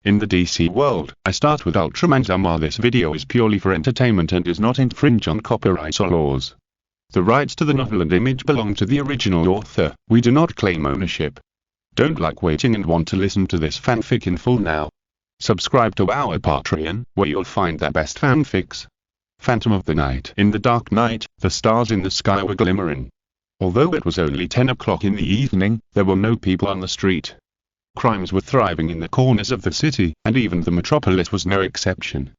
In the DC world, I start with Ultraman's armor. This video is purely for entertainment and does not infringe on copyright or laws. The rights to the novel and image belong to the original author. We do not claim ownership. Don't like waiting and want to listen to this fanfic in full now? Subscribe to our Patreon, where you'll find the best fanfics. Phantom of the Night. In the dark night, the stars in the sky were glimmering. Although it was only 10 o'clock in the evening, there were no people on the street. Crimes were thriving in the corners of the city, and even the metropolis was no exception.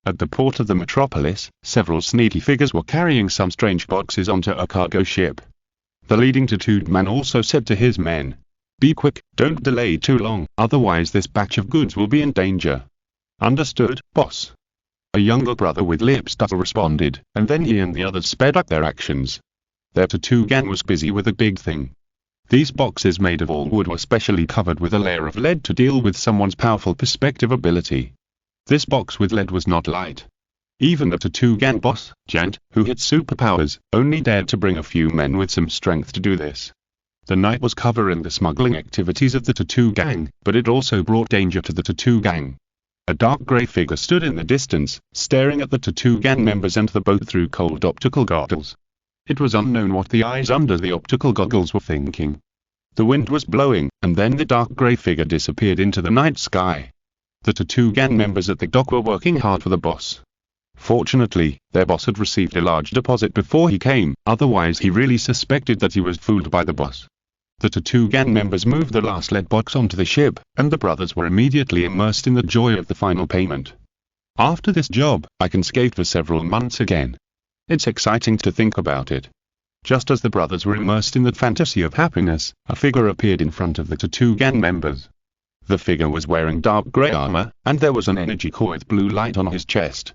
At the port of the metropolis, several sneaky figures were carrying some strange boxes onto a cargo ship. The leading tattooed man also said to his men, "Be quick, don't delay too long, otherwise this batch of goods will be in danger." "Understood, boss." A younger brother with lip stutter responded, and then he and the others sped up their actions. Their tattoo gang was busy with a big thing. These boxes made of all wood were specially covered with a layer of lead to deal with someone's powerful perspective ability. This box with lead was not light. Even the tattoo gang boss, Gent, who had superpowers, only dared to bring a few men with some strength to do this. The night was covering the smuggling activities of the tattoo gang, but it also brought danger to the tattoo gang. A dark grey figure stood in the distance, staring at the tattoo gang members and the boat through cold optical goggles. It was unknown what the eyes under the optical goggles were thinking. The wind was blowing, and then the dark grey figure disappeared into the night sky. The tattoo gang members at the dock were working hard for the boss. Fortunately, their boss had received a large deposit before he came, otherwise he really suspected that he was fooled by the boss. The tattoo gang members moved the last lead box onto the ship, and the brothers were immediately immersed in the joy of the final payment. After this job, I can skate for several months again. It's exciting to think about it. Just as the brothers were immersed in the fantasy of happiness, a figure appeared in front of the tattoo gang members. The figure was wearing dark grey armor, and there was an energy core with blue light on his chest.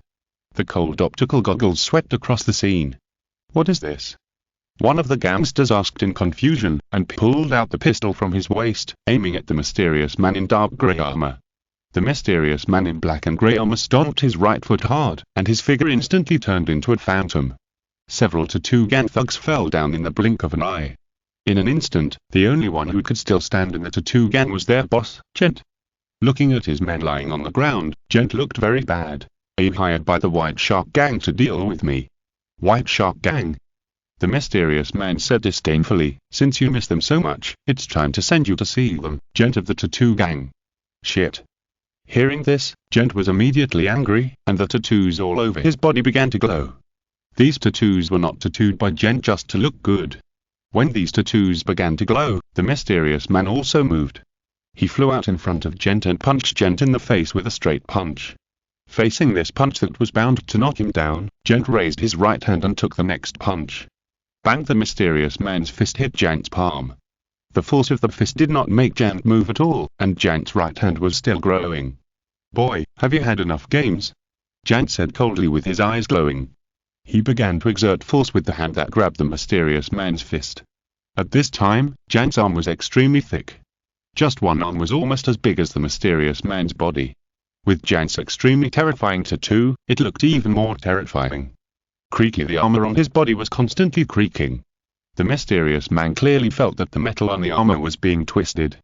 The cold optical goggles swept across the scene. "What is this?" one of the gangsters asked in confusion, and pulled out the pistol from his waist, aiming at the mysterious man in dark grey armor. The mysterious man in black and grey armor stomped his right foot hard, and his figure instantly turned into a phantom. Several tattoo gang thugs fell down in the blink of an eye. In an instant, the only one who could still stand in the tattoo gang was their boss, Gent. Looking at his men lying on the ground, Gent looked very bad. "Are you hired by the White Shark Gang to deal with me?" "White Shark Gang?" the mysterious man said disdainfully. "Since you miss them so much, it's time to send you to see them, Gent of the tattoo gang." "Shit." Hearing this, Gent was immediately angry, and the tattoos all over his body began to glow. These tattoos were not tattooed by Gent just to look good. When these tattoos began to glow, the mysterious man also moved. He flew out in front of Gent and punched Gent in the face with a straight punch. Facing this punch that was bound to knock him down, Gent raised his right hand and took the next punch. Bang! The mysterious man's fist hit Gent's palm. The force of the fist did not make Gent move at all, and Gent's right hand was still growing. "Boy, have you had enough games?" Gent said coldly with his eyes glowing. He began to exert force with the hand that grabbed the mysterious man's fist. At this time, Gent's arm was extremely thick. Just one arm was almost as big as the mysterious man's body. With Gent's extremely terrifying tattoo, it looked even more terrifying. Creaky, the armor on his body was constantly creaking. The mysterious man clearly felt that the metal on the armor was being twisted.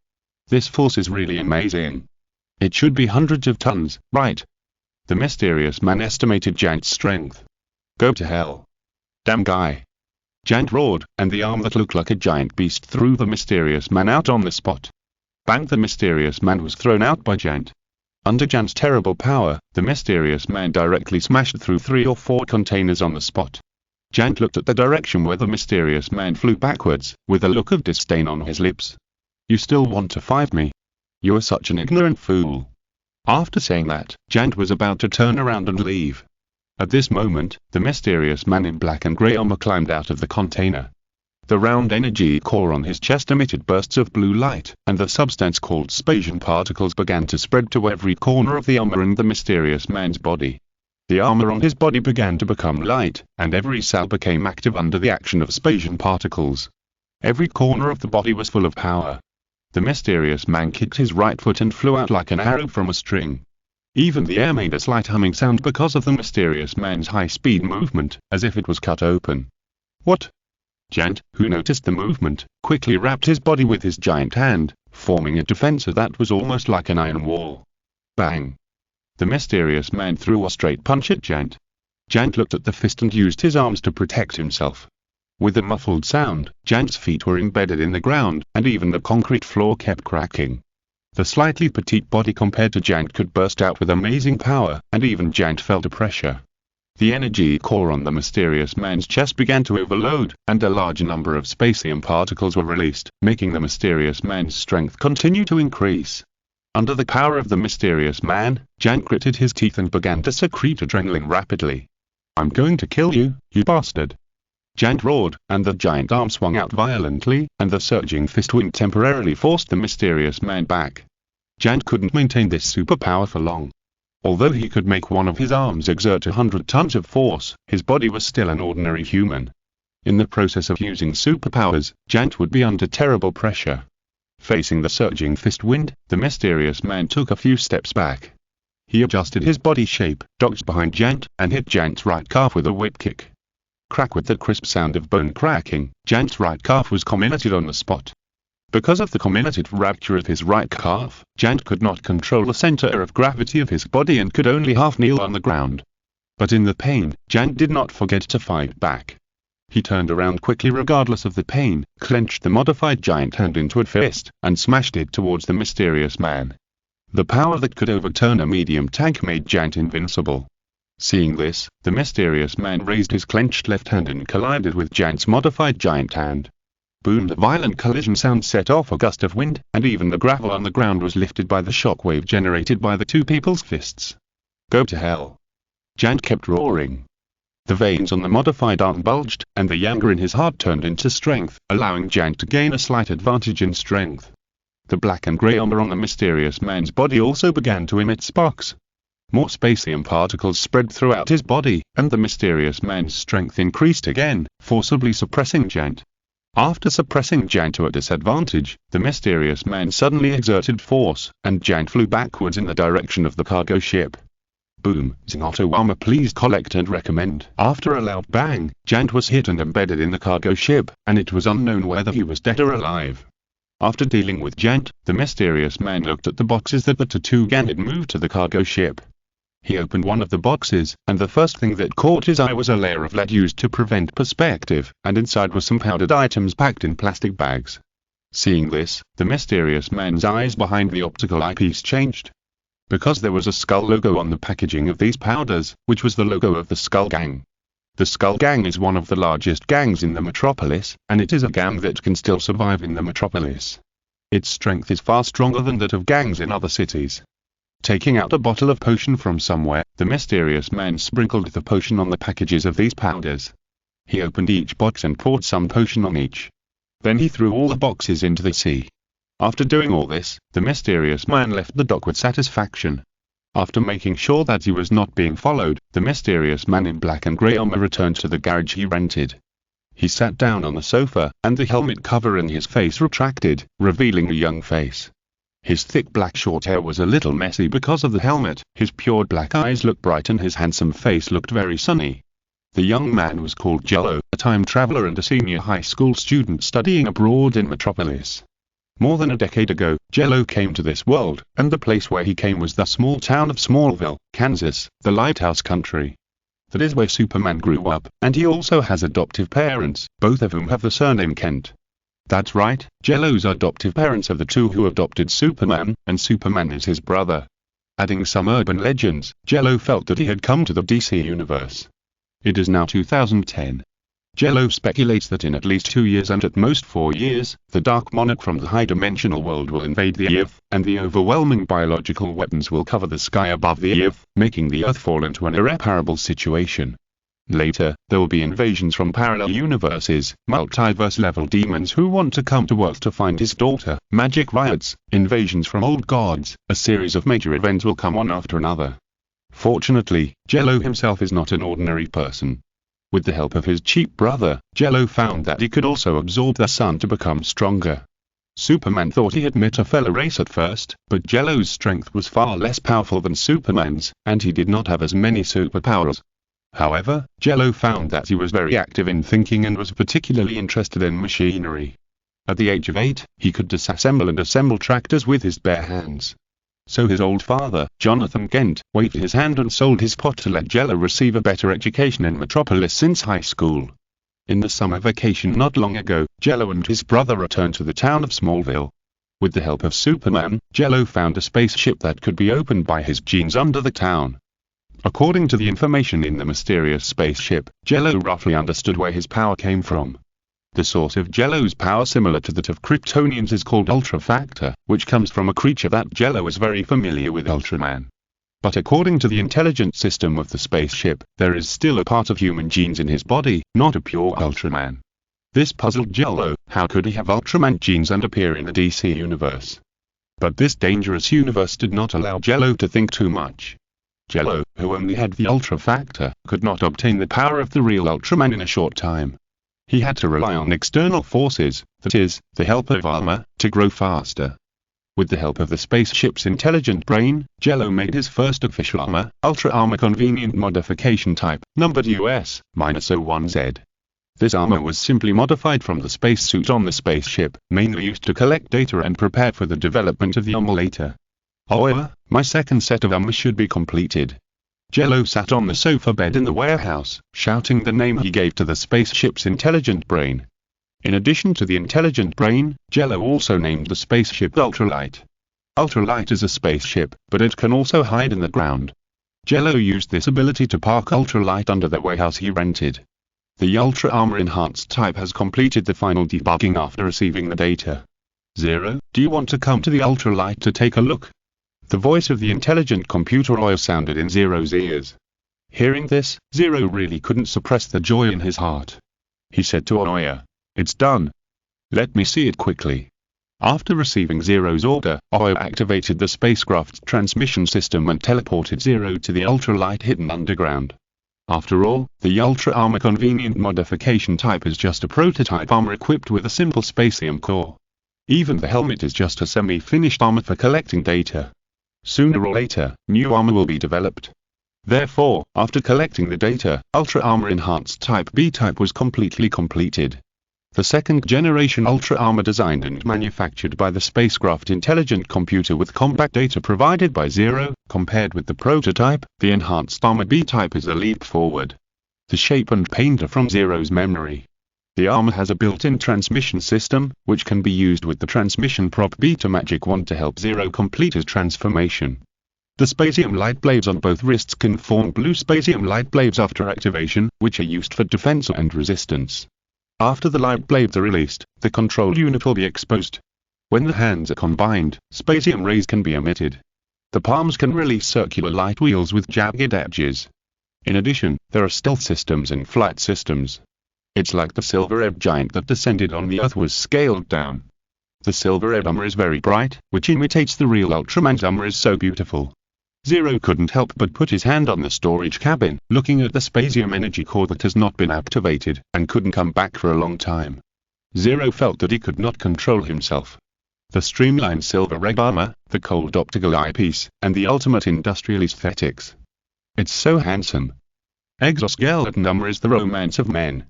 This force is really amazing. It should be hundreds of tons, right? The mysterious man estimated Gent's strength. "Go to hell. Damn guy." Gent roared, and the arm that looked like a giant beast threw the mysterious man out on the spot. Bang! The mysterious man was thrown out by Gent. Under Gent's terrible power, the mysterious man directly smashed through 3 or 4 containers on the spot. Gent looked at the direction where the mysterious man flew backwards, with a look of disdain on his lips. "You still want to fight me? You are such an ignorant fool." After saying that, Gent was about to turn around and leave. At this moment, the mysterious man in black and grey armor climbed out of the container. The round energy core on his chest emitted bursts of blue light, and the substance called spatial particles began to spread to every corner of the armor in the mysterious man's body. The armor on his body began to become light, and every cell became active under the action of spatial particles. Every corner of the body was full of power. The mysterious man kicked his right foot and flew out like an arrow from a string. Even the air made a slight humming sound because of the mysterious man's high-speed movement, as if it was cut open. "What?" Gent, who noticed the movement, quickly wrapped his body with his giant hand, forming a defense that was almost like an iron wall. Bang! The mysterious man threw a straight punch at Jant. Jant looked at the fist and used his arms to protect himself. With a muffled sound, Jant's feet were embedded in the ground, and even the concrete floor kept cracking. The slightly petite body compared to Jant could burst out with amazing power, and even Jant felt a pressure. The energy core on the mysterious man's chest began to overload, and a large number of spacium particles were released, making the mysterious man's strength continue to increase. Under the power of the mysterious man, Jant gritted his teeth and began to secrete adrenaline rapidly. "I'm going to kill you, you bastard!" Jant roared, and the giant arm swung out violently, and the surging fist wind temporarily forced the mysterious man back. Jant couldn't maintain this superpower for long. Although he could make one of his arms exert 100 tons of force, his body was still an ordinary human. In the process of using superpowers, Jant would be under terrible pressure. Facing the surging fist wind, the mysterious man took a few steps back. He adjusted his body shape, dodged behind Jant, and hit Jant's right calf with a whip kick. Crack! With the crisp sound of bone cracking, Jant's right calf was comminuted on the spot. Because of the comminuted fracture of his right calf, Jant could not control the center of gravity of his body and could only half kneel on the ground. But in the pain, Jant did not forget to fight back. He turned around quickly regardless of the pain, clenched the modified giant hand into a fist, and smashed it towards the mysterious man. The power that could overturn a medium tank made Jant invincible. Seeing this, the mysterious man raised his clenched left hand and collided with Jant's modified giant hand. Boom! The violent collision sound set off a gust of wind, and even the gravel on the ground was lifted by the shockwave generated by the two people's fists. "Go to hell!" Jant kept roaring. The veins on the modified arm bulged, and the anger in his heart turned into strength, allowing Jant to gain a slight advantage in strength. The black and grey armor on the mysterious man's body also began to emit sparks. More spacium particles spread throughout his body, and the mysterious man's strength increased again, forcibly suppressing Jant. After suppressing Jant to a disadvantage, the mysterious man suddenly exerted force, and Jant flew backwards in the direction of the cargo ship. Boom! Auto armor, please collect and recommend. After a loud bang, Jant was hit and embedded in the cargo ship, and it was unknown whether he was dead or alive. After dealing with Jant, the mysterious man looked at the boxes that the Tortugan had moved to the cargo ship. He opened one of the boxes, and the first thing that caught his eye was a layer of lead used to prevent perspective, and inside were some powdered items packed in plastic bags. Seeing this, the mysterious man's eyes behind the optical eyepiece changed. Because there was a skull logo on the packaging of these powders, which was the logo of the Skull Gang. The Skull Gang is one of the largest gangs in the metropolis, and it is a gang that can still survive in the metropolis. Its strength is far stronger than that of gangs in other cities. Taking out a bottle of potion from somewhere, the mysterious man sprinkled the potion on the packages of these powders. He opened each box and poured some potion on each. Then he threw all the boxes into the sea. After doing all this, the mysterious man left the dock with satisfaction. After making sure that he was not being followed, the mysterious man in black and grey armor returned to the garage he rented. He sat down on the sofa, and the helmet covering his face retracted, revealing a young face. His thick black short hair was a little messy because of the helmet, his pure black eyes looked bright and his handsome face looked very sunny. The young man was called Jello, a time traveler and a senior high school student studying abroad in Metropolis. More than a decade ago, Jello came to this world, and the place where he came was the small town of Smallville, Kansas, the Lighthouse Country. That is where Superman grew up, and he also has adoptive parents, both of whom have the surname Kent. That's right, Jello's adoptive parents are the two who adopted Superman, and Superman is his brother. Adding some urban legends, Jello felt that he had come to the DC universe. It is now 2010. Jello speculates that in at least 2 years and at most 4 years, the Dark Monarch from the high-dimensional world will invade the Earth, and the overwhelming biological weapons will cover the sky above the Earth, making the Earth fall into an irreparable situation. Later, there will be invasions from parallel universes, multiverse-level demons who want to come to Earth to find his daughter, magic riots, invasions from old gods, a series of major events will come one after another. Fortunately, Jello himself is not an ordinary person. With the help of his cheap brother, Jello found that he could also absorb the sun to become stronger. Superman thought he had met a fellow race at first, but Jello's strength was far less powerful than Superman's, and he did not have as many superpowers. However, Jello found that he was very active in thinking and was particularly interested in machinery. At the age of 8, he could disassemble and assemble tractors with his bare hands. So his old father, Jonathan Kent, waved his hand and sold his pot to let Jello receive a better education in Metropolis since high school. In the summer vacation not long ago, Jello and his brother returned to the town of Smallville. With the help of Superman, Jello found a spaceship that could be opened by his genes under the town. According to the information in the mysterious spaceship, Jello roughly understood where his power came from. The source of Jello's power, similar to that of Kryptonians, is called Ultra Factor, which comes from a creature that Jello is very familiar with, Ultraman. But according to the intelligence system of the spaceship, there is still a part of human genes in his body, not a pure Ultraman. This puzzled Jello. How could he have Ultraman genes and appear in the DC universe? But this dangerous universe did not allow Jello to think too much. Jello, who only had the Ultra Factor, could not obtain the power of the real Ultraman in a short time. He had to rely on external forces, that is, the help of armor, to grow faster. With the help of the spaceship's intelligent brain, Jello made his first official armor, Ultra Armor Convenient Modification Type, numbered US-01Z. This armor was simply modified from the spacesuit on the spaceship, mainly used to collect data and prepare for the development of the armor later. However, my second set of armor should be completed. Jello sat on the sofa bed in the warehouse, shouting the name he gave to the spaceship's intelligent brain. In addition to the intelligent brain, Jello also named the spaceship Ultralight. Ultralight is a spaceship, but it can also hide in the ground. Jello used this ability to park Ultralight under the warehouse he rented. The Ultra Armor Enhanced type has completed the final debugging after receiving the data. Zero, do you want to come to the Ultralight to take a look? The voice of the intelligent computer Oya sounded in Zero's ears. Hearing this, Zero really couldn't suppress the joy in his heart. He said to Oya, "It's done. Let me see it quickly." After receiving Zero's order, Oya activated the spacecraft's transmission system and teleported Zero to the Ultralight hidden underground. After all, the Ultra Armor Convenient Modification type is just a prototype armor equipped with a simple spacium core. Even the helmet is just a semi-finished armor for collecting data. Sooner or later, new armor will be developed. Therefore, after collecting the data, Ultra Armor Enhanced Type B type was completely completed. The second-generation Ultra Armor designed and manufactured by the spacecraft intelligent computer with combat data provided by Zero, compared with the prototype, the Enhanced Armor B type is a leap forward. The shape and paint are from Zero's memory. The armor has a built-in transmission system, which can be used with the transmission prop Beta Magic Wand to help Zero complete his transformation. The spatium light blades on both wrists can form blue spatium light blades after activation, which are used for defense and resistance. After the light blades are released, the control unit will be exposed. When the hands are combined, spatium rays can be emitted. The palms can release circular light wheels with jagged edges. In addition, there are stealth systems and flight systems. It's like the Silver Ebb giant that descended on the Earth was scaled down. The Silver Ebb armor is very bright, which imitates the real Ultraman's armor is so beautiful. Zero couldn't help but put his hand on the storage cabin, looking at the spatium energy core that has not been activated, and couldn't come back for a long time. Zero felt that he could not control himself. The streamlined Silver Ebb armor, the cold optical eyepiece, and the ultimate industrial aesthetics. It's so handsome. Exoskeleton armor is the romance of men.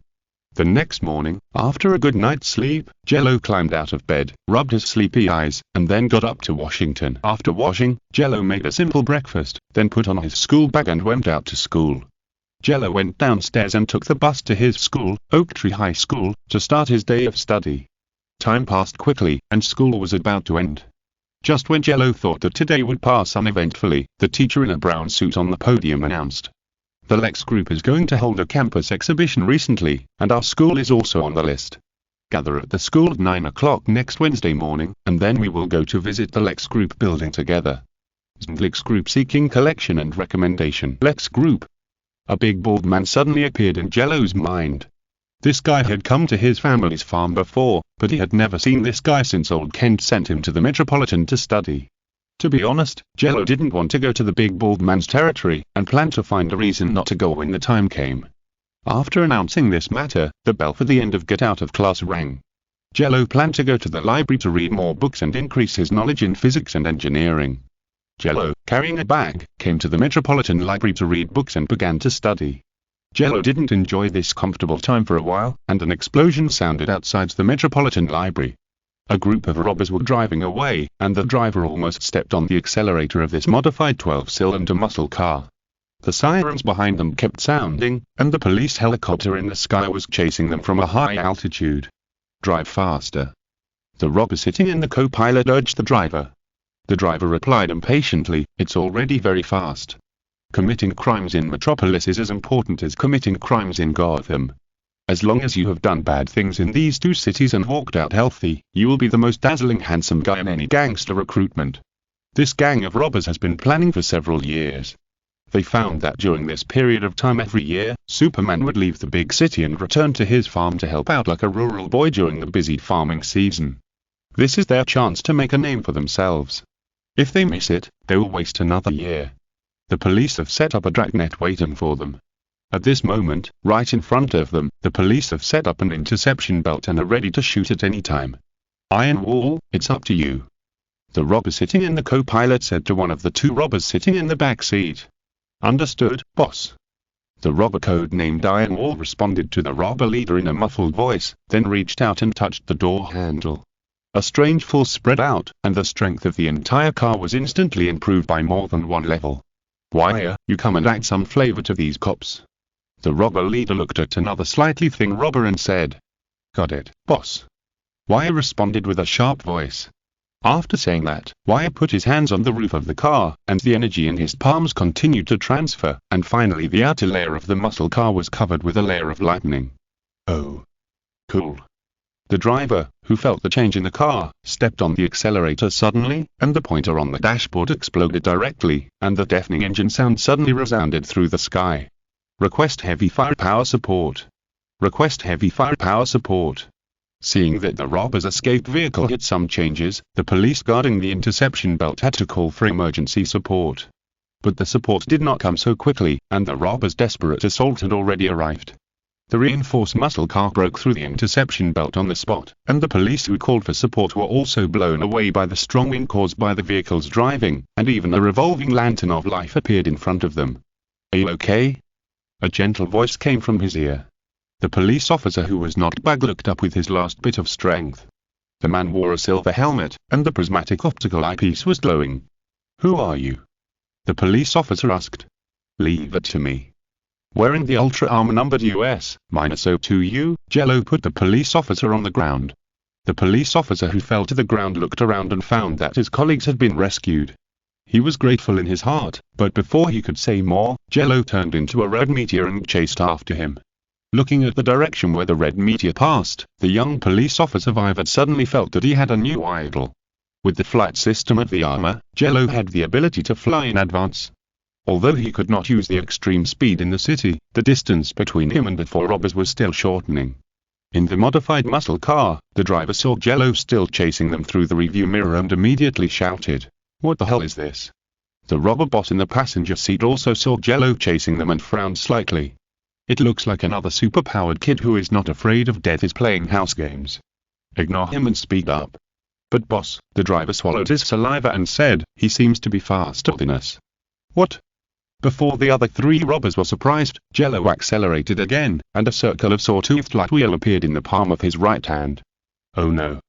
The next morning, after a good night's sleep, Jello climbed out of bed, rubbed his sleepy eyes, and then got up to Washington. After washing, Jello made a simple breakfast, then put on his school bag and went out to school. Jello went downstairs and took the bus to his school, Oak Tree High School, to start his day of study. Time passed quickly, and school was about to end. Just when Jello thought that today would pass uneventfully, the teacher in a brown suit on the podium announced, "The Lex Group is going to hold a campus exhibition recently, and our school is also on the list. Gather at the school at 9 o'clock next Wednesday morning, and then we will go to visit the Lex Group building together." Lex Group seeking collection and recommendation. Lex Group. A big bald man suddenly appeared in Jello's mind. This guy had come to his family's farm before, but he had never seen this guy since old Kent sent him to the Metropolitan to study. To be honest, Jello didn't want to go to the big bald man's territory, and planned to find a reason not to go when the time came. After announcing this matter, the bell for the end of get out of class rang. Jello planned to go to the library to read more books and increase his knowledge in physics and engineering. Jello, carrying a bag, came to the Metropolitan Library to read books and began to study. Jello didn't enjoy this comfortable time for a while, and an explosion sounded outside the Metropolitan Library. A group of robbers were driving away, and the driver almost stepped on the accelerator of this modified 12-cylinder muscle car. The sirens behind them kept sounding, and the police helicopter in the sky was chasing them from a high altitude. "Drive faster." The robber sitting in the co-pilot urged the driver. The driver replied impatiently, "It's already very fast. Committing crimes in Metropolis is as important as committing crimes in Gotham. As long as you have done bad things in these two cities and walked out healthy, you will be the most dazzling handsome guy in any gangster recruitment." This gang of robbers has been planning for several years. They found that during this period of time every year, Superman would leave the big city and return to his farm to help out like a rural boy during the busy farming season. This is their chance to make a name for themselves. If they miss it, they will waste another year. The police have set up a dragnet waiting for them. At this moment, right in front of them, the police have set up an interception belt and are ready to shoot at any time. "Iron Wall, it's up to you," the robber sitting in the co-pilot said to one of the two robbers sitting in the back seat. "Understood, boss." The robber code-named Iron Wall responded to the robber leader in a muffled voice, then reached out and touched the door handle. A strange force spread out, and the strength of the entire car was instantly improved by more than one level. "Wire, you come and add some flavor to these cops." The robber leader looked at another slightly thin robber and said, "Got it, boss." Wire responded with a sharp voice. After saying that, Wire put his hands on the roof of the car, and the energy in his palms continued to transfer, and finally the outer layer of the muscle car was covered with a layer of lightning. "Oh. Cool." The driver, who felt the change in the car, stepped on the accelerator suddenly, and the pointer on the dashboard exploded directly, and the deafening engine sound suddenly resounded through the sky. "Request heavy firepower support. Request heavy firepower support." Seeing that the robber's escape vehicle hit some changes, the police guarding the interception belt had to call for emergency support. But the support did not come so quickly, and the robber's desperate assault had already arrived. The reinforced muscle car broke through the interception belt on the spot, and the police who called for support were also blown away by the strong wind caused by the vehicle's driving, and even a revolving lantern of life appeared in front of them. "Are you okay?" A gentle voice came from his ear. The police officer who was knocked back looked up with his last bit of strength. The man wore a silver helmet, and the prismatic optical eyepiece was glowing. "Who are you?" the police officer asked. "Leave it to me." Wearing the ultra-armor-numbered US-02U, Jello put the police officer on the ground. The police officer who fell to the ground looked around and found that his colleagues had been rescued. He was grateful in his heart, but before he could say more, Jello turned into a red meteor and chased after him. Looking at the direction where the red meteor passed, the young police officer Vivid suddenly felt that he had a new idol. With the flight system of the armor, Jello had the ability to fly in advance. Although he could not use the extreme speed in the city, the distance between him and the four robbers was still shortening. In the modified muscle car, the driver saw Jello still chasing them through the review mirror and immediately shouted, "What the hell is this?" The robber boss in the passenger seat also saw Jello chasing them and frowned slightly. "It looks like another superpowered kid who is not afraid of death is playing house games. Ignore him and speed up." "But boss," the driver swallowed his saliva and said, "he seems to be faster than us." "What?" Before the other three robbers were surprised, Jello accelerated again, and a circle of saw-toothed light wheel appeared in the palm of his right hand. "Oh no."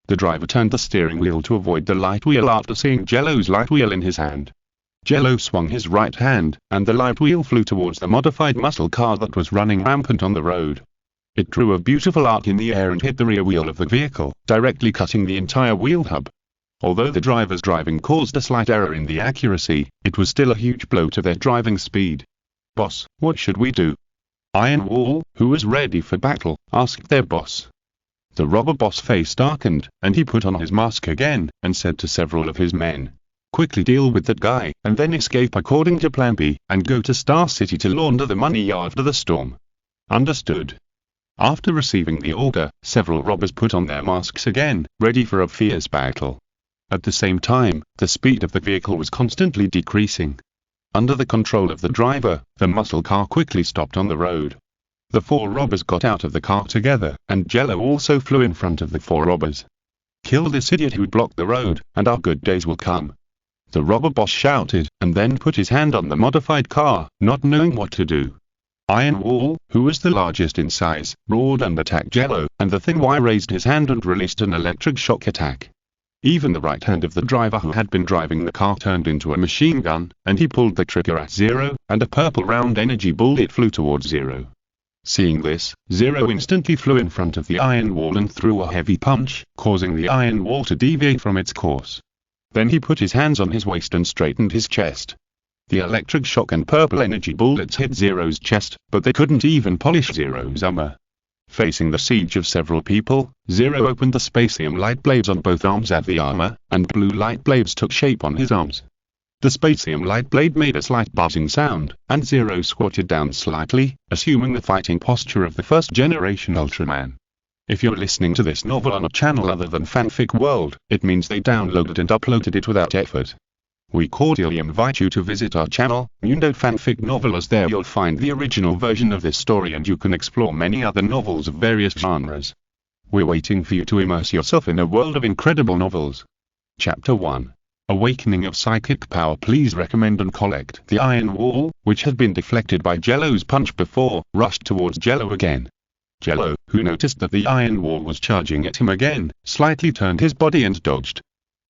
The driver turned the steering wheel to avoid the light wheel after seeing Jello's light wheel in his hand. Jello swung his right hand, and the light wheel flew towards the modified muscle car that was running rampant on the road. It drew a beautiful arc in the air and hit the rear wheel of the vehicle, directly cutting the entire wheel hub. Although the driver's driving caused a slight error in the accuracy, it was still a huge blow to their driving speed. "Boss, what should we do?" Iron Wall, who was ready for battle, asked their boss. The robber boss face darkened, and he put on his mask again, and said to several of his men, "Quickly deal with that guy, and then escape according to Plan B, and go to Star City to launder the money after the storm." Understood. After receiving the order, several robbers put on their masks again, ready for a fierce battle. At the same time, the speed of the vehicle was constantly decreasing. Under the control of the driver, the muscle car quickly stopped on the road. The four robbers got out of the car together, and Jello also flew in front of the four robbers. "Kill this idiot who blocked the road, and our good days will come," the robber boss shouted, and then put his hand on the modified car, not knowing what to do. Iron Wall, who was the largest in size, roared and attacked Jello, and the Thing Y raised his hand and released an electric shock attack. Even the right hand of the driver who had been driving the car turned into a machine gun, and he pulled the trigger at Zero, and a purple round energy bullet flew towards Zero. Seeing this, Zero instantly flew in front of the Iron Wall and threw a heavy punch, causing the Iron Wall to deviate from its course. Then he put his hands on his waist and straightened his chest. The electric shock and purple energy bullets hit Zero's chest, but they couldn't even polish Zero's armor. Facing the siege of several people, Zero opened the spacium light blades on both arms at the armor, and blue light blades took shape on his arms. The spacium light blade made a slight buzzing sound, and Zero squatted down slightly, assuming the fighting posture of the first-generation Ultraman. If you're listening to this novel on a channel other than Fanfic World, it means they downloaded and uploaded it without effort. We cordially invite you to visit our channel, Mundo Fanfic Novel, as there you'll find the original version of this story and you can explore many other novels of various genres. We're waiting for you to immerse yourself in a world of incredible novels. Chapter 1. Awakening of Psychic Power. Please recommend and collect. The Iron Wall, which had been deflected by Jello's punch before, rushed towards Jello again. Jello, who noticed that the Iron Wall was charging at him again, slightly turned his body and dodged.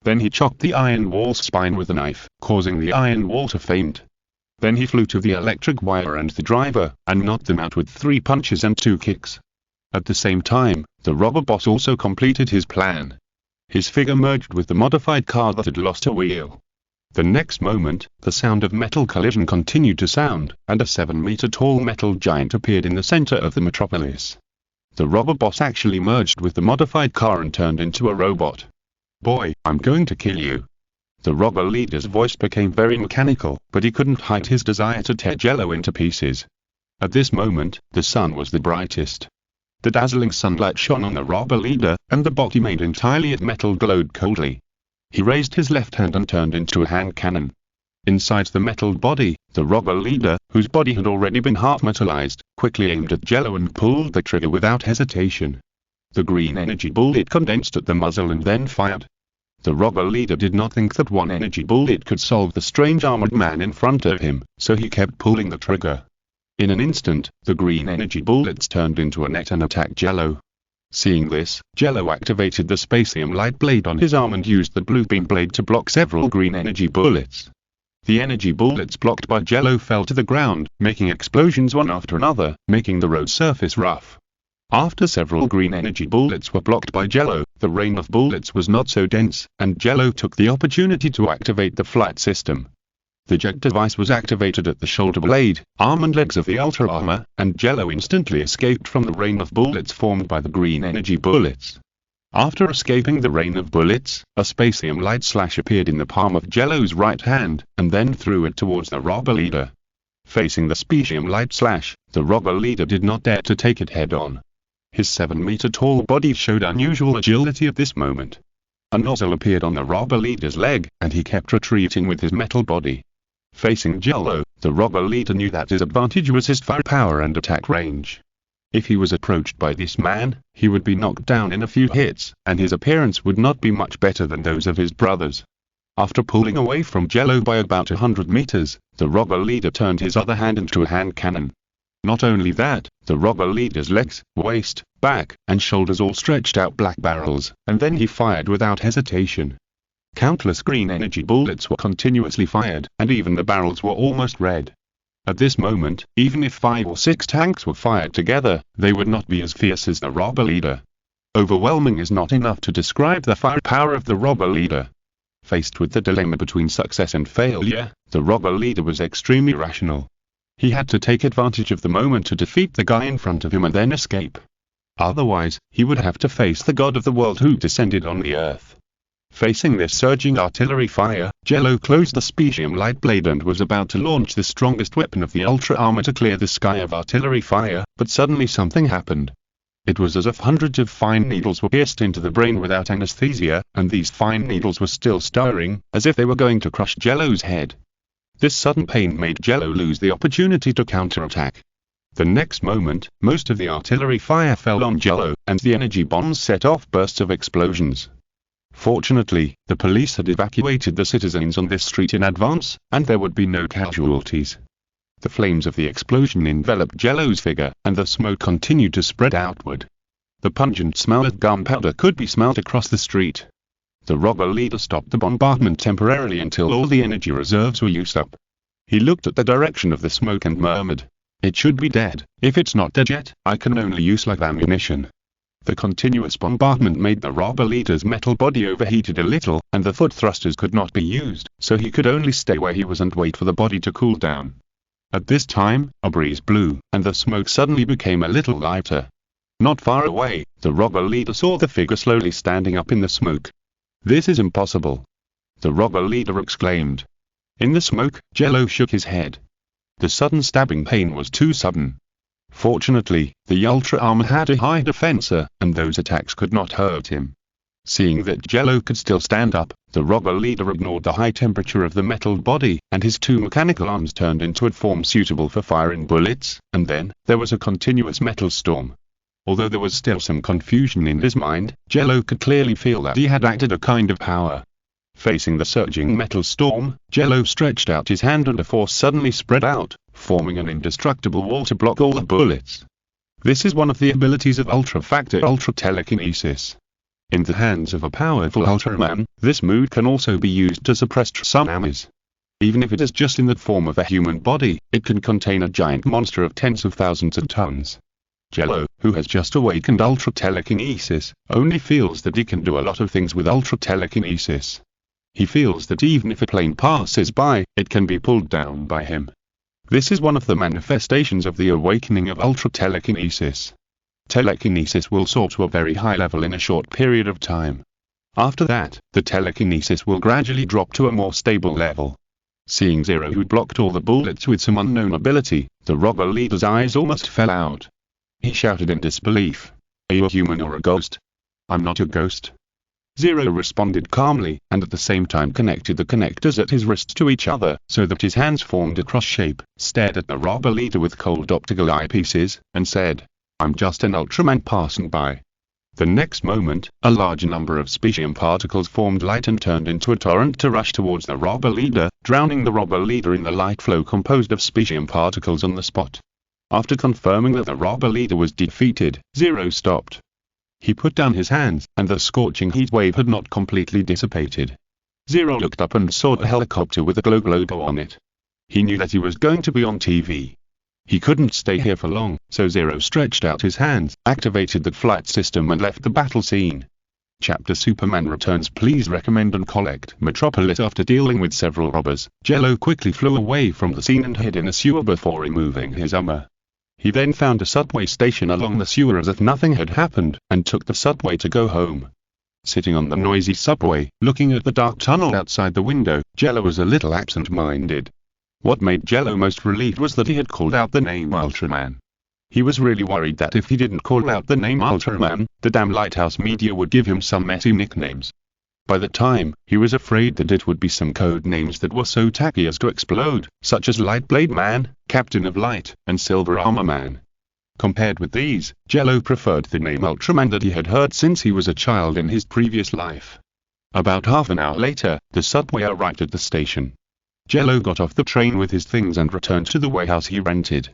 Then he chopped the Iron Wall's spine with a knife, causing the Iron Wall to faint. Then he flew to the electric wire and the driver, and knocked them out with 3 punches and 2 kicks. At the same time, the robber boss also completed his plan. His figure merged with the modified car that had lost a wheel. The next moment, the sound of metal collision continued to sound, and a 7-meter-tall metal giant appeared in the center of the metropolis. The robber boss actually merged with the modified car and turned into a robot. "Boy, I'm going to kill you." The robber leader's voice became very mechanical, but he couldn't hide his desire to tear Jello into pieces. At this moment, the sun was the brightest. The dazzling sunlight shone on the robber leader, and the body made entirely of metal glowed coldly. He raised his left hand and turned into a hand cannon. Inside the metal body, the robber leader, whose body had already been half metallized, quickly aimed at Jello and pulled the trigger without hesitation. The green energy bullet condensed at the muzzle and then fired. The robber leader did not think that one energy bullet could solve the strange armored man in front of him, so he kept pulling the trigger. In an instant, the green energy bullets turned into a net and attacked Jello. Seeing this, Jello activated the spacium light blade on his arm and used the blue beam blade to block several green energy bullets. The energy bullets blocked by Jello fell to the ground, making explosions one after another, making the road surface rough. After several green energy bullets were blocked by Jello, the rain of bullets was not so dense, and Jello took the opportunity to activate the flight system. The jet device was activated at the shoulder blade, arm and legs of the Ultra Armor, and Jello instantly escaped from the rain of bullets formed by the green energy bullets. After escaping the rain of bullets, a spacium light slash appeared in the palm of Jello's right hand, and then threw it towards the robber leader. Facing the spacium light slash, the robber leader did not dare to take it head-on. His 7-meter-tall body showed unusual agility at this moment. A nozzle appeared on the robber leader's leg, and he kept retreating with his metal body. Facing Jello, the robber leader knew that his advantage was his firepower and attack range. If he was approached by this man, he would be knocked down in a few hits, and his appearance would not be much better than those of his brothers. After pulling away from Jello by about 100 meters, the robber leader turned his other hand into a hand cannon. Not only that, the robber leader's legs, waist, back, and shoulders all stretched out black barrels, and then he fired without hesitation. Countless green energy bullets were continuously fired, and even the barrels were almost red. At this moment, even if 5 or 6 tanks were fired together, they would not be as fierce as the robber leader. Overwhelming is not enough to describe the firepower of the robber leader. Faced with the dilemma between success and failure, the robber leader was extremely rational. He had to take advantage of the moment to defeat the guy in front of him and then escape. Otherwise, he would have to face the god of the world who descended on the earth. Facing this surging artillery fire, Jello closed the spacium light blade and was about to launch the strongest weapon of the Ultra Armor to clear the sky of artillery fire, but suddenly something happened. It was as if hundreds of fine needles were pierced into the brain without anesthesia, and these fine needles were still stirring, as if they were going to crush Jello's head. This sudden pain made Jello lose the opportunity to counterattack. The next moment, most of the artillery fire fell on Jello, and the energy bombs set off bursts of explosions. Fortunately, the police had evacuated the citizens on this street in advance, and there would be no casualties. The flames of the explosion enveloped Jello's figure, and the smoke continued to spread outward. The pungent smell of gunpowder could be smelled across the street. The robber leader stopped the bombardment temporarily until all the energy reserves were used up. He looked at the direction of the smoke and murmured, "It should be dead. If it's not dead yet, I can only use live ammunition." The continuous bombardment made the robber leader's metal body overheated a little, and the foot thrusters could not be used, so he could only stay where he was and wait for the body to cool down. At this time, a breeze blew, and the smoke suddenly became a little lighter. Not far away, the robber leader saw the figure slowly standing up in the smoke. "This is impossible!" the robber leader exclaimed. In the smoke, Jello shook his head. The sudden stabbing pain was too sudden. Fortunately, the Ultra armor had a high defensor, and those attacks could not hurt him. Seeing that Jello could still stand up, the robber leader ignored the high temperature of the metal body, and his two mechanical arms turned into a form suitable for firing bullets, and then, there was a continuous metal storm. Although there was still some confusion in his mind, Jello could clearly feel that he had acted a kind of power. Facing the surging metal storm, Jello stretched out his hand and a force suddenly spread out, forming an indestructible wall to block all the bullets. This is one of the abilities of Ultra-Factor Ultra-Telekinesis. In the hands of a powerful Ultraman, this move can also be used to suppress tsunamis. Even if it is just in the form of a human body, it can contain a giant monster of tens of thousands of tons. Jello, who has just awakened Ultra-Telekinesis, only feels that he can do a lot of things with Ultra-Telekinesis. He feels that even if a plane passes by, it can be pulled down by him. This is one of the manifestations of the awakening of Ultra-Telekinesis. Telekinesis will soar to a very high level in a short period of time. After that, the telekinesis will gradually drop to a more stable level. Seeing Zero, who blocked all the bullets with some unknown ability, the robber leader's eyes almost fell out. He shouted in disbelief, "Are you a human or a ghost?" "I'm not a ghost." Zero responded calmly, and at the same time connected the connectors at his wrists to each other, so that his hands formed a cross shape, stared at the robber leader with cold optical eyepieces, and said, "I'm just an Ultraman passing by." The next moment, a large number of specium particles formed light and turned into a torrent to rush towards the robber leader, drowning the robber leader in the light flow composed of specium particles on the spot. After confirming that the robber leader was defeated, Zero stopped. He put down his hands, and the scorching heat wave had not completely dissipated. Zero looked up and saw a helicopter with a glow logo on it. He knew that he was going to be on TV. He couldn't stay here for long, so Zero stretched out his hands, activated the flight system and left the battle scene. Chapter Superman returns. Please recommend and collect Metropolis. After dealing with several robbers, Jello quickly flew away from the scene and hid in a sewer before removing his armor. He then found a subway station along the sewer as if nothing had happened, and took the subway to go home. Sitting on the noisy subway, looking at the dark tunnel outside the window, Jello was a little absent-minded. What made Jello most relieved was that he had called out the name Ultraman. He was really worried that if he didn't call out the name Ultraman, the damn Lighthouse media would give him some messy nicknames. By the time, he was afraid that it would be some code names that were so tacky as to explode, such as Lightblade Man, Captain of Light, and Silver Armor Man. Compared with these, Jello preferred the name Ultraman that he had heard since he was a child in his previous life. About half an hour later, the subway arrived at the station. Jello got off the train with his things and returned to the warehouse he rented.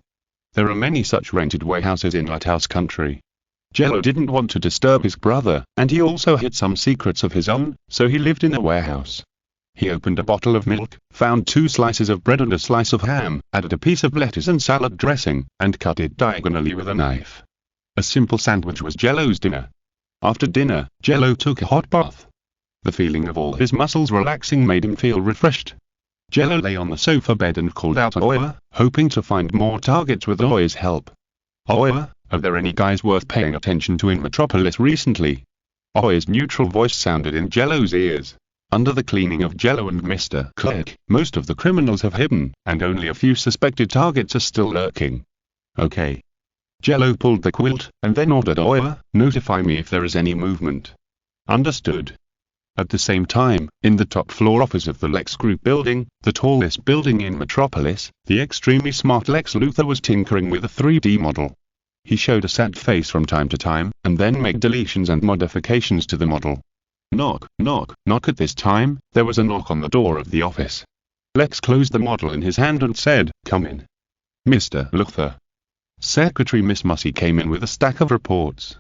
There are many such rented warehouses in Lighthouse Country. Jello didn't want to disturb his brother, and he also had some secrets of his own, so he lived in a warehouse. He opened a bottle of milk, found 2 slices of bread and a slice of ham, added a piece of lettuce and salad dressing, and cut it diagonally with a knife. A simple sandwich was Jello's dinner. After dinner, Jello took a hot bath. The feeling of all his muscles relaxing made him feel refreshed. Jello lay on the sofa bed and called out Oya, hoping to find more targets with Oya's help. "Oya, are there any guys worth paying attention to in Metropolis recently?" Oya's neutral voice sounded in Jello's ears. "Under the cleaning of Jello and Mr. Clerk, most of the criminals have hidden, and only a few suspected targets are still lurking." "Okay." Jello pulled the quilt, and then ordered Oya, "Notify me if there is any movement." "Understood." At the same time, in the top floor office of the Lex Group building, the tallest building in Metropolis, the extremely smart Lex Luthor was tinkering with a 3D model. He showed a sad face from time to time, and then made deletions and modifications to the model. Knock, knock, knock. At this time, there was a knock on the door of the office. Lex closed the model in his hand and said, "Come in." Mr. Luther. Secretary Miss Mussy came in with a stack of reports.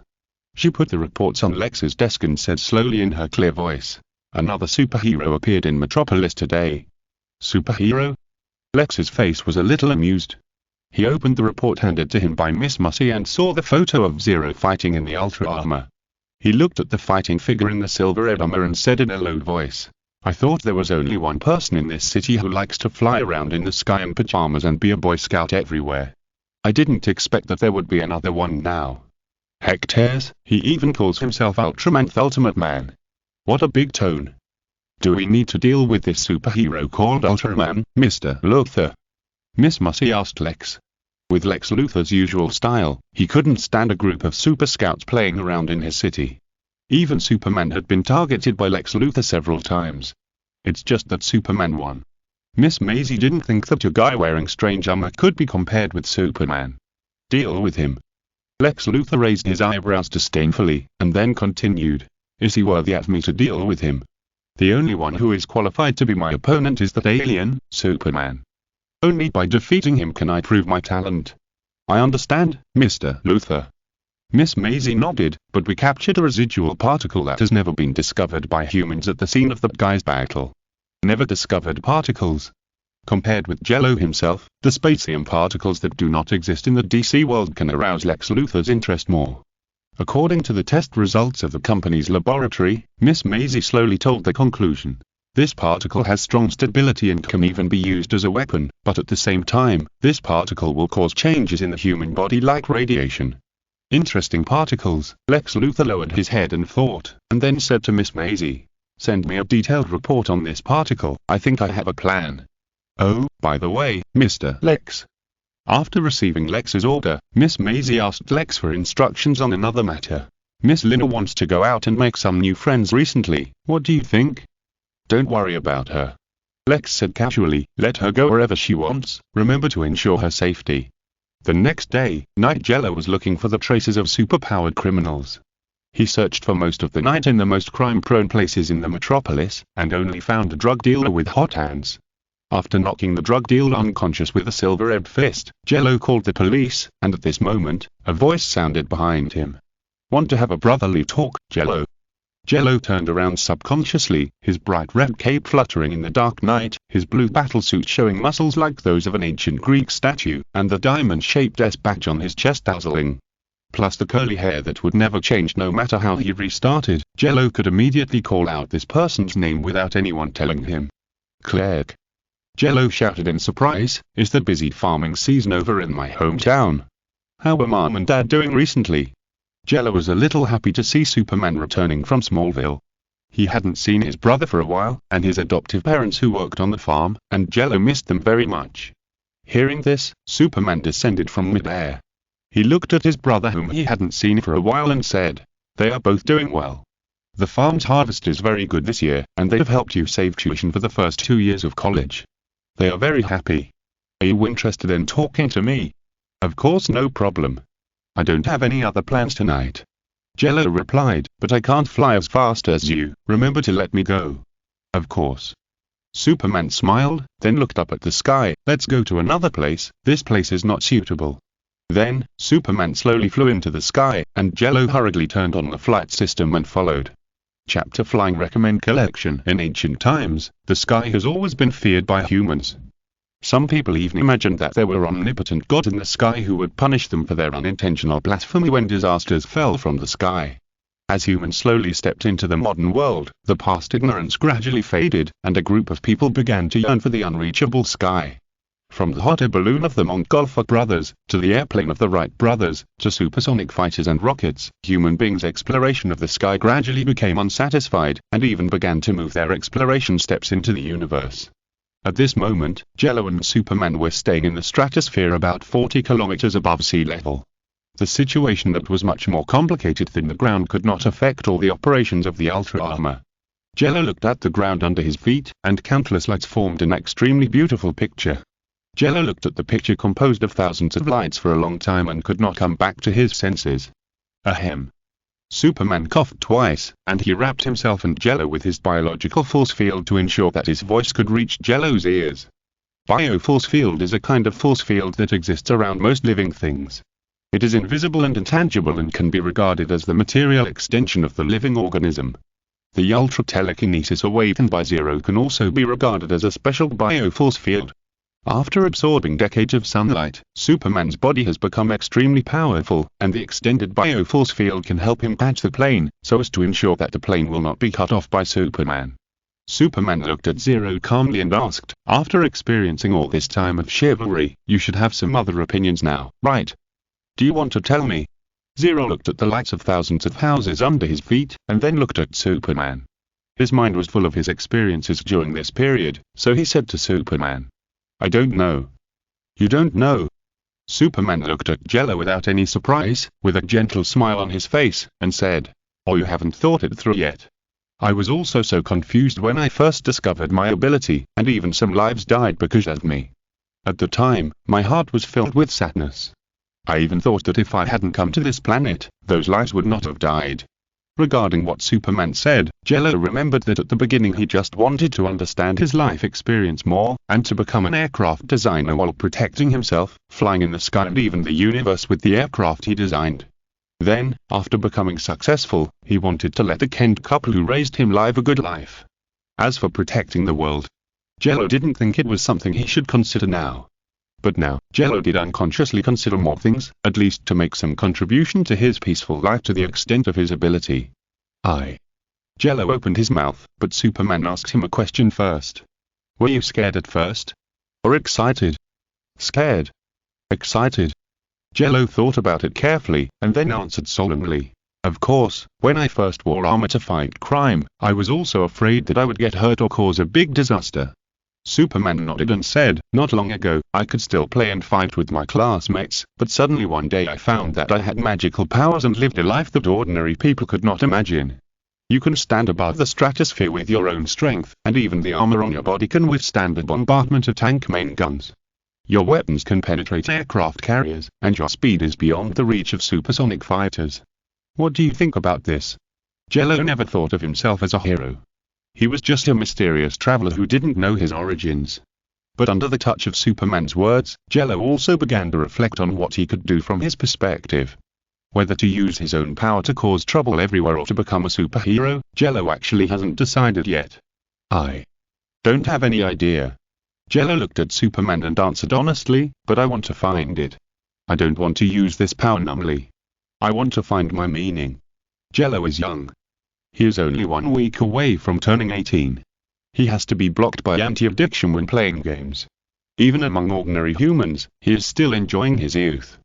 She put the reports on Lex's desk and said slowly in her clear voice, "Another superhero appeared in Metropolis today." Superhero? Lex's face was a little amused. He opened the report handed to him by Miss Mussy and saw the photo of Zero fighting in the Ultra armor. He looked at the fighting figure in the silver armor and said in a low voice, "I thought there was only one person in this city who likes to fly around in the sky in pajamas and be a Boy Scout everywhere. I didn't expect that there would be another one now. Hectares, he even calls himself Ultraman the Ultimate Man. What a big tone. Do we need to deal with this superhero called Ultraman, Mr. Luther?" Miss Mussy asked Lex. With Lex Luthor's usual style, he couldn't stand a group of super scouts playing around in his city. Even Superman had been targeted by Lex Luthor several times. It's just that Superman won. Miss Maisie didn't think that a guy wearing strange armor could be compared with Superman. Deal with him. Lex Luthor raised his eyebrows disdainfully, and then continued, "Is he worthy of me to deal with him? The only one who is qualified to be my opponent is that alien, Superman. Only by defeating him can I prove my talent. I understand, Mr. Luther." Miss Maisie nodded, "But we captured a residual particle that has never been discovered by humans at the scene of the guy's battle. Never discovered particles. Compared with Jello himself, the spacium particles that do not exist in the DC world can arouse Lex Luthor's interest more." According to the test results of the company's laboratory, Miss Maisie slowly told the conclusion. This particle has strong stability and can even be used as a weapon, but at the same time, this particle will cause changes in the human body like radiation. Interesting particles. Lex Luthor lowered his head and thought, and then said to Miss Maisie, "Send me a detailed report on this particle. I think I have a plan. Oh, by the way, Mr. Lex." After receiving Lex's order, Miss Maisie asked Lex for instructions on another matter. "Miss Lina wants to go out and make some new friends recently. What do you think?" "Don't worry about her," Lex said casually. "Let her go wherever she wants. Remember to ensure her safety." The next day, Night Jello was looking for the traces of superpowered criminals. He searched for most of the night in the most crime-prone places in the metropolis, and only found a drug dealer with hot hands. After knocking the drug dealer unconscious with a silver-ebbed fist, Jello called the police, and at this moment, a voice sounded behind him. "Want to have a brotherly talk, Jello?" Jello turned around subconsciously, his bright red cape fluttering in the dark night, his blue battlesuit showing muscles like those of an ancient Greek statue, and the diamond-shaped S badge on his chest dazzling. Plus the curly hair that would never change no matter how he restarted. Jello could immediately call out this person's name without anyone telling him. "Clerk." Jello shouted in surprise, "Is the busy farming season over in my hometown? How are Mom and Dad doing recently?" Jello was a little happy to see Superman returning from Smallville. He hadn't seen his brother for a while, and his adoptive parents who worked on the farm, and Jello missed them very much. Hearing this, Superman descended from midair. He looked at his brother whom he hadn't seen for a while and said, "They are both doing well. The farm's harvest is very good this year, and they have helped you save tuition for the first 2 years of college. They are very happy. Are you interested in talking to me?" "Of course, no problem. I don't have any other plans tonight," Jello replied, "but I can't fly as fast as you. Remember to let me go." "Of course." Superman smiled, then looked up at the sky. "Let's go to another place. This place is not suitable." Then, Superman slowly flew into the sky, and Jello hurriedly turned on the flight system and followed. Chapter Flying Recommend Collection. In ancient times, the sky has always been feared by humans. Some people even imagined that there were omnipotent God in the sky who would punish them for their unintentional blasphemy when disasters fell from the sky. As humans slowly stepped into the modern world, the past ignorance gradually faded, and a group of people began to yearn for the unreachable sky. From the hot air balloon of the Montgolfier brothers, to the airplane of the Wright brothers, to supersonic fighters and rockets, human beings' exploration of the sky gradually became unsatisfied, and even began to move their exploration steps into the universe. At this moment, Jello and Superman were staying in the stratosphere about 40 kilometers above sea level. The situation that was much more complicated than the ground could not affect all the operations of the Ultra armor. Jello looked at the ground under his feet, and countless lights formed an extremely beautiful picture. Jello looked at the picture composed of thousands of lights for a long time and could not come back to his senses. Ahem. Superman coughed twice, and he wrapped himself and Jello with his biological force field to ensure that his voice could reach Jello's ears. Bioforce field is a kind of force field that exists around most living things. It is invisible and intangible and can be regarded as the material extension of the living organism. The ultra-telekinesis awakened by Zero can also be regarded as a special bioforce field. After absorbing decades of sunlight, Superman's body has become extremely powerful, and the extended bioforce field can help him catch the plane, so as to ensure that the plane will not be cut off by Superman. Superman looked at Zero calmly and asked, "After experiencing all this time of chivalry, you should have some other opinions now, right? Do you want to tell me?" Zero looked at the lights of thousands of houses under his feet, and then looked at Superman. His mind was full of his experiences during this period, so he said to Superman, "I don't know." "You don't know?" Superman looked at Jello without any surprise, with a gentle smile on his face, and said, "Oh, you haven't thought it through yet. I was also so confused when I first discovered my ability, and even some lives died because of me. At the time, my heart was filled with sadness. I even thought that if I hadn't come to this planet, those lives would not have died." Regarding what Superman said, Jello remembered that at the beginning he just wanted to understand his life experience more, and to become an aircraft designer while protecting himself, flying in the sky and even the universe with the aircraft he designed. Then, after becoming successful, he wanted to let the Kent couple who raised him live a good life. As for protecting the world, Jello didn't think it was something he should consider now. But now, Jello did unconsciously consider more things, at least to make some contribution to his peaceful life to the extent of his ability. Jello opened his mouth, but Superman asked him a question first. "Were you scared at first? Or excited?" "Scared." "Excited?" Jello thought about it carefully, and then answered solemnly, "Of course, when I first wore armor to fight crime, I was also afraid that I would get hurt or cause a big disaster." Superman nodded and said, "Not long ago, I could still play and fight with my classmates, but suddenly one day I found that I had magical powers and lived a life that ordinary people could not imagine. You can stand above the stratosphere with your own strength, and even the armor on your body can withstand the bombardment of tank main guns. Your weapons can penetrate aircraft carriers, and your speed is beyond the reach of supersonic fighters. What do you think about this?" Jello never thought of himself as a hero. He was just a mysterious traveler who didn't know his origins. But under the touch of Superman's words, Jello also began to reflect on what he could do from his perspective. Whether to use his own power to cause trouble everywhere or to become a superhero, Jello actually hasn't decided yet. "I don't have any idea." Jello looked at Superman and answered honestly, "But I want to find it. I don't want to use this power numbly. I want to find my meaning." Jello is young. He is only 1 week away from turning 18. He has to be blocked by anti-addiction when playing games. Even among ordinary humans, he is still enjoying his youth.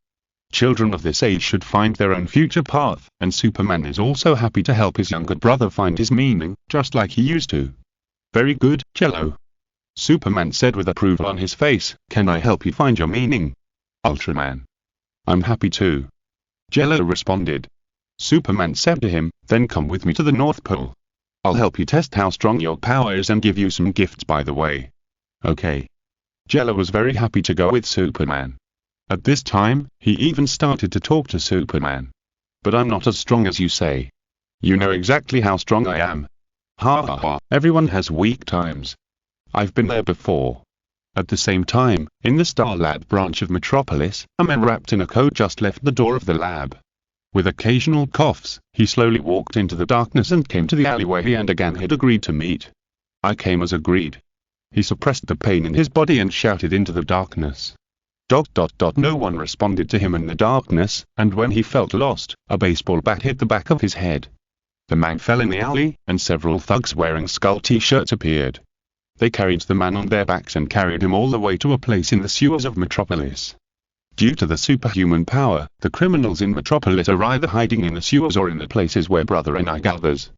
Children of this age should find their own future path, and Superman is also happy to help his younger brother find his meaning, just like he used to. "Very good, Jello," Superman said with approval on his face. "Can I help you find your meaning?" "Ultraman." "I'm happy to," Jello responded. Superman said to him, "Then come with me to the North Pole. I'll help you test how strong your power is and give you some gifts by the way." "Okay." Jello was very happy to go with Superman. At this time, he even started to talk to Superman. "But I'm not as strong as you say. You know exactly how strong I am. Ha ha ha, everyone has weak times. I've been there before." At the same time, in the Star Lab branch of Metropolis, a man wrapped in a coat just left the door of the lab. With occasional coughs, he slowly walked into the darkness and came to the alleyway he and a gang had agreed to meet. "I came as agreed." He suppressed the pain in his body and shouted into the darkness. ... No one responded to him in the darkness, and when he felt lost, a baseball bat hit the back of his head. The man fell in the alley, and several thugs wearing skull t-shirts appeared. They carried the man on their backs and carried him all the way to a place in the sewers of Metropolis. Due to the superhuman power, the criminals in Metropolis are either hiding in the sewers or in the places where Brother and I gathers.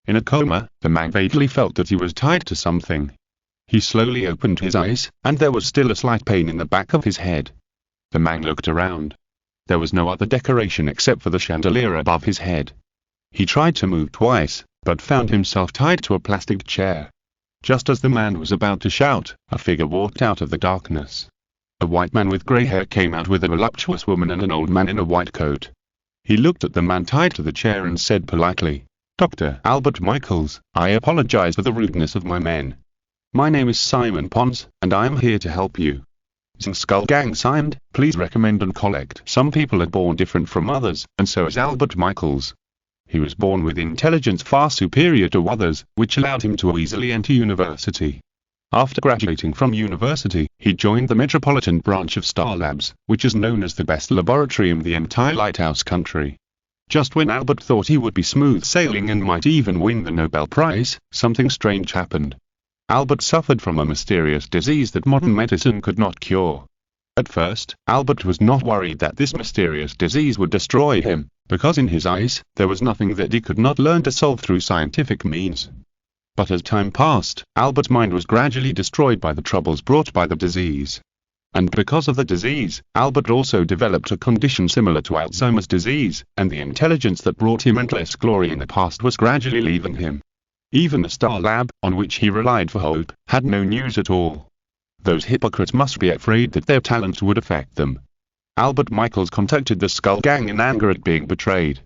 In a coma, the man vaguely felt that he was tied to something. He slowly opened his eyes, and there was still a slight pain in the back of his head. The man looked around. There was no other decoration except for the chandelier above his head. He tried to move twice, but found himself tied to a plastic chair. Just as the man was about to shout, a figure walked out of the darkness. A white man with grey hair came out with a voluptuous woman and an old man in a white coat. He looked at the man tied to the chair and said politely, "Dr. Albert Michaels, I apologize for the rudeness of my men. My name is Simon Pons, and I am here to help you. Skull Gang signed, please recommend and collect. Some people are born different from others, and so is Albert Michaels. He was born with intelligence far superior to others, which allowed him to easily enter university. After graduating from university, he joined the Metropolitan branch of Star Labs, which is known as the best laboratory in the entire Lighthouse country. Just when Albert thought he would be smooth sailing and might even win the Nobel Prize, something strange happened. Albert suffered from a mysterious disease that modern medicine could not cure. At first, Albert was not worried that this mysterious disease would destroy him, because in his eyes, there was nothing that he could not learn to solve through scientific means. But as time passed, Albert's mind was gradually destroyed by the troubles brought by the disease. And because of the disease, Albert also developed a condition similar to Alzheimer's disease, and the intelligence that brought him endless glory in the past was gradually leaving him. Even the Star Lab, on which he relied for hope, had no news at all. Those hypocrites must be afraid that their talents would affect them. Albert Michaels contacted the Skull Gang in anger at being betrayed.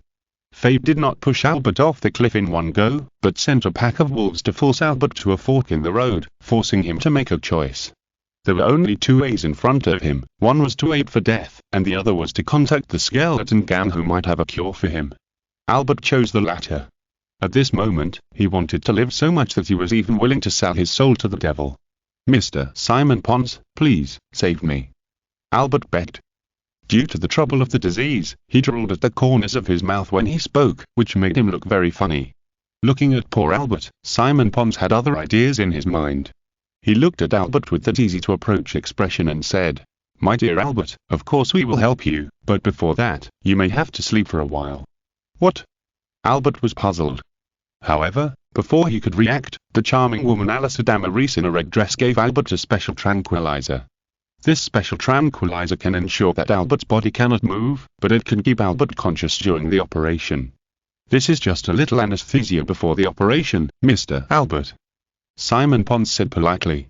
Fate did not push Albert off the cliff in one go, but sent a pack of wolves to force Albert to a fork in the road, forcing him to make a choice. There were only two ways in front of him. One was to ape for death, and the other was to contact the Skeleton Gang who might have a cure for him. Albert chose the latter. At this moment, he wanted to live so much that he was even willing to sell his soul to the devil. Mr. Simon Pons, please, save me. Albert begged. Due to the trouble of the disease, he drooled at the corners of his mouth when he spoke, which made him look very funny. Looking at poor Albert, Simon Pons had other ideas in his mind. He looked at Albert with that easy-to-approach expression and said, "My dear Albert, of course we will help you, but before that, you may have to sleep for a while." "What?" Albert was puzzled. However, before he could react, the charming woman Alice Damaris in a red dress gave Albert a special tranquilizer. This special tranquilizer can ensure that Albert's body cannot move, but it can keep Albert conscious during the operation. "This is just a little anesthesia before the operation, Mr. Albert," Simon Pons said politely.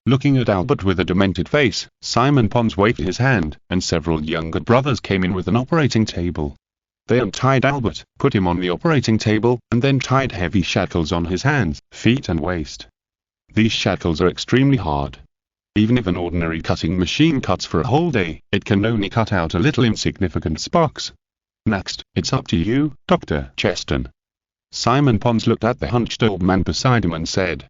Looking at Albert with a demented face, Simon Pons waved his hand, and several younger brothers came in with an operating table. They untied Albert, put him on the operating table, and then tied heavy shackles on his hands, feet and waist. These shackles are extremely hard. Even if an ordinary cutting machine cuts for a whole day, it can only cut out a little insignificant sparks. "Next, it's up to you, Dr. Cheston." Simon Pons looked at the hunched old man beside him and said.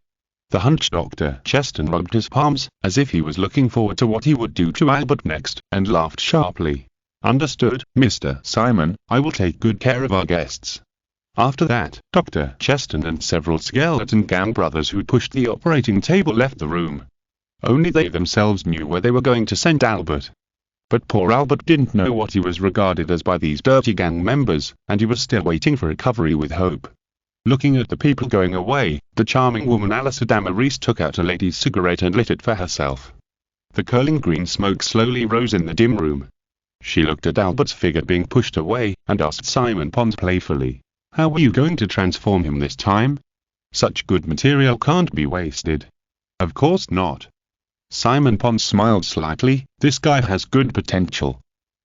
The hunched Dr. Cheston rubbed his palms, as if he was looking forward to what he would do to Albert next, and laughed sharply. "Understood, Mr. Simon, I will take good care of our guests." After that, Dr. Cheston and several Skeleton Gang brothers who pushed the operating table left the room. Only they themselves knew where they were going to send Albert. But poor Albert didn't know what he was regarded as by these dirty gang members, and he was still waiting for recovery with hope. Looking at the people going away, the charming woman Alice Damaris took out a lady's cigarette and lit it for herself. The curling green smoke slowly rose in the dim room. She looked at Albert's figure being pushed away, and asked Simon Pons playfully, "How were you going to transform him this time? Such good material can't be wasted." "Of course not." Simon Pons smiled slightly. "This guy has good potential.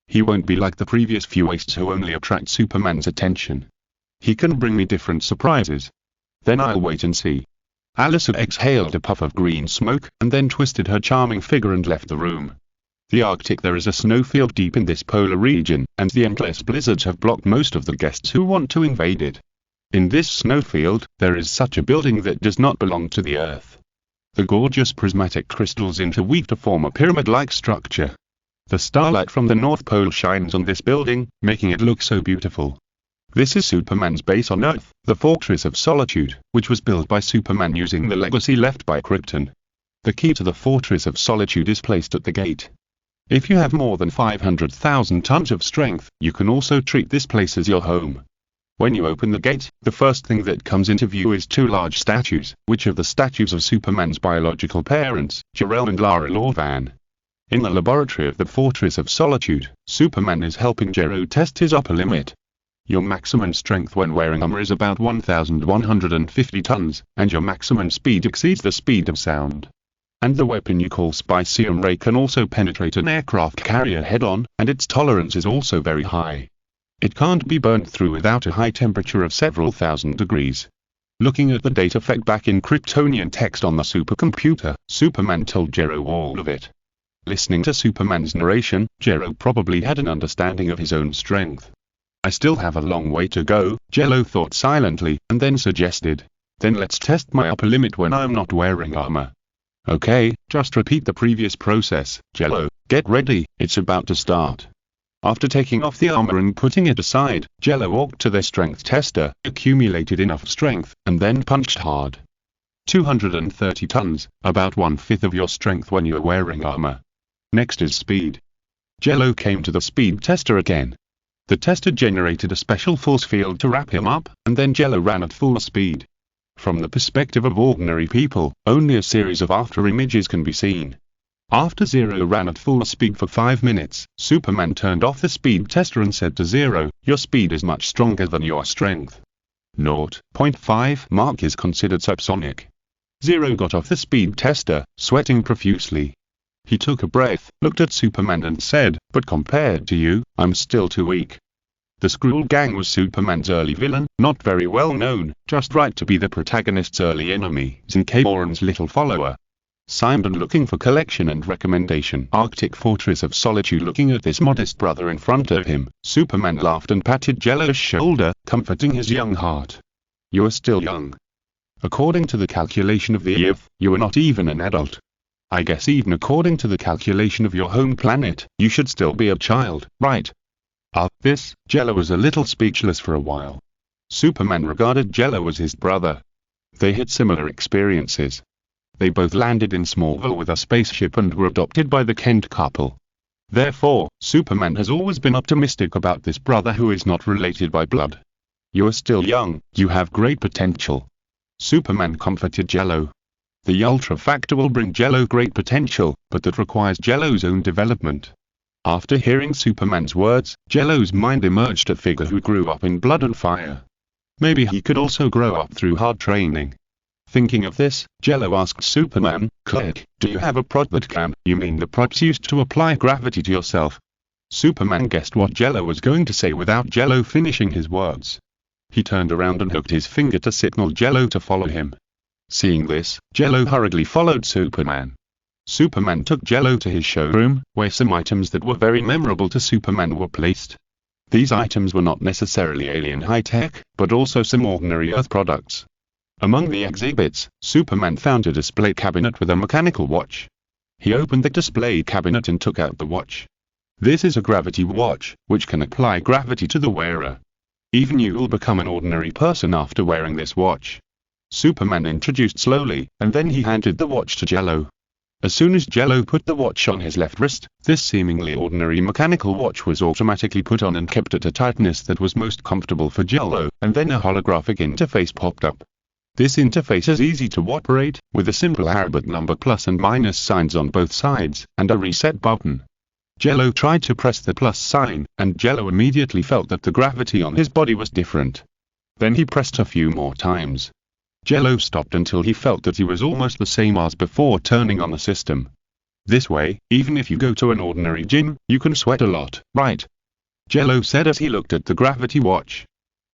He won't be like the previous few wastes who only attract Superman's attention. He can bring me different surprises. Then I'll wait and see." Alice exhaled a puff of green smoke, and then twisted her charming figure and left the room. The Arctic. There is a snowfield deep in this polar region, and the endless blizzards have blocked most of the guests who want to invade it. In this snowfield, there is such a building that does not belong to the Earth. The gorgeous prismatic crystals interweave to form a pyramid-like structure. The starlight from the North Pole shines on this building, making it look so beautiful. This is Superman's base on Earth, the Fortress of Solitude, which was built by Superman using the legacy left by Krypton. The key to the Fortress of Solitude is placed at the gate. If you have more than 500,000 tons of strength, you can also treat this place as your home. When you open the gate, the first thing that comes into view is two large statues, which are the statues of Superman's biological parents, Jor-El and Lara Lorvan. In the laboratory of the Fortress of Solitude, Superman is helping Jor-El test his upper limit. Your maximum strength when wearing armor is about 1,150 tons, and your maximum speed exceeds the speed of sound. And the weapon you call Spicium Ray can also penetrate an aircraft carrier head-on, and its tolerance is also very high. It can't be burned through without a high temperature of several thousand degrees. Looking at the data fed back in Kryptonian text on the supercomputer, Superman told Jello all of it. Listening to Superman's narration, Jello probably had an understanding of his own strength. I still have a long way to go, Jello thought silently, and then suggested. Then let's test my upper limit when I'm not wearing armor. Okay, just repeat the previous process, Jello. Get ready, it's about to start. After taking off the armor and putting it aside, Jello walked to their strength tester, accumulated enough strength, and then punched hard. 230 tons, about 1/5 of your strength when you're wearing armor. Next is speed. Jello came to the speed tester again. The tester generated a special force field to wrap him up, and then Jello ran at full speed. From the perspective of ordinary people, only a series of after images can be seen. After Zero ran at full speed for 5 minutes, Superman turned off the speed tester and said to Zero, "Your speed is much stronger than your strength. 0.5 Mach is considered subsonic." Zero got off the speed tester, sweating profusely. He took a breath, looked at Superman and said, "But compared to you, I'm still too weak." The Skrull Gang was Superman's early villain, not very well known, just right to be the protagonist's early enemy, Zinkaboran's little follower. Simon looking for collection and recommendation. Arctic Fortress of Solitude. Looking at this modest brother in front of him, Superman laughed and patted Jello's shoulder, comforting his young heart. "You are still young. According to the calculation of the Earth, you are not even an adult. I guess even according to the calculation of your home planet, you should still be a child, right?" Jello was a little speechless for a while. Superman regarded Jello as his brother. They had similar experiences. They both landed in Smallville with a spaceship and were adopted by the Kent couple. Therefore, Superman has always been optimistic about this brother who is not related by blood. "You are still young, you have great potential." Superman comforted Jello. The Ultra Factor will bring Jello great potential, but that requires Jello's own development. After hearing Superman's words, Jello's mind emerged a figure who grew up in blood and fire. Maybe he could also grow up through hard training. Thinking of this, Jello asked Superman, "Clerk, do you have a prod that can?" "You mean the prods used to apply gravity to yourself?" Superman guessed what Jello was going to say without Jello finishing his words. He turned around and hooked his finger to signal Jello to follow him. Seeing this, Jello hurriedly followed Superman. Superman took Jello to his showroom, where some items that were very memorable to Superman were placed. These items were not necessarily alien high-tech, but also some ordinary Earth products. Among the exhibits, Superman found a display cabinet with a mechanical watch. He opened the display cabinet and took out the watch. This is a gravity watch, which can apply gravity to the wearer. Even you will become an ordinary person after wearing this watch. Superman introduced slowly, and then he handed the watch to Jello. As soon as Jello put the watch on his left wrist, this seemingly ordinary mechanical watch was automatically put on and kept at a tightness that was most comfortable for Jello, and then a holographic interface popped up. This interface is easy to operate, with a simple arrow but number plus and minus signs on both sides, and a reset button. Jello tried to press the plus sign, and Jello immediately felt that the gravity on his body was different. Then he pressed a few more times. Jello stopped until he felt that he was almost the same as before turning on the system. This way, even if you go to an ordinary gym, you can sweat a lot, right? Jello said as he looked at the gravity watch.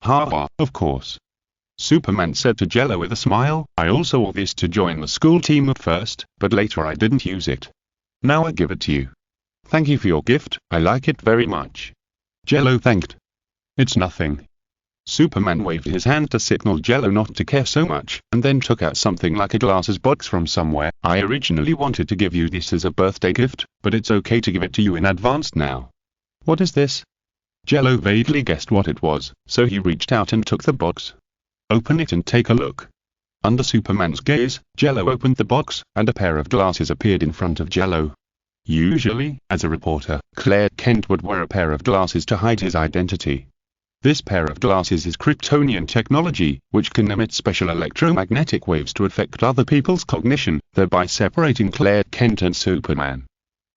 "Ha, of course." Superman said to Jello with a smile, "I also wore this to join the school team at first, but later I didn't use it. Now I give it to you. Thank you for your gift, I like it very much." Jello thanked. "It's nothing." Superman waved his hand to signal Jello not to care so much, and then took out something like a glasses box from somewhere. "I originally wanted to give you this as a birthday gift, but it's okay to give it to you in advance now." "What is this?" Jello vaguely guessed what it was, so he reached out and took the box. "Open it and take a look." Under Superman's gaze, Jello opened the box, and a pair of glasses appeared in front of Jello. Usually, as a reporter, Clark Kent would wear a pair of glasses to hide his identity. This pair of glasses is Kryptonian technology, which can emit special electromagnetic waves to affect other people's cognition, thereby separating Clark Kent and Superman.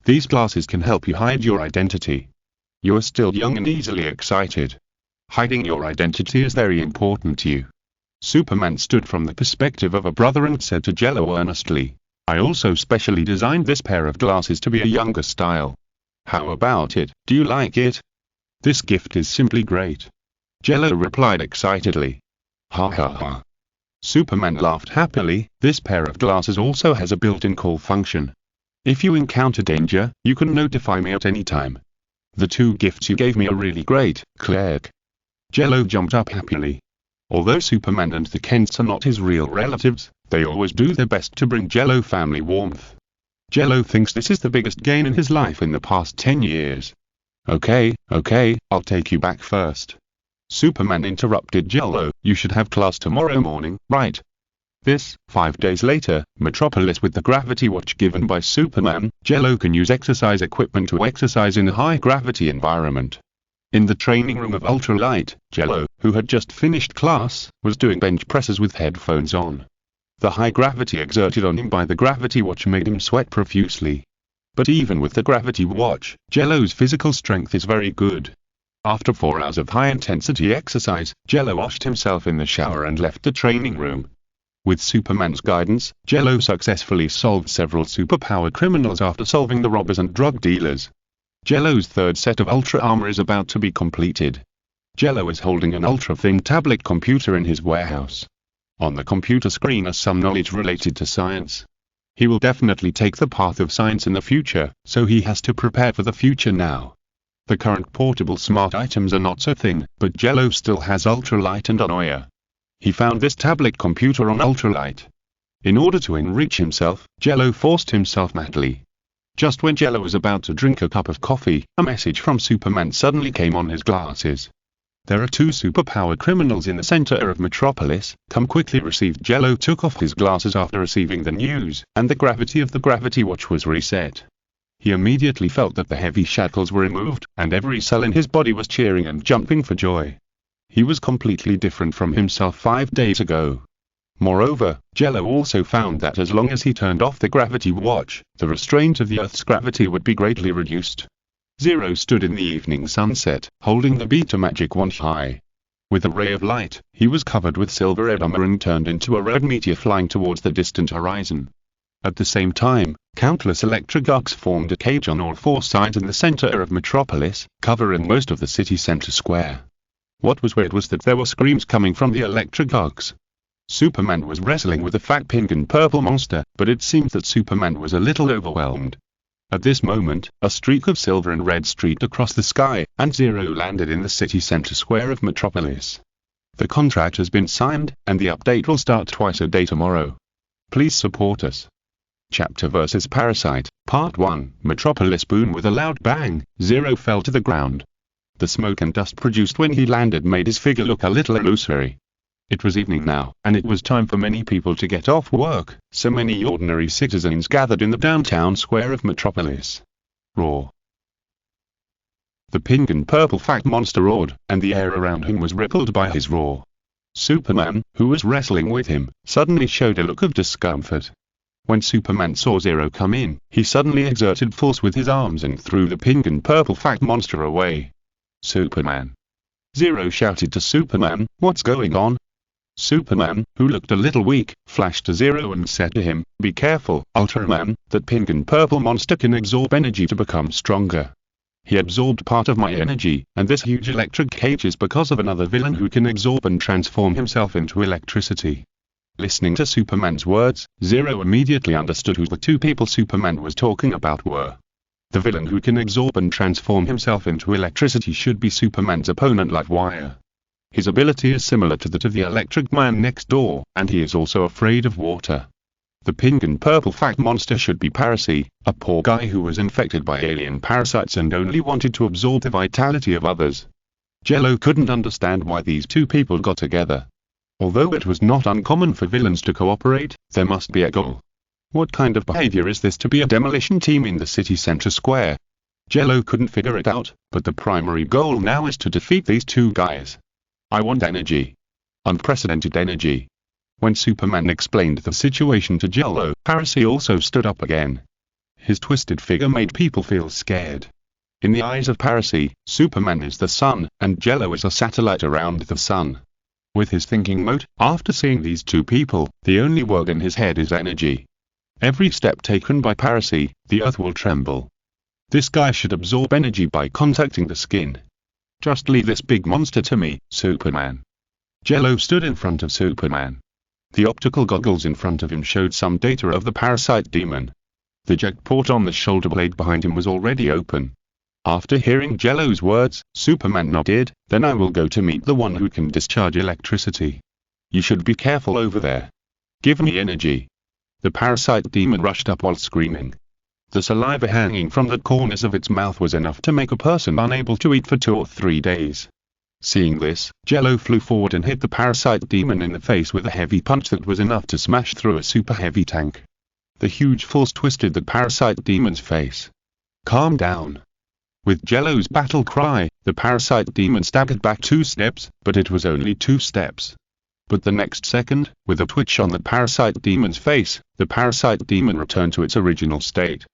These glasses can help you hide your identity. You are still young and easily excited. Hiding your identity is very important to you. Superman stood from the perspective of a brother and said to Jello earnestly, "I also specially designed this pair of glasses to be a younger style. How about it, do you like it? This gift is simply great." Jello replied excitedly. "Ha ha ha." Superman laughed happily. This pair of glasses also has a built-in call function. If you encounter danger, you can notify me at any time. The two gifts you gave me are really great, Clark. Jello jumped up happily. Although Superman and the Kents are not his real relatives, they always do their best to bring Jello family warmth. Jello thinks this is the biggest gain in his life in the past 10 years. Okay, I'll take you back first. Superman interrupted Jello, you should have class tomorrow morning, right? 5 days later, Metropolis. With the gravity watch given by Superman, Jello can use exercise equipment to exercise in a high-gravity environment. In the training room of Ultralight, Jello, who had just finished class, was doing bench presses with headphones on. The high gravity exerted on him by the gravity watch made him sweat profusely. But even with the gravity watch, Jello's physical strength is very good. After 4 hours of high-intensity exercise, Jello washed himself in the shower and left the training room. With Superman's guidance, Jello successfully solved several superpower criminals after solving the robbers and drug dealers. Jello's third set of Ultra armor is about to be completed. Jello is holding an ultra-thin tablet computer in his warehouse. On the computer screen is some knowledge related to science. He will definitely take the path of science in the future, so he has to prepare for the future now. The current portable smart items are not so thin, but Jello still has Ultralight and Anoia. He found this tablet computer on Ultralight. In order to enrich himself, Jello forced himself madly. Just when Jello was about to drink a cup of coffee, a message from Superman suddenly came on his glasses. There are 2 superpower criminals in the center of Metropolis, come quickly. Received. Jello took off his glasses after receiving the news, and the gravity of the gravity watch was reset. He immediately felt that the heavy shackles were removed, and every cell in his body was cheering and jumping for joy. He was completely different from himself 5 days ago. Moreover, Jello also found that as long as he turned off the gravity watch, the restraint of the Earth's gravity would be greatly reduced. Zero stood in the evening sunset, holding the Beta Magic Wand high. With a ray of light, he was covered with silver-red armor and turned into a red meteor flying towards the distant horizon. At the same time, countless electric arcs formed a cage on all 4 sides in the center of Metropolis, covering most of the city center square. What was weird was that there were screams coming from the electric arcs. Superman was wrestling with a fat pink and purple monster, but it seemed that Superman was a little overwhelmed. At this moment, a streak of silver and red streaked across the sky, and Zero landed in the city center square of Metropolis. The contract has been signed, and the update will start twice a day tomorrow. Please support us. Chapter vs. Parasite, Part 1. Metropolis. Boom. With a loud bang, Zero fell to the ground. The smoke and dust produced when he landed made his figure look a little illusory. It was evening now, and it was time for many people to get off work, so many ordinary citizens gathered in the downtown square of Metropolis. Roar. The pink and purple fat monster roared, and the air around him was rippled by his roar. Superman, who was wrestling with him, suddenly showed a look of discomfort. When Superman saw Zero come in, he suddenly exerted force with his arms and threw the pink and purple fat monster away. Superman. Zero shouted to Superman, "What's going on?" Superman, who looked a little weak, flashed to Zero and said to him, "Be careful, Ultraman, that pink and purple monster can absorb energy to become stronger. He absorbed part of my energy, and this huge electric cage is because of another villain who can absorb and transform himself into electricity." Listening to Superman's words, Zero immediately understood who the 2 people Superman was talking about were. The villain who can absorb and transform himself into electricity should be Superman's opponent Livewire. His ability is similar to that of the electric man next door, and he is also afraid of water. The pink and purple fat monster should be Parasite, a poor guy who was infected by alien parasites and only wanted to absorb the vitality of others. Jello couldn't understand why these 2 people got together. Although it was not uncommon for villains to cooperate, there must be a goal. What kind of behavior is this to be a demolition team in the city center square? Jello couldn't figure it out, but the primary goal now is to defeat these 2 guys. I want energy. Unprecedented energy. When Superman explained the situation to Jello, Parasite also stood up again. His twisted figure made people feel scared. In the eyes of Parasite, Superman is the sun, and Jello is a satellite around the sun. With his thinking mode, after seeing these 2 people, the only word in his head is energy. Every step taken by Parasite, the earth will tremble. This guy should absorb energy by contacting the skin. Just leave this big monster to me, Superman. Jello stood in front of Superman. The optical goggles in front of him showed some data of the parasite demon. The jet port on the shoulder blade behind him was already open. After hearing Jello's words, Superman nodded. "Then I will go to meet the one who can discharge electricity. You should be careful over there. Give me energy." The parasite demon rushed up while screaming. The saliva hanging from the corners of its mouth was enough to make a person unable to eat for 2 or 3 days. Seeing this, Jello flew forward and hit the parasite demon in the face with a heavy punch that was enough to smash through a super heavy tank. The huge force twisted the parasite demon's face. "Calm down." With Jello's battle cry, the parasite demon staggered back 2 steps, but it was only 2 steps. But the next second, with a twitch on the parasite demon's face, the parasite demon returned to its original state.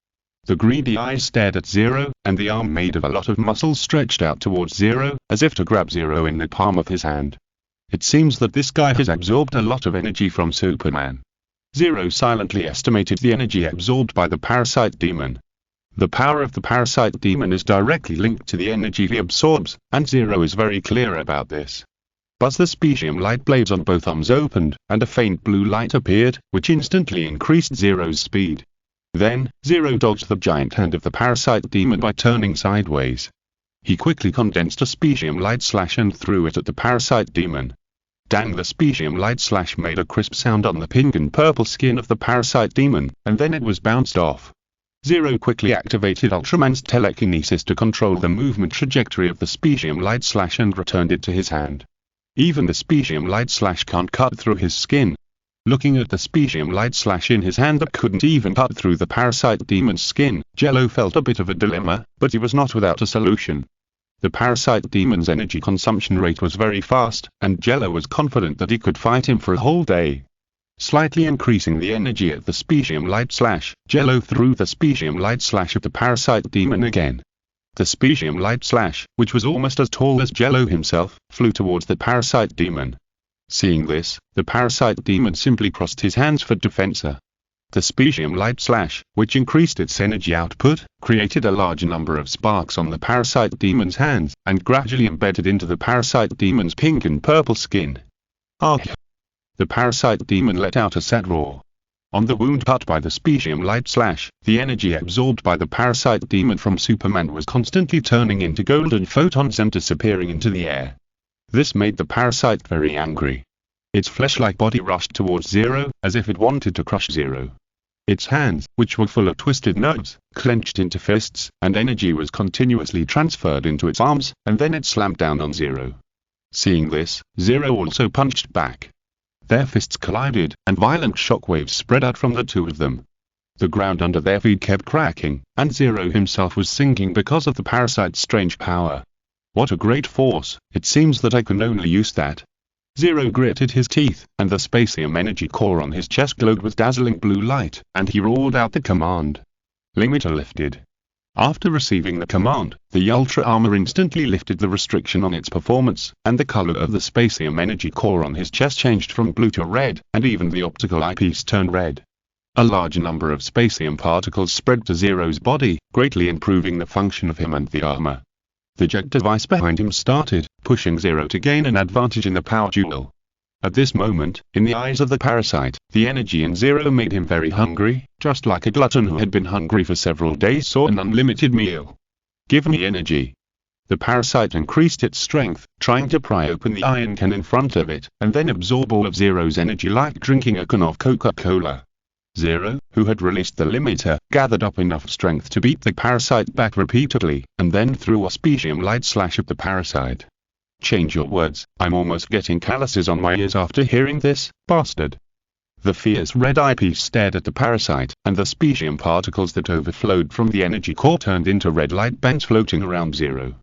The greedy eyes stared at Zero, and the arm made of a lot of muscles stretched out towards Zero, as if to grab Zero in the palm of his hand. It seems that this guy has absorbed a lot of energy from Superman. Zero silently estimated the energy absorbed by the parasite demon. The power of the parasite demon is directly linked to the energy he absorbs, and Zero is very clear about this. Buzz the specium light blades on both arms opened, and a faint blue light appeared, which instantly increased Zero's speed. Then, Zero dodged the giant hand of the parasite demon by turning sideways. He quickly condensed a specium light slash and threw it at the parasite demon. Dang, the specium light slash made a crisp sound on the pink and purple skin of the parasite demon, and then it was bounced off. Zero quickly activated Ultraman's telekinesis to control the movement trajectory of the specium light slash and returned it to his hand. Even the specium light slash can't cut through his skin. Looking at the specium light slash in his hand that couldn't even cut through the parasite demon's skin, Jello felt a bit of a dilemma, but he was not without a solution. The parasite demon's energy consumption rate was very fast, and Jello was confident that he could fight him for a whole day. Slightly increasing the energy at the specium light slash, Jello threw the specium light slash at the parasite demon again. The specium light slash, which was almost as tall as Jello himself, flew towards the parasite demon. Seeing this, the parasite demon simply crossed his hands for defense. The specium light slash, which increased its energy output, created a large number of sparks on the parasite demon's hands, and gradually embedded into the parasite demon's pink and purple skin. Ah! The parasite demon let out a sad roar. On the wound cut by the specium light slash, the energy absorbed by the parasite demon from Superman was constantly turning into golden photons and disappearing into the air. This made the parasite very angry. Its flesh-like body rushed towards Zero, as if it wanted to crush Zero. Its hands, which were full of twisted nerves, clenched into fists, and energy was continuously transferred into its arms, and then it slammed down on Zero. Seeing this, Zero also punched back. Their fists collided, and violent shockwaves spread out from the two of them. The ground under their feet kept cracking, and Zero himself was sinking because of the parasite's strange power. What a great force! It seems that I can only use that. Zero gritted his teeth, and the spacium energy core on his chest glowed with dazzling blue light, and he roared out the command. Limiter lifted. After receiving the command, the Ultra armor instantly lifted the restriction on its performance, and the color of the spacium energy core on his chest changed from blue to red, and even the optical eyepiece turned red. A large number of spacium particles spread to Zero's body, greatly improving the function of him and the armor. The jet device behind him started, pushing Zero to gain an advantage in the power duel. At this moment, in the eyes of the parasite, the energy in Zero made him very hungry, just like a glutton who had been hungry for several days saw an unlimited meal. Give me energy. The parasite increased its strength, trying to pry open the iron can in front of it, and then absorb all of Zero's energy like drinking a can of Coca-Cola. Zero, who had released the limiter, gathered up enough strength to beat the parasite back repeatedly, and then threw a specium light slash at the parasite. Change your words, I'm almost getting calluses on my ears after hearing this, bastard. The fierce red eyepiece stared at the parasite, and the specium particles that overflowed from the energy core turned into red light bands floating around Zero.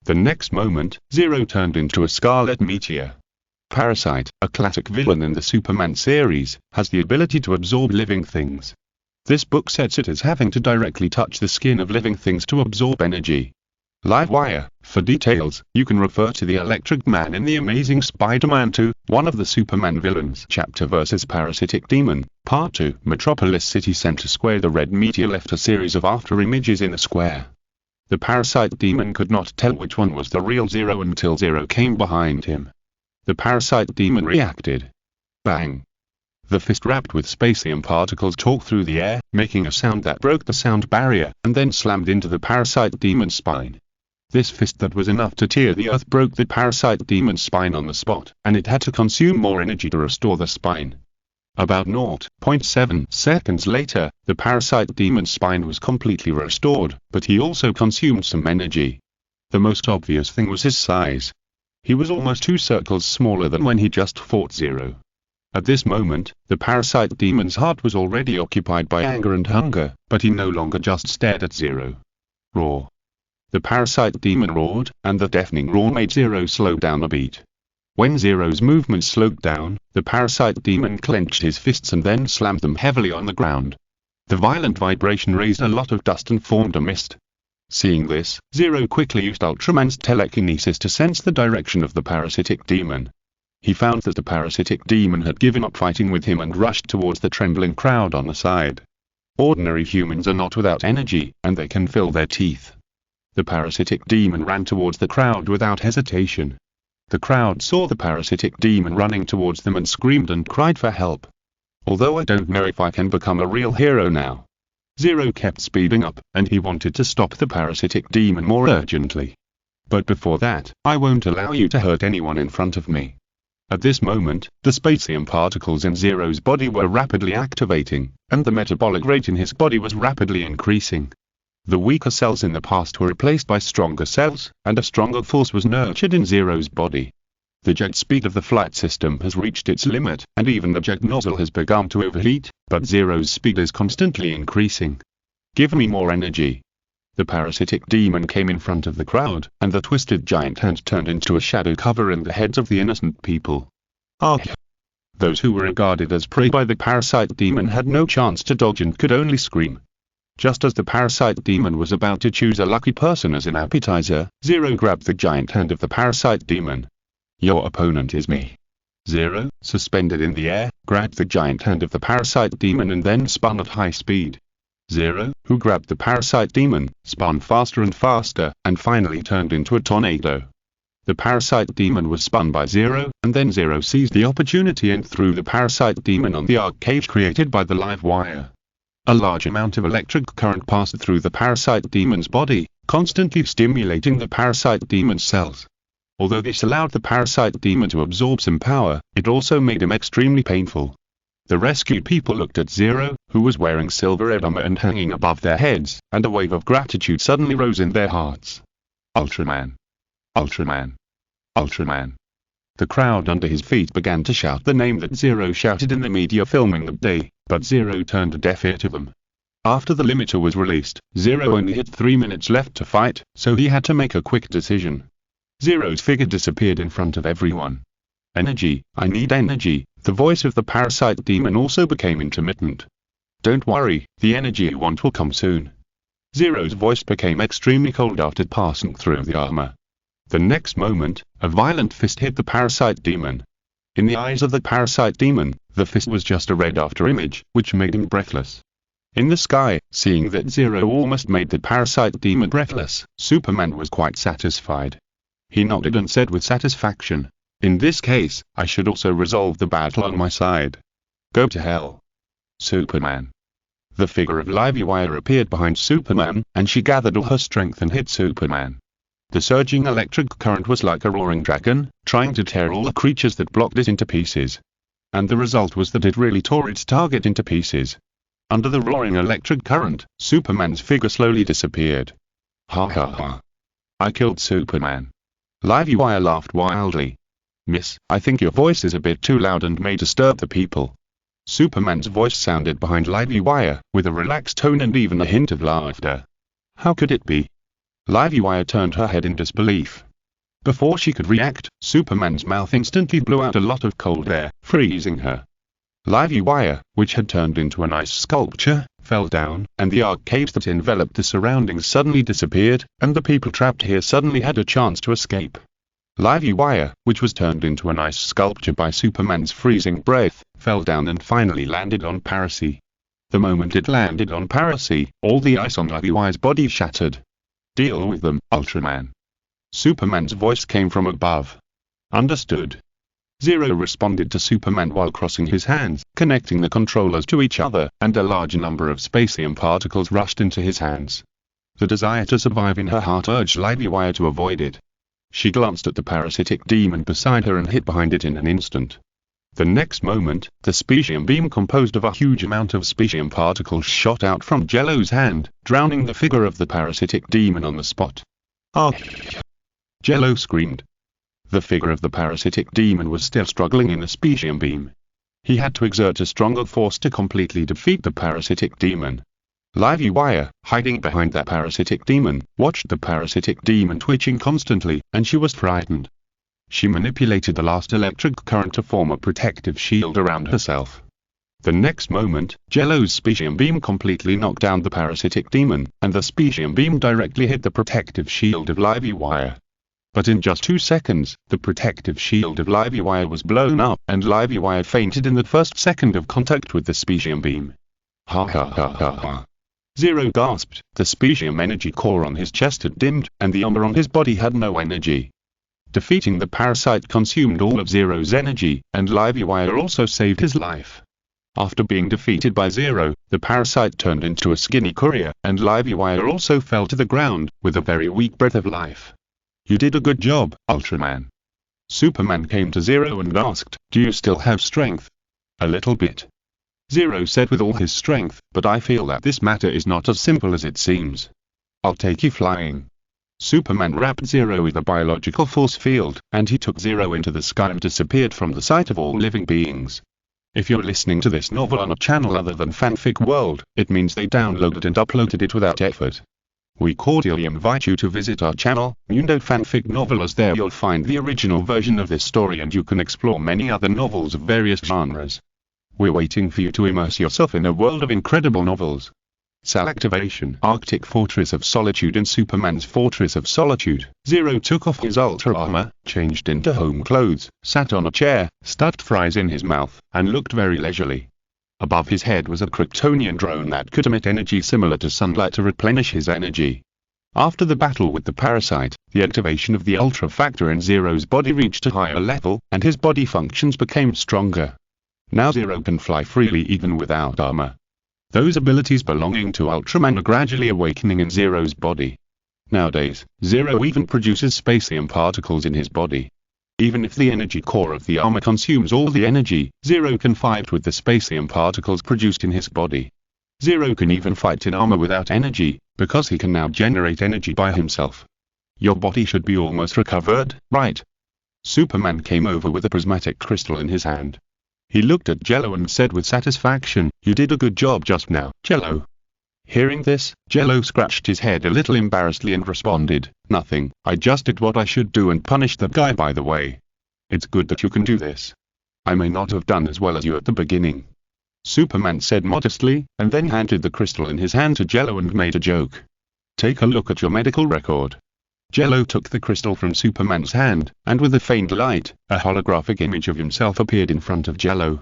The next moment, Zero turned into a scarlet meteor. Parasite, a classic villain in the Superman series, has the ability to absorb living things. This book sets it as having to directly touch the skin of living things to absorb energy. Livewire. For details, you can refer to the Electric Man in The Amazing Spider-Man 2, one of the Superman villains. Chapter vs. Parasitic Demon, Part 2. Metropolis City Center Square. The red meteor left a series of after images in the square. The parasite demon could not tell which one was the real Zero until Zero came behind him. The parasite demon reacted. Bang! The fist wrapped with spacium particles tore through the air, making a sound that broke the sound barrier, and then slammed into the parasite demon's spine. This fist that was enough to tear the earth broke the parasite demon's spine on the spot, and it had to consume more energy to restore the spine. About 0.7 seconds later, the parasite demon's spine was completely restored, but he also consumed some energy. The most obvious thing was his size. He was almost 2 circles smaller than when he just fought Zero. At this moment, the parasite demon's heart was already occupied by anger and hunger, but he no longer just stared at Zero. Roar. The parasite demon roared, and the deafening roar made Zero slow down a beat. When Zero's movement slowed down, the parasite demon clenched his fists and then slammed them heavily on the ground. The violent vibration raised a lot of dust and formed a mist. Seeing this, Zero quickly used Ultraman's telekinesis to sense the direction of the parasitic demon. He found that the parasitic demon had given up fighting with him and rushed towards the trembling crowd on the side. Ordinary humans are not without energy, and they can feel their teeth. The parasitic demon ran towards the crowd without hesitation. The crowd saw the parasitic demon running towards them and screamed and cried for help. Although I don't know if I can become a real hero now. Zero kept speeding up, and he wanted to stop the parasitic demon more urgently. But before that, I won't allow you to hurt anyone in front of me. At this moment, the spacium particles in Zero's body were rapidly activating, and the metabolic rate in his body was rapidly increasing. The weaker cells in the past were replaced by stronger cells, and a stronger force was nurtured in Zero's body. The jet speed of the flight system has reached its limit, and even the jet nozzle has begun to overheat, but Zero's speed is constantly increasing. Give me more energy. The parasitic demon came in front of the crowd, and the twisted giant hand turned into a shadow covering the heads of the innocent people. Ah! Those who were regarded as prey by the parasite demon had no chance to dodge and could only scream. Just as the parasite demon was about to choose a lucky person as an appetizer, Zero grabbed the giant hand of the parasite demon. Your opponent is me. Zero, suspended in the air, grabbed the giant hand of the parasite demon and then spun at high speed. Zero, who grabbed the parasite demon, spun faster and faster, and finally turned into a tornado. The parasite demon was spun by Zero, and then Zero seized the opportunity and threw the parasite demon on the arc cage created by the live wire. A large amount of electric current passed through the parasite demon's body, constantly stimulating the parasite demon's cells. Although this allowed the parasite demon to absorb some power, it also made him extremely painful. The rescued people looked at Zero, who was wearing silver armor and hanging above their heads, and a wave of gratitude suddenly rose in their hearts. Ultraman! Ultraman! Ultraman! The crowd under his feet began to shout the name that Zero shouted in the media filming that day, but Zero turned a deaf ear to them. After the limiter was released, Zero only had 3 minutes left to fight, so he had to make a quick decision. Zero's figure disappeared in front of everyone. Energy, I need energy. The voice of the parasite demon also became intermittent. Don't worry, the energy you want will come soon. Zero's voice became extremely cold after passing through the armor. The next moment, a violent fist hit the parasite demon. In the eyes of the parasite demon, the fist was just a red after image, which made him breathless. In the sky, seeing that Zero almost made the parasite demon breathless, Superman was quite satisfied. He nodded and said with satisfaction, "In this case, I should also resolve the battle on my side. Go to hell." Superman. The figure of Livy Wire appeared behind Superman, and she gathered all her strength and hit Superman. The surging electric current was like a roaring dragon, trying to tear all the creatures that blocked it into pieces. And the result was that it really tore its target into pieces. Under the roaring electric current, Superman's figure slowly disappeared. Ha ha ha. I killed Superman. Livy Wire laughed wildly. Miss, I think your voice is a bit too loud and may disturb the people. Superman's voice sounded behind Livy Wire, with a relaxed tone and even a hint of laughter. How could it be? Livy Wire turned her head in disbelief. Before she could react, Superman's mouth instantly blew out a lot of cold air, freezing her. Livy Wire, which had turned into an ice sculpture, fell down, and the arcades that enveloped the surroundings suddenly disappeared, and the people trapped here suddenly had a chance to escape. Livy Wire, which was turned into an ice sculpture by Superman's freezing breath, fell down and finally landed on Parasy. The moment it landed on Parasy, all the ice on Livy Wire's body shattered. Deal with them, Ultraman. Superman's voice came from above. Understood. Zero responded to Superman while crossing his hands, connecting the controllers to each other, and a large number of spacium particles rushed into his hands. The desire to survive in her heart urged Livewire to avoid it. She glanced at the parasitic demon beside her and hid behind it in an instant. The next moment, the specium beam composed of a huge amount of specium particles shot out from Jello's hand, drowning the figure of the parasitic demon on the spot. "Ah!" Jello screamed. The figure of the parasitic demon was still struggling in the specium beam. He had to exert a stronger force to completely defeat the parasitic demon. Livewire, hiding behind that parasitic demon, watched the parasitic demon twitching constantly, and she was frightened. She manipulated the last electric current to form a protective shield around herself. The next moment, Jello's specium beam completely knocked down the parasitic demon, and the specium beam directly hit the protective shield of Livewire. But in just 2 seconds, the protective shield of Livewire was blown up, and Livewire fainted in the first second of contact with the specium beam. Ha ha ha ha ha. Zero gasped. The specium energy core on his chest had dimmed, and the armor on his body had no energy. Defeating the parasite consumed all of Zero's energy, and Livewire also saved his life. After being defeated by Zero, the parasite turned into a skinny courier, and Livewire also fell to the ground, with a very weak breath of life. "You did a good job, Ultraman." Superman came to Zero and asked, "Do you still have strength?" "A little bit," Zero said with all his strength, "but I feel that this matter is not as simple as it seems. I'll take you flying." Superman wrapped Zero with a biological force field, and he took Zero into the sky and disappeared from the sight of all living beings. If you're listening to this novel on a channel other than Fanfic World, it means they downloaded and uploaded it without effort. We cordially invite you to visit our channel, Mundo Fanfic Novel, as there you'll find the original version of this story and you can explore many other novels of various genres. We're waiting for you to immerse yourself in a world of incredible novels. Cell activation. Arctic Fortress of Solitude. In Superman's Fortress of Solitude, Zero took off his ultra armor, changed into home clothes, sat on a chair, stuffed fries in his mouth, and looked very leisurely. Above his head was a Kryptonian drone that could emit energy similar to sunlight to replenish his energy. After the battle with the parasite, the activation of the Ultra factor in Zero's body reached a higher level, and his body functions became stronger. Now Zero can fly freely even without armor. Those abilities belonging to Ultraman are gradually awakening in Zero's body. Nowadays, Zero even produces spacium particles in his body. Even if the energy core of the armor consumes all the energy, Zero can fight with the spacium particles produced in his body. Zero can even fight in armor without energy, because he can now generate energy by himself. Your body should be almost recovered, right? Superman came over with a prismatic crystal in his hand. He looked at Jello and said with satisfaction, "You did a good job just now, Jello." Hearing this, Jello scratched his head a little embarrassedly and responded, "Nothing, I just did what I should do and punished the guy by the way. It's good that you can do this. I may not have done as well as you at the beginning," Superman said modestly, and then handed the crystal in his hand to Jello and made a joke. "Take a look at your medical record." Jello took the crystal from Superman's hand, and with a faint light, a holographic image of himself appeared in front of Jello.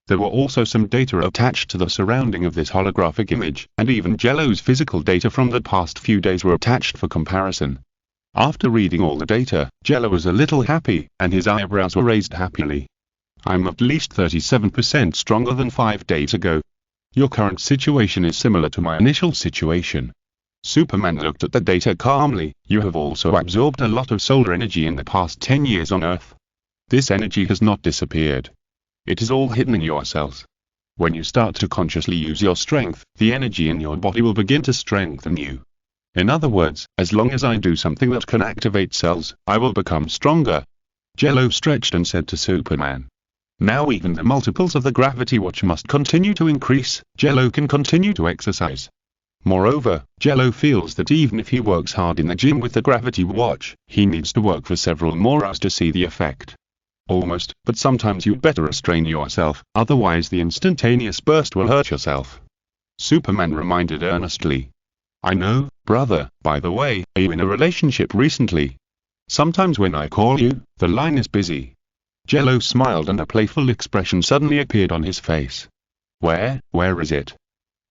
There were also some data attached to the surrounding of this holographic image, and even Jello's physical data from the past few days were attached for comparison. After reading all the data, Jello was a little happy, and his eyebrows were raised happily. "I'm at least 37% stronger than 5 days ago. Your current situation is similar to my initial situation." Superman looked at the data calmly. "You have also absorbed a lot of solar energy in the past 10 years on Earth. This energy has not disappeared. It is all hidden in your cells. When you start to consciously use your strength, the energy in your body will begin to strengthen you. In other words, as long as I do something that can activate cells, I will become stronger." Jello stretched and said to Superman. "Now even the multiples of the gravity watch must continue to increase. Jello can continue to exercise. Moreover, Jello feels that even if he works hard in the gym with the gravity watch, he needs to work for several more hours to see the effect. Almost, but sometimes you'd better restrain yourself, otherwise the instantaneous burst will hurt yourself," Superman reminded earnestly. "I know, brother. By the way, are you in a relationship recently? Sometimes when I call you, the line is busy." Jello smiled and a playful expression suddenly appeared on his face. Where is it?"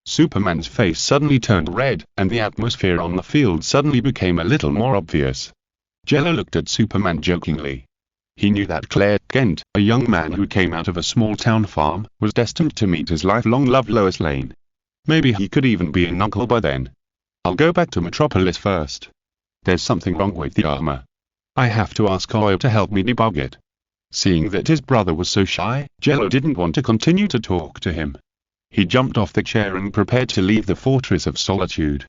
Superman's face suddenly turned red, and the atmosphere on the field suddenly became a little more obvious. Jello looked at Superman jokingly. He knew that Jello Kent, a young man who came out of a small-town farm, was destined to meet his lifelong love Lois Lane. Maybe he could even be an uncle by then. I'll go back to Metropolis first. There's something wrong with the armor. I have to ask Oya to help me debug it. Seeing that his brother was so shy, Jello didn't want to continue to talk to him. He jumped off the chair and prepared to leave the Fortress of Solitude.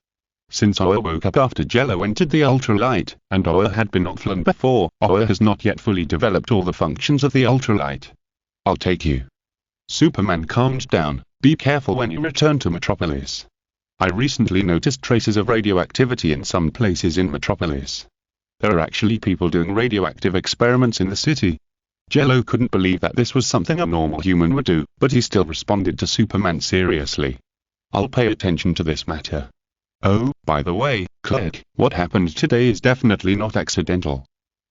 Since Oya woke up after Jello entered the ultralight, and Oya had been offline before, Oya has not yet fully developed all the functions of the ultralight. I'll take you. Superman calmed down. Be careful when you return to Metropolis. I recently noticed traces of radioactivity in some places in Metropolis. There are actually people doing radioactive experiments in the city. Jello couldn't believe that this was something a normal human would do, but he still responded to Superman seriously. I'll pay attention to this matter. Oh, by the way, Clark, what happened today is definitely not accidental.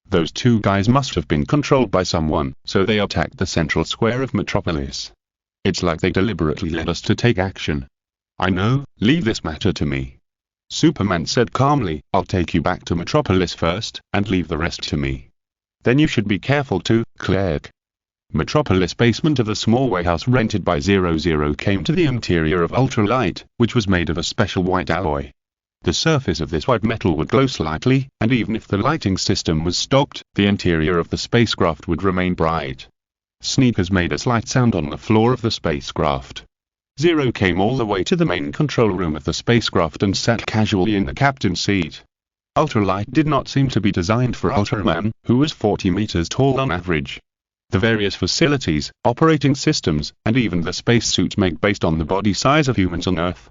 Those two guys must have been controlled by someone, so they attacked the central square of Metropolis. It's like they deliberately led us to take action. I know, leave this matter to me. Superman said calmly, I'll take you back to Metropolis first, and leave the rest to me. Then you should be careful too, Clark. Metropolis basement of a small warehouse rented by 00 came to the interior of Ultralight, which was made of a special white alloy. The surface of this white metal would glow slightly, and even if the lighting system was stopped, the interior of the spacecraft would remain bright. Sneakers made a slight sound on the floor of the spacecraft. Zero came all the way to the main control room of the spacecraft and sat casually in the captain's seat. Ultralight did not seem to be designed for Ultraman, who was 40 meters tall on average. The various facilities, operating systems, and even the spacesuits made based on the body size of humans on Earth.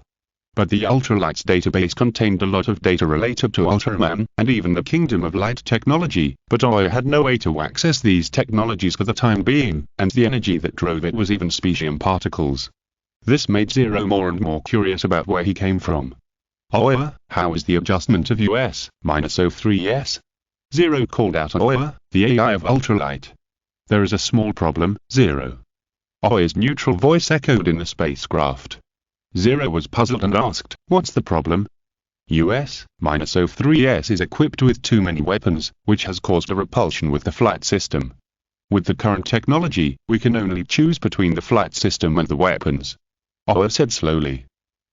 But the Ultralight's database contained a lot of data related to Ultraman, and even the Kingdom of Light technology, but Oya had no way to access these technologies for the time being, and the energy that drove it was even specium particles. This made Zero more and more curious about where he came from. Oya, how is the adjustment of US-03S? Zero called out Oya, the AI of Ultralight. There is a small problem, Zero. Oya's neutral voice echoed in the spacecraft. Zero was puzzled and asked, what's the problem? US-03S is equipped with too many weapons, which has caused a repulsion with the flight system. With the current technology, we can only choose between the flight system and the weapons. Oya said slowly.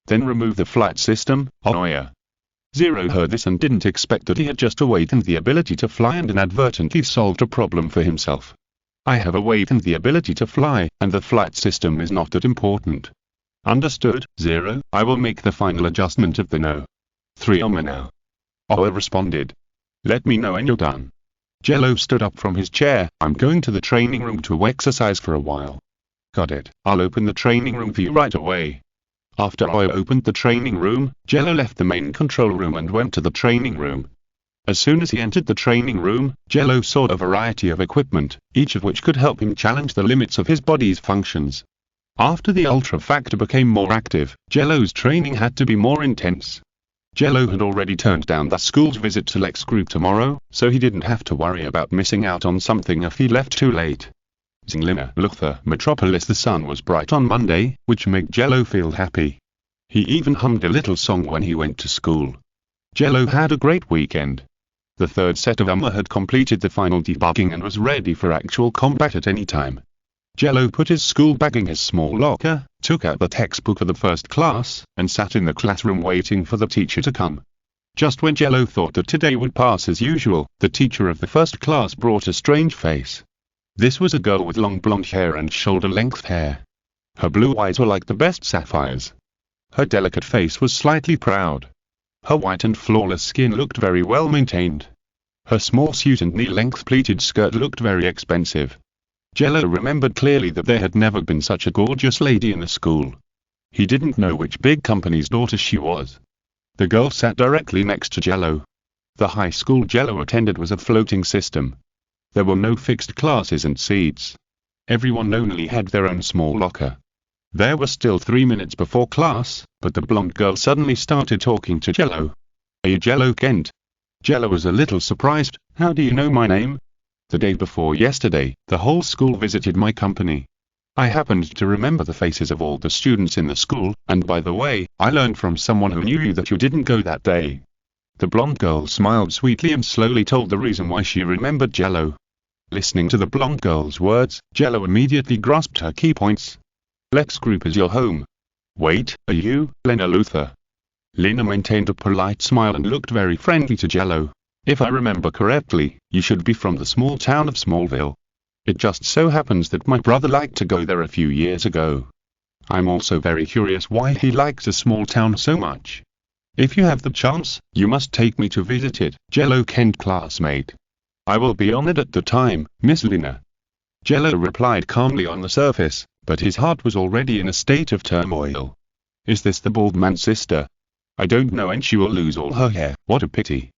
Then remove the flight system, Oya. Zero heard this and didn't expect that he had just awakened the ability to fly and inadvertently solved a problem for himself. I have awakened the ability to fly, and the flight system is not that important. Understood, Zero, I will make the final adjustment of the No. 3 now. Oya responded. Let me know when you're done. Jello stood up from his chair. I'm going to the training room to exercise for a while. Got it, I'll open the training room for you right away. After Oya opened the training room, Jello left the main control room and went to the training room. As soon as he entered the training room, Jello saw a variety of equipment, each of which could help him challenge the limits of his body's functions. After the Ultra Factor became more active, Jello's training had to be more intense. Jello had already turned down the school's visit to Lex Group tomorrow, so he didn't have to worry about missing out on something if he left too late. Zinglina Luther Metropolis. The sun was bright on Monday, which made Jello feel happy. He even hummed a little song when he went to school. Jello had a great weekend. The third set of armor had completed the final debugging and was ready for actual combat at any time. Jello put his school bag in his small locker, took out the textbook for the first class, and sat in the classroom waiting for the teacher to come. Just when Jello thought that today would pass as usual, the teacher of the first class brought a strange face. This was a girl with long blonde hair and shoulder-length hair. Her blue eyes were like the best sapphires. Her delicate face was slightly proud. Her white and flawless skin looked very well maintained. Her small suit and knee-length pleated skirt looked very expensive. Jello remembered clearly that there had never been such a gorgeous lady in the school. He didn't know which big company's daughter she was. The girl sat directly next to Jello. The high school Jello attended was a floating system. There were no fixed classes and seats. Everyone only had their own small locker. There were still 3 minutes before class, but the blonde girl suddenly started talking to Jello. Are you Jello Kent? Jello was a little surprised. How do you know my name? The day before yesterday, the whole school visited my company. I happened to remember the faces of all the students in the school, and by the way, I learned from someone who knew you that you didn't go that day. The blonde girl smiled sweetly and slowly told the reason why she remembered Jello. Listening to the blonde girl's words, Jello immediately grasped her key points. Lex Group is your home. Wait, are you, Lena Luthor? Lena maintained a polite smile and looked very friendly to Jello. If I remember correctly, you should be from the small town of Smallville. It just so happens that my brother liked to go there a few years ago. I'm also very curious why he likes a small town so much. If you have the chance, you must take me to visit it, Jello Kent classmate. I will be honored at the time, Miss Lena. Jello replied calmly on the surface, but his heart was already in a state of turmoil. Is this the bald man's sister? I don't know, and she will lose all her hair, what a pity.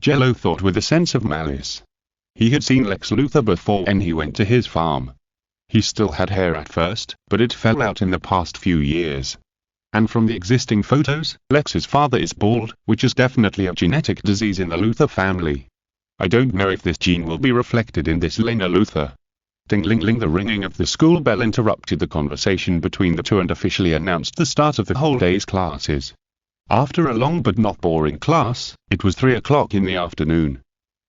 Jello thought with a sense of malice. He had seen Lex Luthor before when he went to his farm. He still had hair at first, but it fell out in the past few years. And from the existing photos, Lex's father is bald, which is definitely a genetic disease in the Luthor family. I don't know if this gene will be reflected in this Lena Luthor. Ding-ling-ling, the ringing of the school bell interrupted the conversation between the two and officially announced the start of the whole day's classes. After a long but not boring class, it was 3 o'clock in the afternoon.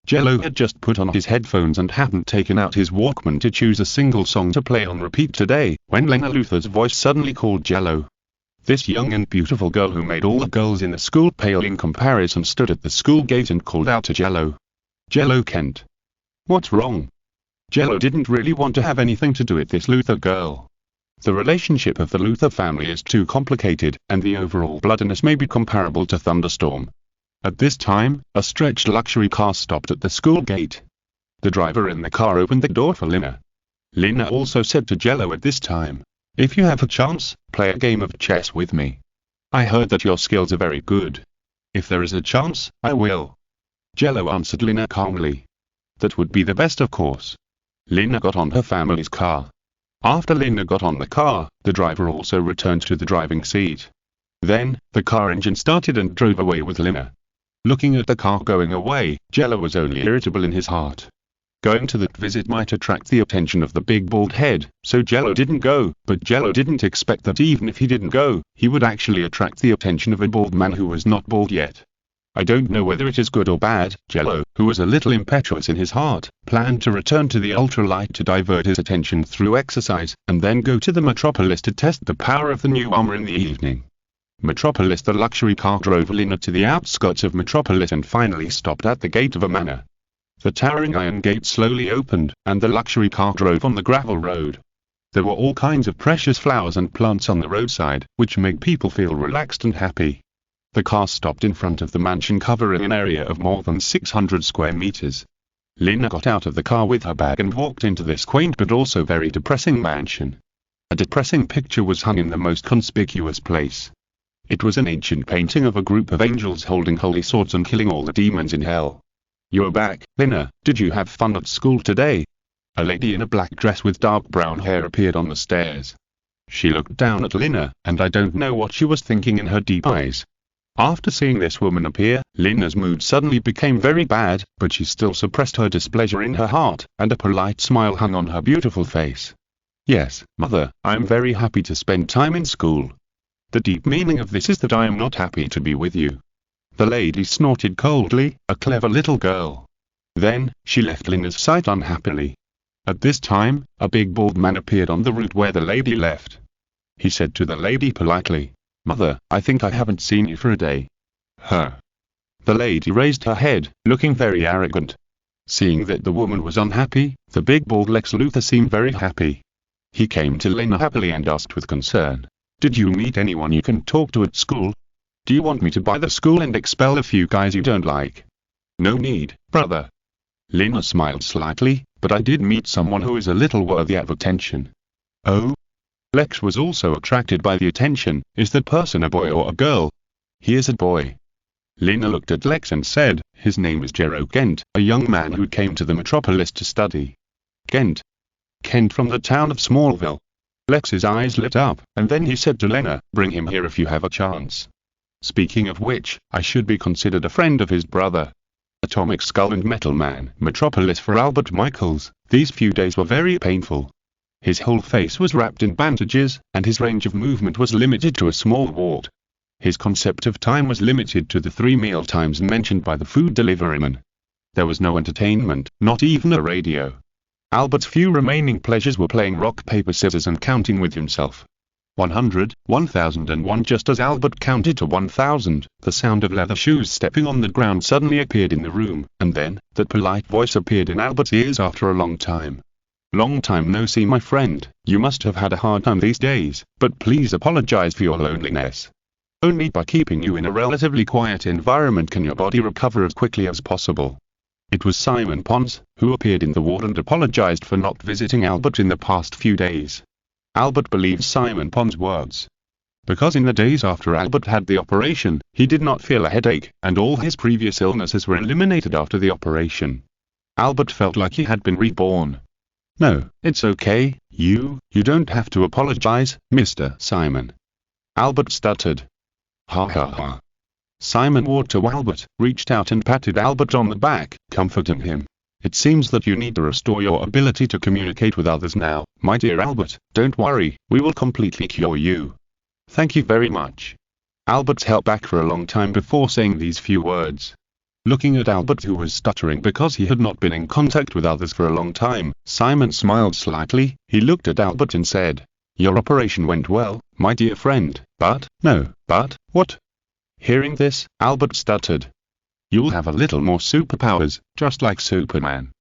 Jello had just put on his headphones and hadn't taken out his Walkman to choose a single song to play on repeat today, when Lena Luthor's voice suddenly called Jello. This young and beautiful girl who made all the girls in the school pale in comparison stood at the school gate and called out to Jello. Jello Kent. What's wrong? Jello didn't really want to have anything to do with this Luthor girl. The relationship of the Luthor family is too complicated, and the overall bloodiness may be comparable to Thunderstorm. At this time, a stretched luxury car stopped at the school gate. The driver in the car opened the door for Lena. Lena also said to Jello at this time, if you have a chance, play a game of chess with me. I heard that your skills are very good. If there is a chance, I will. Jello answered Lena calmly. That would be the best, of course. Lena got on her family's car. After Lena got on the car, the driver also returned to the driving seat. Then, the car engine started and drove away with Lena. Looking at the car going away, Jello was only irritable in his heart. Going to that visit might attract the attention of the big bald head, so Jello didn't go, but Jello didn't expect that even if he didn't go, he would actually attract the attention of a bald man who was not bald yet. I don't know whether it is good or bad. Jello, who was a little impetuous in his heart, planned to return to the ultralight to divert his attention through exercise, and then go to the Metropolis to test the power of the new armor in the evening. Metropolis. The luxury car drove Lena to the outskirts of Metropolis and finally stopped at the gate of a manor. The towering iron gate slowly opened, and the luxury car drove on the gravel road. There were all kinds of precious flowers and plants on the roadside, which made people feel relaxed and happy. The car stopped in front of the mansion covering an area of more than 600 square meters. Lena got out of the car with her bag and walked into this quaint but also very depressing mansion. A depressing picture was hung in the most conspicuous place. It was an ancient painting of a group of angels holding holy swords and killing all the demons in hell. You're back, Lena. Did you have fun at school today? A lady in a black dress with dark brown hair appeared on the stairs. She looked down at Lena, and I don't know what she was thinking in her deep eyes. After seeing this woman appear, Lena's mood suddenly became very bad, but she still suppressed her displeasure in her heart, and a polite smile hung on her beautiful face. Yes, mother, I am very happy to spend time in school. The deep meaning of this is that I am not happy to be with you. The lady snorted coldly, a clever little girl. Then, she left Lena's sight unhappily. At this time, a big bald man appeared on the route where the lady left. He said to the lady politely, Mother, I think I haven't seen you for a day. Huh? The lady raised her head, looking very arrogant. Seeing that the woman was unhappy, the big bald Lex Luthor seemed very happy. He came to Lena happily and asked with concern, Did you meet anyone you can talk to at school? Do you want me to buy the school and expel a few guys you don't like? No need, brother. Lena smiled slightly, but I did meet someone who is a little worthy of attention. Oh? Lex was also attracted by the attention. Is that person a boy or a girl? He is a boy. Lena looked at Lex and said, his name is Jello Kent, a young man who came to the Metropolis to study. Kent. Kent from the town of Smallville. Lex's eyes lit up, and then he said to Lena, bring him here if you have a chance. Speaking of which, I should be considered a friend of his brother. Atomic Skull and Metal Man. Metropolis for Albert Michaels. These few days were very painful. His whole face was wrapped in bandages, and his range of movement was limited to a small wart. His concept of time was limited to the 3 meal times mentioned by the food deliveryman. There was no entertainment, not even a radio. Albert's few remaining pleasures were playing rock, paper, scissors and counting with himself. 100, 1001. Just as Albert counted to 1000, the sound of leather shoes stepping on the ground suddenly appeared in the room, and then, that polite voice appeared in Albert's ears after a long time. Long time no see, my friend. You must have had a hard time these days, but please apologize for your loneliness. Only by keeping you in a relatively quiet environment can your body recover as quickly as possible. It was Simon Pons, who appeared in the ward and apologized for not visiting Albert in the past few days. Albert believed Simon Pons' words, because in the days after Albert had the operation, he did not feel a headache, and all his previous illnesses were eliminated after the operation. Albert felt like he had been reborn. No, it's okay, you don't have to apologize, Mr. Simon. Albert stuttered. Ha ha ha. Simon walked to Albert, reached out and patted Albert on the back, comforting him. It seems that you need to restore your ability to communicate with others now, my dear Albert. Don't worry, we will completely cure you. Thank you very much. Albert held back for a long time before saying these few words. Looking at Albert, who was stuttering because he had not been in contact with others for a long time, Simon smiled slightly. He looked at Albert and said, "Your operation went well, my dear friend, but what?" Hearing this, Albert stuttered. "You'll have a little more superpowers, just like Superman."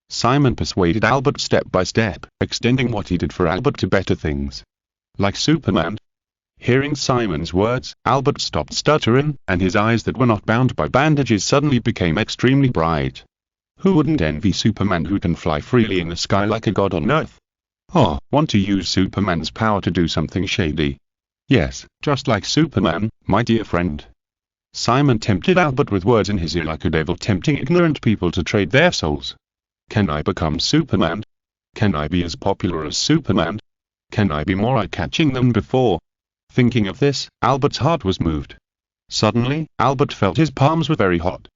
Simon persuaded Albert step by step, extending what he did for Albert to better things. Like Superman? Hearing Simon's words, Albert stopped stuttering, and his eyes that were not bound by bandages suddenly became extremely bright. Who wouldn't envy Superman, who can fly freely in the sky like a god on Earth? Oh, want to use Superman's power to do something shady? Yes, just like Superman, my dear friend. Simon tempted Albert with words in his ear like a devil tempting ignorant people to trade their souls. Can I become Superman? Can I be as popular as Superman? Can I be more eye-catching than before? Thinking of this, Albert's heart was moved. Suddenly, Albert felt his palms were very hot.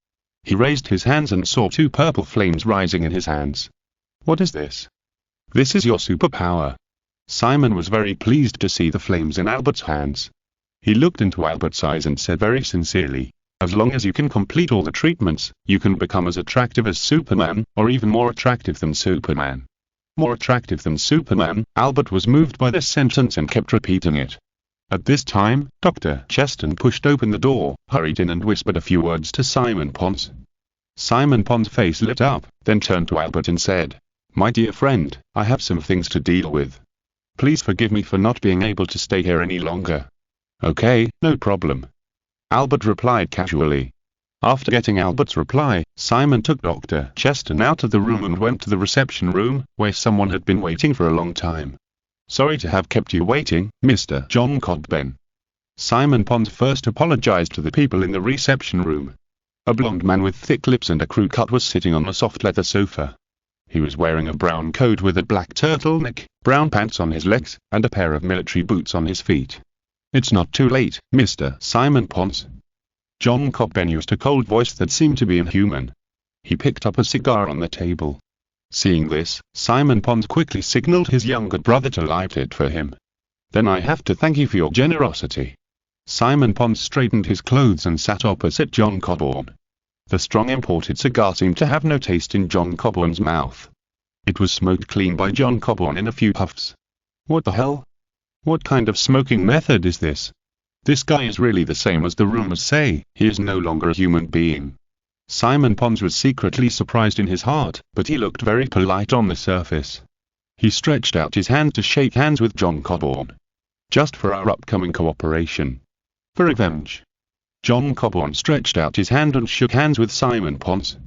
He raised his hands and saw 2 purple flames rising in his hands. What is this? This is your superpower. Simon was very pleased to see the flames in Albert's hands. He looked into Albert's eyes and said very sincerely, "As long as you can complete all the treatments, you can become as attractive as Superman, or even more attractive than Superman." More attractive than Superman? Albert was moved by this sentence and kept repeating it. At this time, Dr. Cheston pushed open the door, hurried in and whispered a few words to Simon Pons. Simon Pons' face lit up, then turned to Albert and said, "My dear friend, I have some things to deal with. Please forgive me for not being able to stay here any longer." "Okay, no problem," Albert replied casually. After getting Albert's reply, Simon took Dr. Cheston out of the room and went to the reception room, where someone had been waiting for a long time. "Sorry to have kept you waiting, Mr. John Codben." Simon Pons first apologized to the people in the reception room. A blond man with thick lips and a crew cut was sitting on a soft leather sofa. He was wearing a brown coat with a black turtleneck, brown pants on his legs, and a pair of military boots on his feet. "It's not too late, Mr. Simon Pons." John Codben used a cold voice that seemed to be inhuman. He picked up a cigar on the table. Seeing this, Simon Pons quickly signaled his younger brother to light it for him. "Then I have to thank you for your generosity." Simon Pons straightened his clothes and sat opposite John Codben. The strong imported cigar seemed to have no taste in John Codben's mouth. It was smoked clean by John Codben in a few puffs. "What the hell? What kind of smoking method is this? This guy is really the same as the rumors say. He is no longer a human being." Simon Pons was secretly surprised in his heart, but he looked very polite on the surface. He stretched out his hand to shake hands with John Codben. "Just for our upcoming cooperation. For revenge." John Codben stretched out his hand and shook hands with Simon Pons.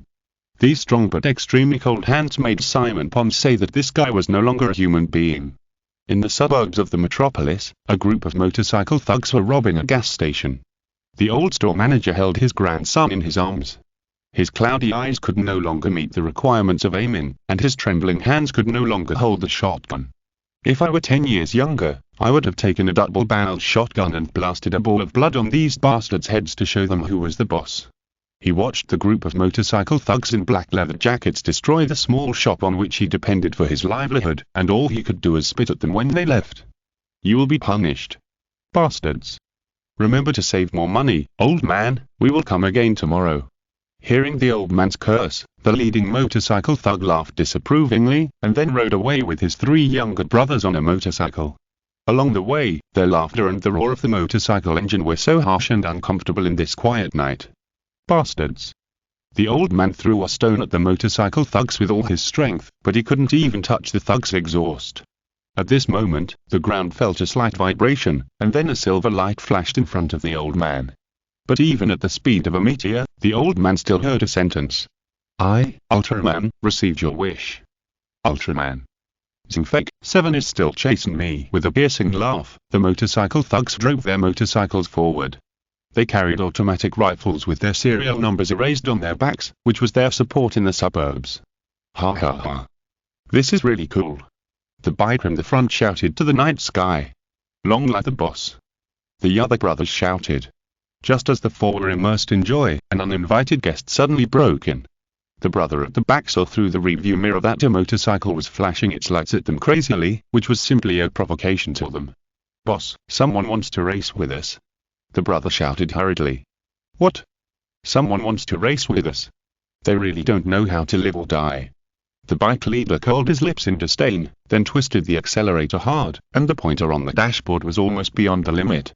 These strong but extremely cold hands made Simon Pons say that this guy was no longer a human being. In the suburbs of the metropolis, a group of motorcycle thugs were robbing a gas station. The old store manager held his grandson in his arms. His cloudy eyes could no longer meet the requirements of aiming, and his trembling hands could no longer hold the shotgun. If I were 10 years younger, I would have taken a double-barreled shotgun and blasted a ball of blood on these bastards' heads to show them who was the boss. He watched the group of motorcycle thugs in black leather jackets destroy the small shop on which he depended for his livelihood, and all he could do was spit at them when they left. "You will be punished. Bastards. Remember to save more money, old man, we will come again tomorrow." Hearing the old man's curse, the leading motorcycle thug laughed disapprovingly, and then rode away with his 3 younger brothers on a motorcycle. Along the way, their laughter and the roar of the motorcycle engine were so harsh and uncomfortable in this quiet night. Bastards! The old man threw a stone at the motorcycle thugs with all his strength, but he couldn't even touch the thug's exhaust. At this moment, the ground felt a slight vibration, and then a silver light flashed in front of the old man. But even at the speed of a meteor, the old man still heard a sentence. I, Ultraman, received your wish. Ultraman. Zingfake, 7 is still chasing me. With a piercing laugh, the motorcycle thugs drove their motorcycles forward. They carried automatic rifles with their serial numbers erased on their backs, which was their support in the suburbs. Ha ha ha. This is really cool. The biker in the front shouted to the night sky. Long live the boss. The other brothers shouted. Just as the 4 were immersed in joy, an uninvited guest suddenly broke in. The brother at the back saw through the rearview mirror that a motorcycle was flashing its lights at them crazily, which was simply a provocation to them. Boss, someone wants to race with us. The brother shouted hurriedly. What? Someone wants to race with us? They really don't know how to live or die. The bike leader curled his lips in disdain, then twisted the accelerator hard, and the pointer on the dashboard was almost beyond the limit.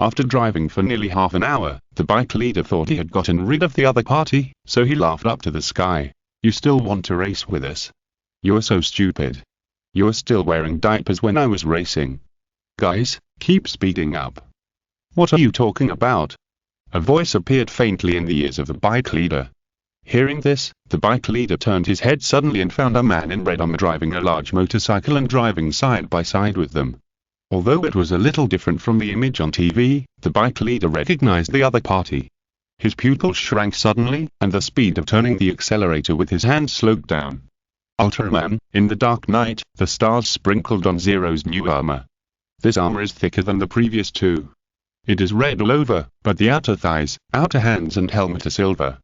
After driving for nearly half an hour, the bike leader thought he had gotten rid of the other party, so he laughed up to the sky. You still want to race with us? You're so stupid. You were still wearing diapers when I was racing. Guys, keep speeding up. What are you talking about? A voice appeared faintly in the ears of the bike leader. Hearing this, the bike leader turned his head suddenly and found a man in red armor driving a large motorcycle and driving side by side with them. Although it was a little different from the image on TV, the bike leader recognized the other party. His pupils shrank suddenly, and the speed of turning the accelerator with his hand slowed down. Ultraman, in the dark night, the stars sprinkled on Zero's new armor. This armor is thicker than the previous 2. It is red all over, but the outer thighs, outer hands and helmet are silver.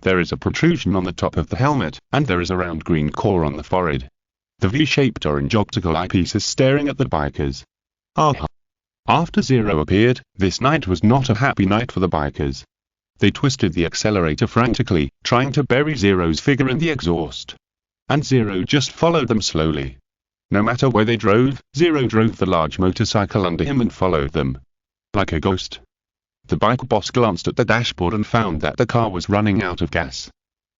There is a protrusion on the top of the helmet, and there is a round green core on the forehead. The V-shaped orange optical eyepiece is staring at the bikers. Aha! After Zero appeared, this night was not a happy night for the bikers. They twisted the accelerator frantically, trying to bury Zero's figure in the exhaust. And Zero just followed them slowly. No matter where they drove, Zero drove the large motorcycle under him and followed them. Like a ghost. The bike boss glanced at the dashboard and found that the car was running out of gas.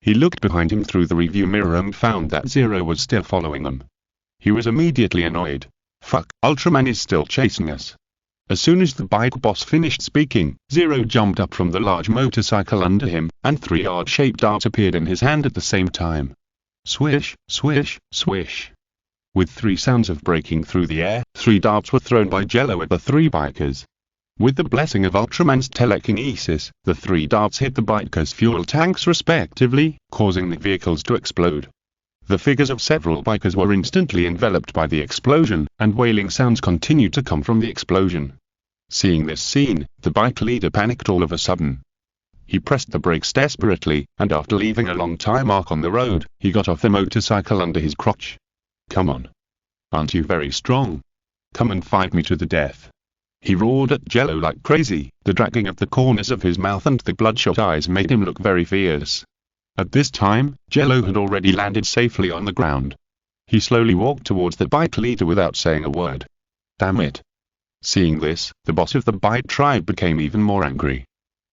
He looked behind him through the rearview mirror and found that Zero was still following them. He was immediately annoyed. Fuck, Ultraman is still chasing us. As soon as the bike boss finished speaking, Zero jumped up from the large motorcycle under him, and 3 odd-shaped darts appeared in his hand at the same time. Swish, swish, swish. With 3 sounds of breaking through the air, 3 darts were thrown by Jello at the 3 bikers. With the blessing of Ultraman's telekinesis, the 3 darts hit the bikers' fuel tanks respectively, causing the vehicles to explode. The figures of several bikers were instantly enveloped by the explosion, and wailing sounds continued to come from the explosion. Seeing this scene, the bike leader panicked all of a sudden. He pressed the brakes desperately, and after leaving a long tire mark on the road, he got off the motorcycle under his crotch. Come on. Aren't you very strong? Come and fight me to the death. He roared at Jello like crazy. The dragging of the corners of his mouth and the bloodshot eyes made him look very fierce. At this time, Jello had already landed safely on the ground. He slowly walked towards the bike leader without saying a word. Damn it. Seeing this, the boss of the bike tribe became even more angry.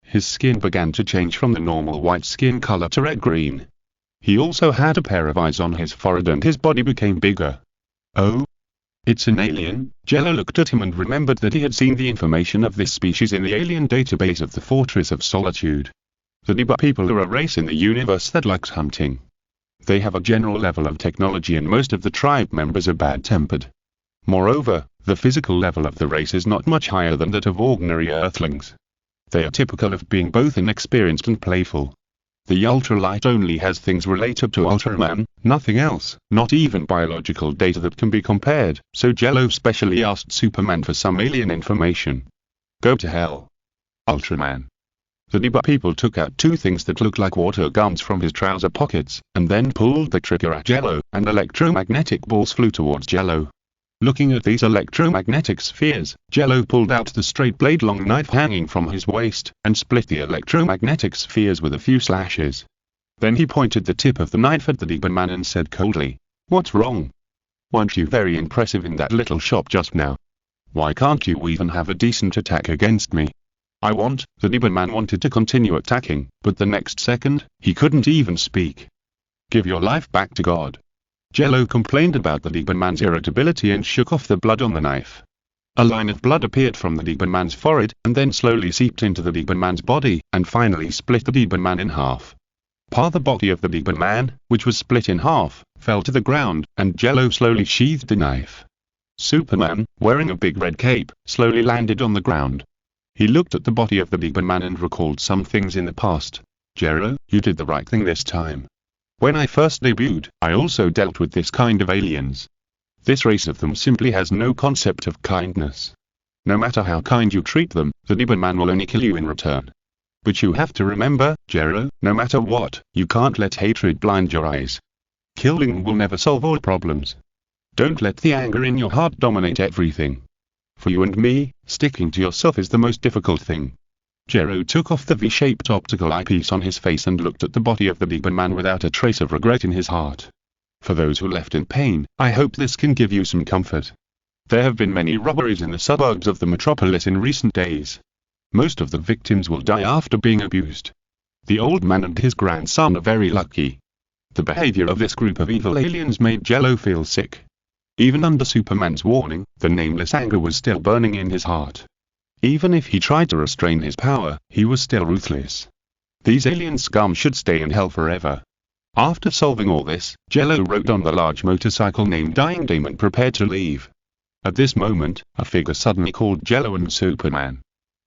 His skin began to change from the normal white skin color to red-green. He also had a pair of eyes on his forehead and his body became bigger. Oh? It's an alien. Jello looked at him and remembered that he had seen the information of this species in the alien database of the Fortress of Solitude. The Niba people are a race in the universe that likes hunting. They have a general level of technology and most of the tribe members are bad-tempered. Moreover, the physical level of the race is not much higher than that of ordinary Earthlings. They are typical of being both inexperienced and playful. The Ultralight only has things related to Ultraman, nothing else, not even biological data that can be compared, so Jello specially asked Superman for some alien information. Go to hell. Ultraman. The Niba people took out 2 things that looked like water guns from his trouser pockets, and then pulled the trigger at Jello, and electromagnetic balls flew towards Jello. Looking at these electromagnetic spheres, Jello pulled out the straight blade long knife hanging from his waist, and split the electromagnetic spheres with a few slashes. Then he pointed the tip of the knife at the demon man and said coldly, "What's wrong? Weren't you very impressive in that little shop just now? Why can't you even have a decent attack against me?" The demon man wanted to continue attacking, but the next second, he couldn't even speak. "Give your life back to God." Jello complained about the demon man's irritability and shook off the blood on the knife. A line of blood appeared from the demon man's forehead, and then slowly seeped into the demon man's body, and finally split the demon man in half. The body of the demon man, which was split in half, fell to the ground, and Jello slowly sheathed the knife. Superman, wearing a big red cape, slowly landed on the ground. He looked at the body of the demon man and recalled some things in the past. "Jello, you did the right thing this time. When I first debuted, I also dealt with this kind of aliens. This race of them simply has no concept of kindness. No matter how kind you treat them, the demon man will only kill you in return. But you have to remember, Jello, no matter what, you can't let hatred blind your eyes. Killing will never solve all problems. Don't let the anger in your heart dominate everything. For you and me, sticking to yourself is the most difficult thing." Jello took off the V-shaped optical eyepiece on his face and looked at the body of the demon man without a trace of regret in his heart. "For those who left in pain, I hope this can give you some comfort. There have been many robberies in the suburbs of the metropolis in recent days. Most of the victims will die after being abused. The old man and his grandson are very lucky." The behavior of this group of evil aliens made Jello feel sick. Even under Superman's warning, the nameless anger was still burning in his heart. Even if he tried to restrain his power, he was still ruthless. These alien scum should stay in hell forever. After solving all this, Jello rode on the large motorcycle named Dying Dame and prepared to leave. At this moment, a figure suddenly called Jello and Superman.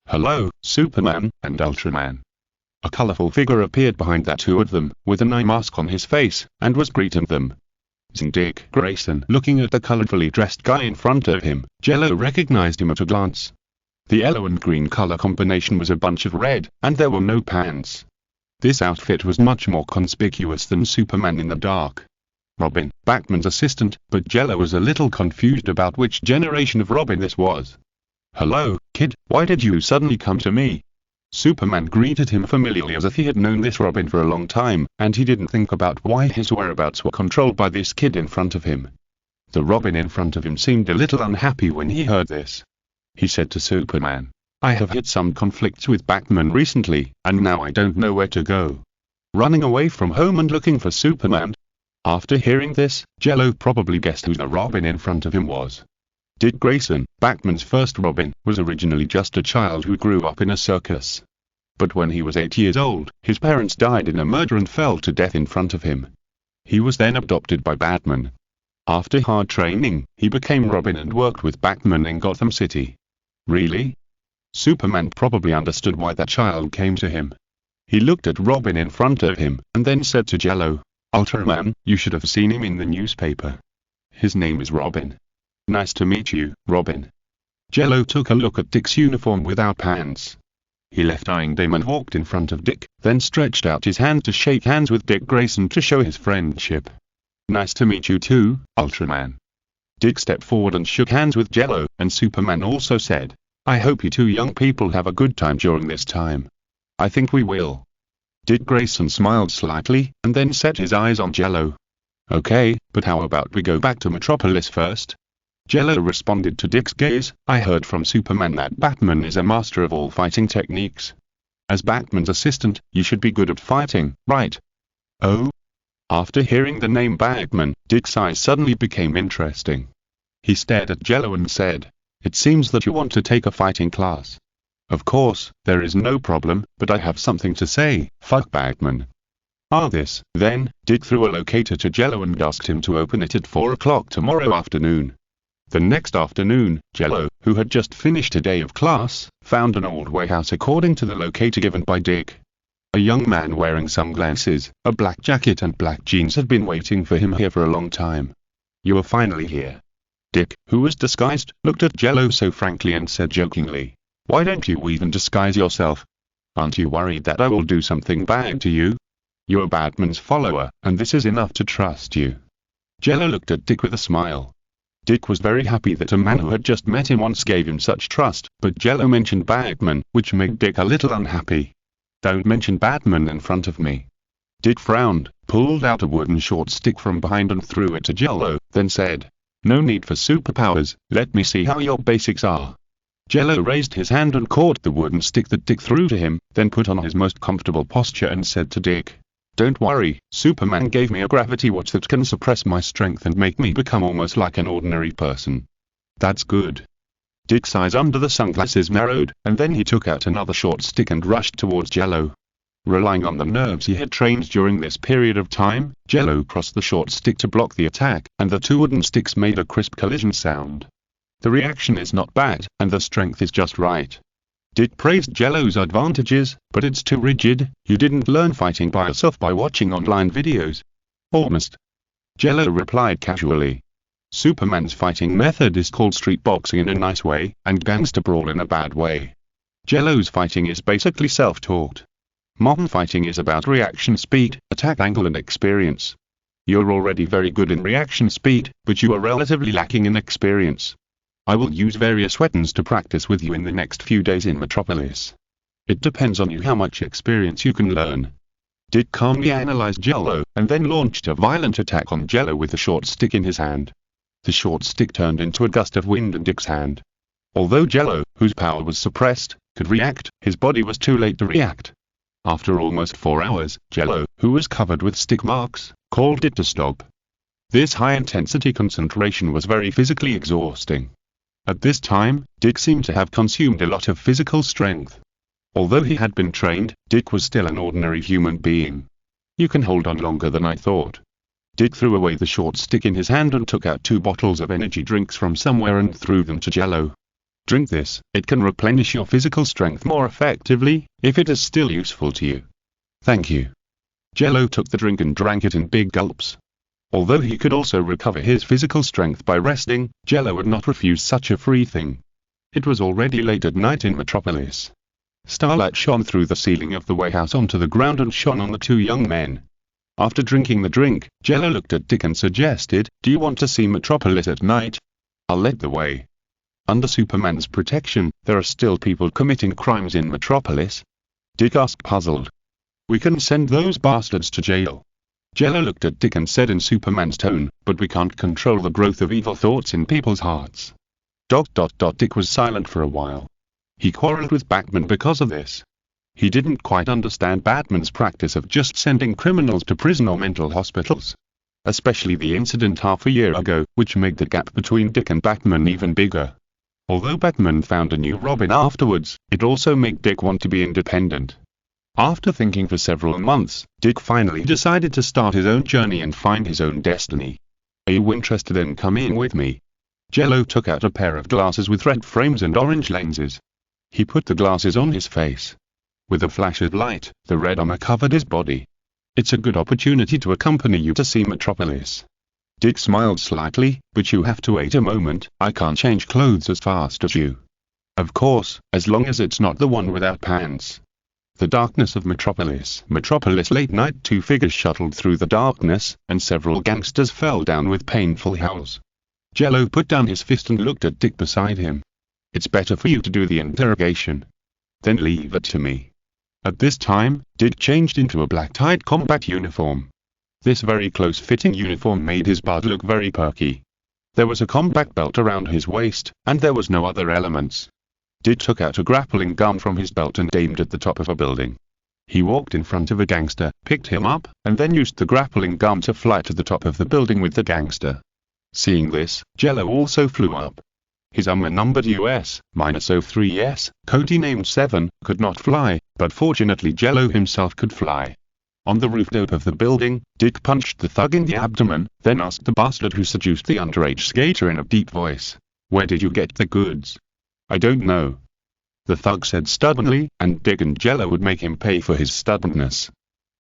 "Hello, Superman and Ultraman." A colorful figure appeared behind the two of them, with an eye mask on his face, and was greeting them. Dick Grayson. Looking at the colorfully dressed guy in front of him, Jello recognized him at a glance. The yellow and green color combination was a bunch of red, and there were no pants. This outfit was much more conspicuous than Superman in the dark. Robin, Batman's assistant, but Jello was a little confused about which generation of Robin this was. "Hello, kid, why did you suddenly come to me?" Superman greeted him familiarly as if he had known this Robin for a long time, and he didn't think about why his whereabouts were controlled by this kid in front of him. The Robin in front of him seemed a little unhappy when he heard this. He said to Superman, "I have had some conflicts with Batman recently, and now I don't know where to go. Running away from home and looking for Superman?" After hearing this, Jello probably guessed who the Robin in front of him was. Dick Grayson, Batman's first Robin, was originally just a child who grew up in a circus. But when he was 8 years old, his parents died in a murder and fell to death in front of him. He was then adopted by Batman. After hard training, he became Robin and worked with Batman in Gotham City. Really? Superman probably understood why that child came to him. He looked at Robin in front of him, and then said to Jello, "Ultraman, you should have seen him in the newspaper. His name is Robin." "Nice to meet you, Robin." Jello took a look at Dick's uniform without pants. He left Dying Dame and walked in front of Dick, then stretched out his hand to shake hands with Dick Grayson to show his friendship. "Nice to meet you too, Ultraman." Dick stepped forward and shook hands with Jello, and Superman also said, "I hope you two young people have a good time during this time." "I think we will." Dick Grayson smiled slightly, and then set his eyes on Jello. "Okay, but how about we go back to Metropolis first?" Jello responded to Dick's gaze, "I heard from Superman that Batman is a master of all fighting techniques. As Batman's assistant, you should be good at fighting, right?" "Oh?" After hearing the name Batman, Dick's eyes suddenly became interesting. He stared at Jello and said, "It seems that you want to take a fighting class. Of course, there is no problem, but I have something to say, fuck Batman." Then, Dick threw a locator to Jello and asked him to open it at 4 o'clock tomorrow afternoon. The next afternoon, Jello, who had just finished a day of class, found an old warehouse according to the locator given by Dick. A young man wearing sunglasses, a black jacket and black jeans had been waiting for him here for a long time. "You are finally here." Dick, who was disguised, looked at Jello so frankly and said jokingly, "Why don't you even disguise yourself? Aren't you worried that I will do something bad to you? You're Batman's follower, and this is enough to trust you." Jello looked at Dick with a smile. Dick was very happy that a man who had just met him once gave him such trust, but Jello mentioned Batman, which made Dick a little unhappy. "Don't mention Batman in front of me." Dick frowned, pulled out a wooden short stick from behind and threw it to Jello, then said, "No need for superpowers, let me see how your basics are." Jello raised his hand and caught the wooden stick that Dick threw to him, then put on his most comfortable posture and said to Dick, "Don't worry, Superman gave me a gravity watch that can suppress my strength and make me become almost like an ordinary person." "That's good." Dick's eyes under the sunglasses narrowed, and then he took out another short stick and rushed towards Jello. Relying on the nerves he had trained during this period of time, Jello crossed the short stick to block the attack, and the two wooden sticks made a crisp collision sound. The reaction is not bad, and the strength is just right. Dick praised Jello's advantages, but it's too rigid. "You didn't learn fighting by yourself by watching online videos?" "Almost," Jello replied casually. "Superman's fighting method is called street boxing in a nice way, and gangster brawl in a bad way. Jello's fighting is basically self-taught. Modern fighting is about reaction speed, attack angle and experience. You're already very good in reaction speed, but you are relatively lacking in experience. I will use various weapons to practice with you in the next few days in Metropolis. It depends on you how much experience you can learn." Dick calmly analyzed Jello, and then launched a violent attack on Jello with the short stick in his hand. The short stick turned into a gust of wind in Dick's hand. Although Jello, whose power was suppressed, could react, his body was too late to react. After almost 4 hours, Jello, who was covered with stick marks, called it to stop. This high-intensity concentration was very physically exhausting. At this time, Dick seemed to have consumed a lot of physical strength. Although he had been trained, Dick was still an ordinary human being. "You can hold on longer than I thought." Dick threw away the short stick in his hand and took out 2 bottles of energy drinks from somewhere and threw them to Jello. "Drink this, it can replenish your physical strength more effectively, if it is still useful to you." "Thank you." Jello took the drink and drank it in big gulps. Although he could also recover his physical strength by resting, Jello would not refuse such a free thing. It was already late at night in Metropolis. Starlight shone through the ceiling of the warehouse onto the ground and shone on the 2 young men. After drinking the drink, Jello looked at Dick and suggested, "Do you want to see Metropolis at night? I'll lead the way." Under Superman's protection, there are still people committing crimes in Metropolis? Dick asked, puzzled. "We can send those bastards to jail." Jello looked at Dick and said in Superman's tone, "But we can't control the growth of evil thoughts in people's hearts." Dick was silent for a while. He quarreled with Batman because of this. He didn't quite understand Batman's practice of just sending criminals to prison or mental hospitals. Especially the incident half a year ago, which made the gap between Dick and Batman even bigger. Although Batman found a new Robin afterwards, it also made Dick want to be independent. After thinking for several months, Dick finally decided to start his own journey and find his own destiny. "Are you interested in coming with me?" Jello took out a pair of glasses with red frames and orange lenses. He put the glasses on his face. With a flash of light, the red armor covered his body. "It's a good opportunity to accompany you to see Metropolis." Dick smiled slightly, "But you have to wait a moment, I can't change clothes as fast as you." "Of course, as long as it's not the one without pants." The darkness of Metropolis late night, 2 figures shuttled through the darkness, and several gangsters fell down with painful howls. Jello put down his fist and looked at Dick beside him. "It's better for you to do the interrogation. Then leave it to me." At this time, Dick changed into a black-tied combat uniform. This very close-fitting uniform made his bud look very perky. There was a combat belt around his waist, and there was no other elements. Dick took out a grappling gun from his belt and aimed at the top of a building. He walked in front of a gangster, picked him up, and then used the grappling gun to fly to the top of the building with the gangster. Seeing this, Jello also flew up. His armor numbered US-03S, codenamed 7, could not fly, but fortunately Jello himself could fly. On the rooftop of the building, Dick punched the thug in the abdomen, then asked the bastard who seduced the underage skater in a deep voice, "Where did you get the goods?" "I don't know," the thug said stubbornly, and Dick and Jello would make him pay for his stubbornness.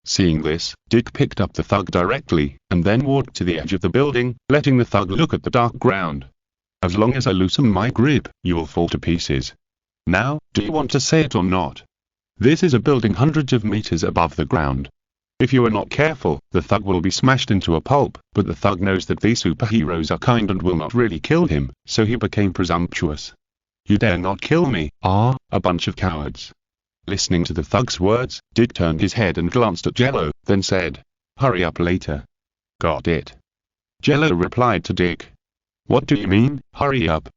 Seeing this, Dick picked up the thug directly, and then walked to the edge of the building, letting the thug look at the dark ground. "As long as I loosen my grip, you will fall to pieces. Now, do you want to say it or not? This is a building hundreds of meters above the ground. If you are not careful, the thug will be smashed into a pulp, but the thug knows that these superheroes are kind and will not really kill him, so he became presumptuous. You dare not kill me, a bunch of cowards. Listening to the thug's words, Dick turned his head and glanced at Jello, then said, hurry up later. Got it? Jello replied to Dick. What do you mean, hurry up?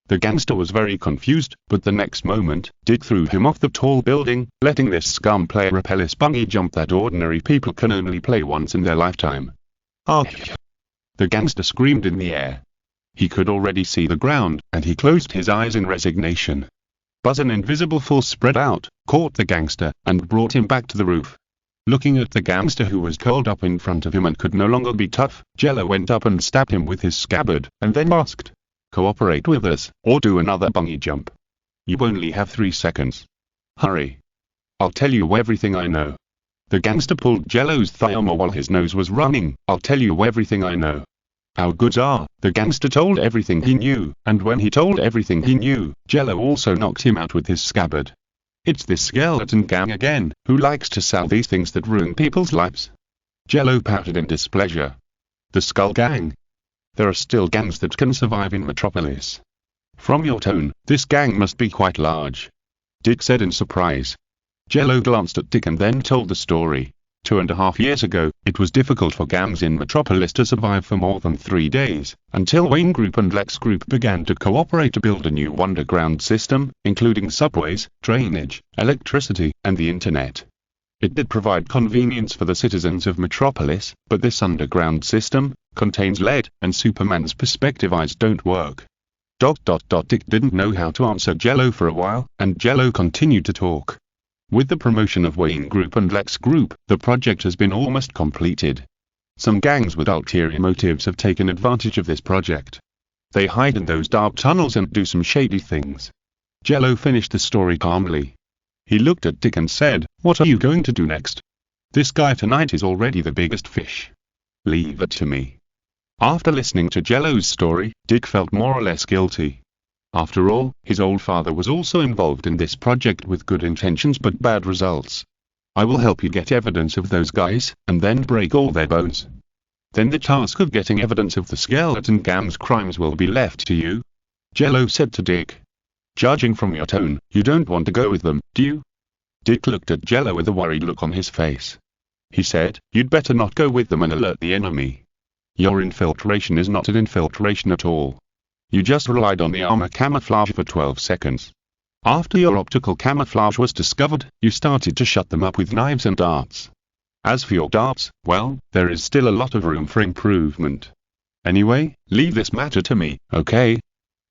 The gangster was very confused, but the next moment, Dick threw him off the tall building, letting this scum play a rappelless bungee jump that ordinary people can only play once in their lifetime. Ah! The gangster screamed in the air. He could already see the ground, and he closed his eyes in resignation. But an invisible force spread out, caught the gangster, and brought him back to the roof. Looking at the gangster who was curled up in front of him and could no longer be tough, Jello went up and stabbed him with his scabbard, and then asked, cooperate with us, or do another bungee jump. You only have 3 seconds. Hurry. I'll tell you everything I know. The gangster pulled Jello's thigh while his nose was running. I'll tell you everything I know. How goods are, the gangster told everything he knew, and when he told everything he knew, Jello also knocked him out with his scabbard. It's this skeleton gang again, who likes to sell these things that ruin people's lives. Jello pouted in displeasure. The Skull Gang. There are still gangs that can survive in Metropolis. From your tone, this gang must be quite large. Dick said in surprise. Jello glanced at Dick and then told the story. 2.5 years ago, it was difficult for gangs in Metropolis to survive for more than 3 days, until Wayne Group and Lex Group began to cooperate to build a new underground system, including subways, drainage, electricity, and the internet. It did provide convenience for the citizens of Metropolis, but this underground system contains lead, and Superman's perspective eyes don't work. Dick didn't know how to answer Jello for a while, and Jello continued to talk. With the promotion of Wayne Group and Lex Group, the project has been almost completed. Some gangs with ulterior motives have taken advantage of this project. They hide in those dark tunnels and do some shady things. Jello finished the story calmly. He looked at Dick and said, what are you going to do next? This guy tonight is already the biggest fish. Leave it to me. After listening to Jello's story, Dick felt more or less guilty. After all, his old father was also involved in this project with good intentions but bad results. I will help you get evidence of those guys, and then break all their bones. Then the task of getting evidence of the skeleton gang's crimes will be left to you. Jello said to Dick. Judging from your tone, you don't want to go with them, do you? Dick looked at Jello with a worried look on his face. He said, you'd better not go with them and alert the enemy. Your infiltration is not an infiltration at all. You just relied on the armor camouflage for 12 seconds. After your optical camouflage was discovered, you started to shut them up with knives and darts. As for your darts, well, there is still a lot of room for improvement. Anyway, leave this matter to me, okay?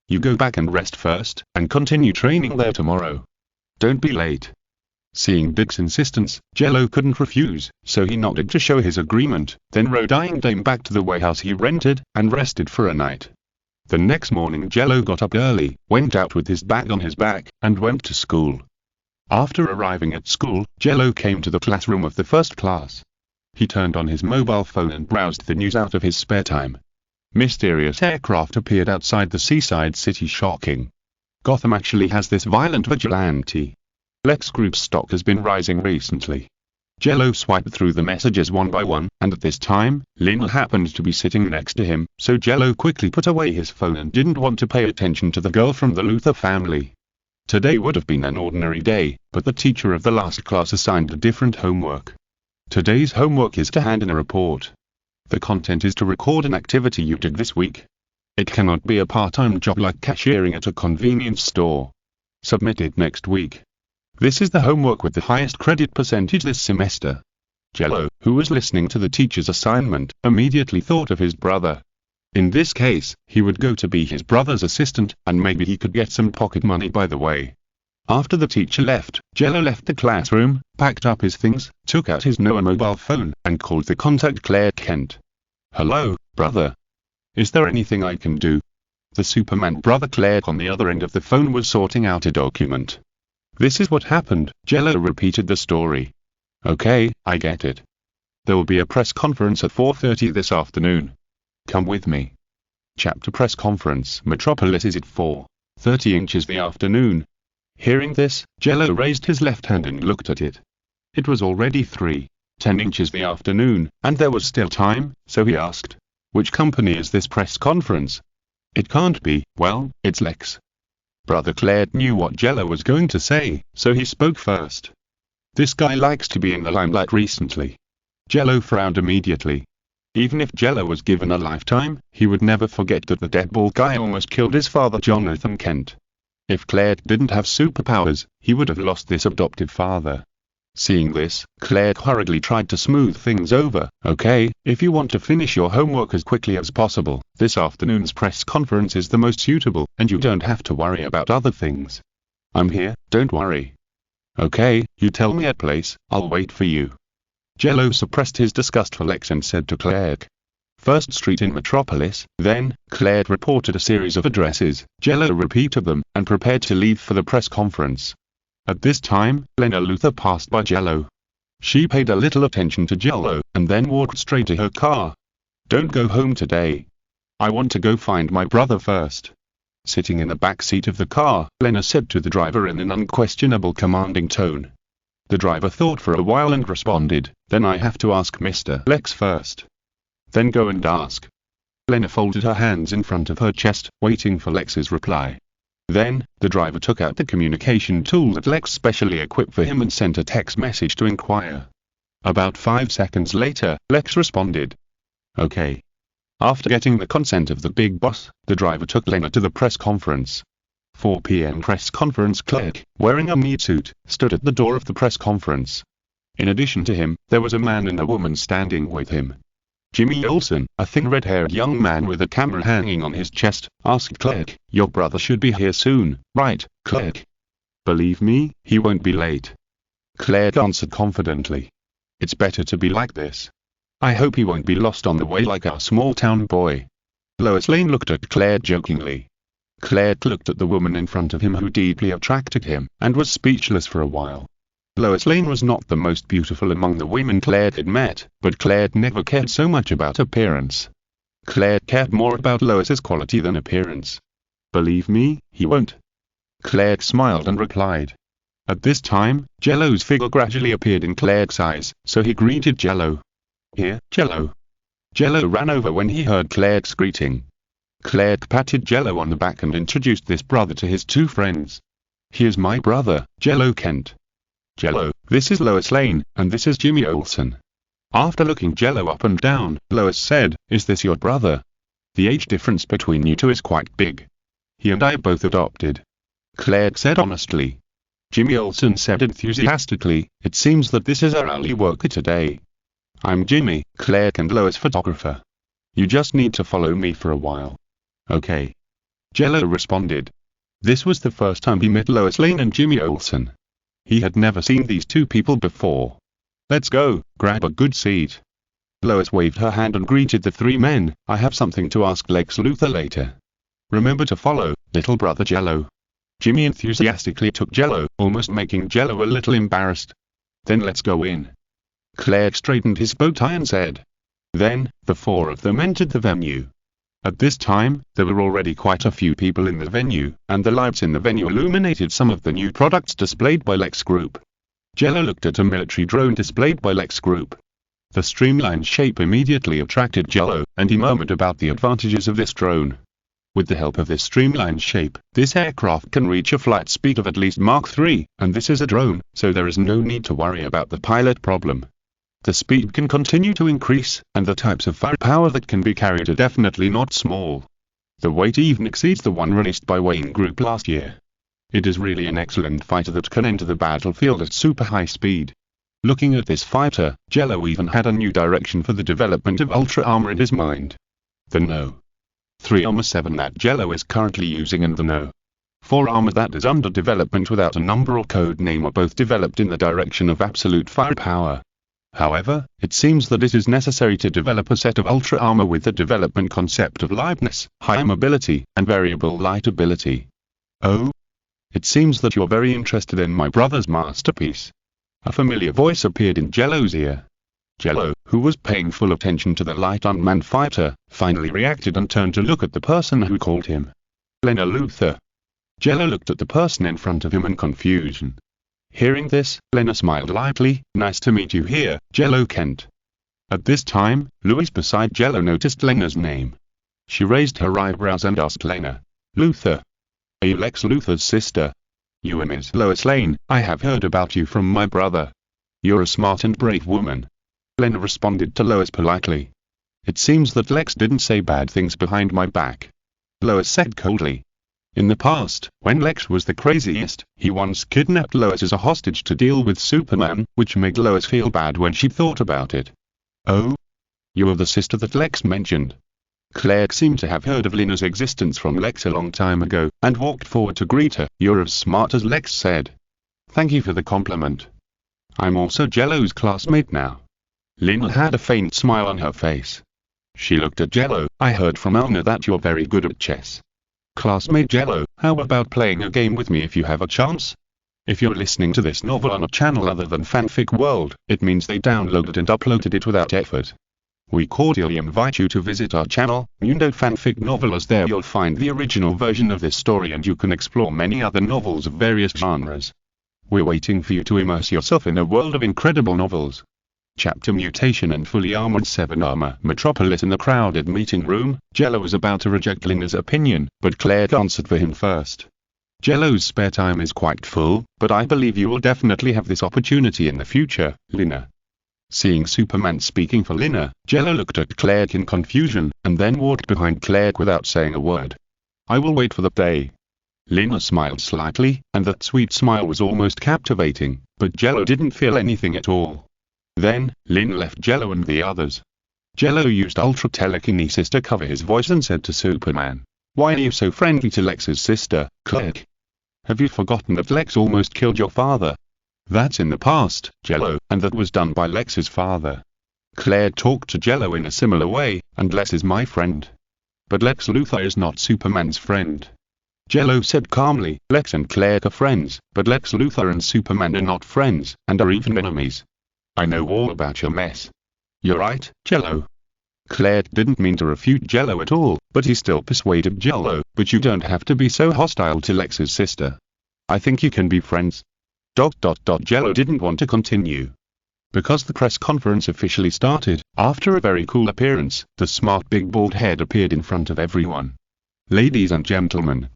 You go back and rest first, and continue training there tomorrow. Don't be late. Seeing Dick's insistence, Jello couldn't refuse, so he nodded to show his agreement, then rode Dame back to the warehouse he rented, and rested for a night. The next morning Jello got up early, went out with his bag on his back, and went to school. After arriving at school, Jello came to the classroom of the first class. He turned on his mobile phone and browsed the news out of his spare time. Mysterious aircraft appeared outside the seaside city. Shocking. Gotham actually has this violent vigilante. Lex Group's stock has been rising recently. Jello swiped through the messages one by one, and at this time, Lynn happened to be sitting next to him, so Jello quickly put away his phone and didn't want to pay attention to the girl from the Luthor family. Today would have been an ordinary day, but the teacher of the last class assigned a different homework. Today's homework is to hand in a report. The content is to record an activity you did this week. It cannot be a part-time job like cashiering at a convenience store. Submit it next week. This is the homework with the highest credit percentage this semester. Jello, who was listening to the teacher's assignment, immediately thought of his brother. In this case, he would go to be his brother's assistant, and maybe he could get some pocket money by the way. After the teacher left, Jello left the classroom, packed up his things, took out his Noah mobile phone, and called the contact Jello Kent. Hello, brother. Is there anything I can do? The Superman brother Clark on the other end of the phone was sorting out a document. This is what happened, Jello repeated the story. Okay, I get it. There will be a press conference at 4:30 this afternoon. Come with me. Chapter press conference. Metropolis is at 4:30 the afternoon. Hearing this, Jello raised his left hand and looked at it. It was already 3 10 inches the afternoon, and there was still time, so he asked, "Which company is this press conference?" "It can't be, well, it's Lex." Brother Cled knew what Jello was going to say, so he spoke first. "This guy likes to be in the limelight recently." Jello frowned immediately. Even if Jello was given a lifetime, he would never forget that the deadball guy almost killed his father Jonathan Kent. If Cled didn't have superpowers, he would have lost this adoptive father. Seeing this, Cled hurriedly tried to smooth things over. "Okay, if you want to finish your homework as quickly as possible, this afternoon's press conference is the most suitable, and you don't have to worry about other things. I'm here, don't worry." "Okay, you tell me a place, I'll wait for you." Jello suppressed his disgust for Lex and said to Cled, "First Street in Metropolis." Then, Cled reported a series of addresses. Jello repeated them, and prepared to leave for the press conference. At this time, Lena Luthor passed by Jello. She paid a little attention to Jello, and then walked straight to her car. "Don't go home today. I want to go find my brother first." Sitting in the back seat of the car, Lena said to the driver in an unquestionable commanding tone. The driver thought for a while and responded, "Then I have to ask Mr. Lex first." "Then go and ask." Lena folded her hands in front of her chest, waiting for Lex's reply. Then, the driver took out the communication tool that Lex specially equipped for him and sent a text message to inquire. About 5 seconds later, Lex responded, "Okay." After getting the consent of the big boss, the driver took Lena to the press conference. 4 p.m. press conference clerk, wearing a meat suit, stood at the door of the press conference. In addition to him, there was a man and a woman standing with him. Jimmy Olsen, a thin red-haired young man with a camera hanging on his chest, asked Clerk, "Your brother should be here soon, right, Clerk?" "Believe me, he won't be late." Clerk answered confidently. "It's better to be like this. I hope he won't be lost on the way like our small-town boy." Lois Lane looked at Clerk jokingly. Clerk looked at the woman in front of him who deeply attracted him, and was speechless for a while. Lois Lane was not the most beautiful among the women Clerk had met, but Clerk never cared so much about appearance. Clerk cared more about Lois's quality than appearance. "Believe me, he won't." Clerk smiled and replied. At this time, Jello's figure gradually appeared in Clerk's eyes, so he greeted Jello. "Here, Jello." Jello ran over when he heard Clerk's greeting. Clerk patted Jello on the back and introduced this brother to his 2 friends. "Here's my brother, Jello Kent." "Jello, this is Lois Lane, and this is Jimmy Olsen." After looking Jello up and down, Lois said, "Is this your brother? The age difference between you two is quite big. He and I both adopted." Clerk said honestly. Jimmy Olsen said enthusiastically, "It seems that this is our early worker today. I'm Jimmy, Clerk and Lois photographer. You just need to follow me for a while." "Okay." Jello responded. This was the first time he met Lois Lane and Jimmy Olsen. He had never seen these 2 people before. "Let's go, grab a good seat." Lois waved her hand and greeted the 3 men. "I have something to ask Lex Luthor later. Remember to follow, little brother Jello." Jimmy enthusiastically took Jello, almost making Jello a little embarrassed. "Then let's go in." Clerk straightened his bow tie and said. Then, the 4 of them entered the venue. At this time, there were already quite a few people in the venue, and the lights in the venue illuminated some of the new products displayed by Lex Group. Jello looked at a military drone displayed by Lex Group. The streamlined shape immediately attracted Jello, and he murmured about the advantages of this drone. With the help of this streamlined shape, this aircraft can reach a flight speed of at least Mach 3, and this is a drone, so there is no need to worry about the pilot problem. The speed can continue to increase, and the types of firepower that can be carried are definitely not small. The weight even exceeds the one released by Wayne Group last year. It is really an excellent fighter that can enter the battlefield at super high speed. Looking at this fighter, Jello even had a new direction for the development of Ultra Armor in his mind. The No. 3 Armor 7 that Jello is currently using and the No. 4 Armor that is under development without a number or code name are both developed in the direction of absolute firepower. However, it seems that it is necessary to develop a set of Ultra Armor with the development concept of lightness, high mobility, and variable light ability. "Oh? It seems that you're very interested in my brother's masterpiece." A familiar voice appeared in Jello's ear. Jello, who was paying full attention to the light unmanned fighter, finally reacted and turned to look at the person who called him Lena Luthor. Jello looked at the person in front of him in confusion. Hearing this, Lena smiled lightly. Nice to meet you here, Jello Kent. At this time, Louise beside Jello noticed Lena's name. She raised her eyebrows and asked Lena, Luthor. Are you Lex Luthor's sister? You are Miss Lois Lane. I have heard about you from my brother. You're a smart and brave woman. Lena responded to Lois politely. It seems that Lex didn't say bad things behind my back. Lois said coldly. In the past, when Lex was the craziest, he once kidnapped Lois as a hostage to deal with Superman, which made Lois feel bad when she thought about it. Oh? You are the sister that Lex mentioned. Claire seemed to have heard of Lena's existence from Lex a long time ago, and walked forward to greet her. You're as smart as Lex said. Thank you for the compliment. I'm also Jello's classmate now. Lena had a faint smile on her face. She looked at Jello. I heard from Elna that you're very good at chess. Classmate Jello, how about playing a game with me if you have a chance? If you're listening to this novel on a channel other than Fanfic World, it means they downloaded and uploaded it without effort. We cordially invite you to visit our channel, Mundo Fanfic Novelers. There you'll find the original version of this story and you can explore many other novels of various genres. We're waiting for you to immerse yourself in a world of incredible novels. Chapter Mutation and Fully Armored 7 Armor Metropolis. In the crowded meeting room, Jello was about to reject Lena's opinion, but Claire answered for him first. Jello's spare time is quite full, but I believe you will definitely have this opportunity in the future, Lena. Seeing Superman speaking for Lena, Jello looked at Claire in confusion, and then walked behind Claire without saying a word. I will wait for the day. Lena smiled slightly, and that sweet smile was almost captivating, but Jello didn't feel anything at all. Then, Lena left Jello and the others. Jello used ultra telekinesis to cover his voice and said to Superman, Why are you so friendly to Lex's sister, Claire? Have you forgotten that Lex almost killed your father? That's in the past, Jello, and that was done by Lex's father. Claire talked to Jello in a similar way, and Lex is my friend. But Lex Luthor is not Superman's friend. Jello said calmly, Lex and Claire are friends, but Lex Luthor and Superman are not friends, and are even enemies. I know all about your mess. You're right, Jello. Claire didn't mean to refute Jello at all, but he still persuaded Jello, but you don't have to be so hostile to Lex's sister. I think you can be friends. Jello didn't want to continue. Because the press conference officially started, after a very cool appearance, the smart big bald head appeared in front of everyone. Ladies and gentlemen,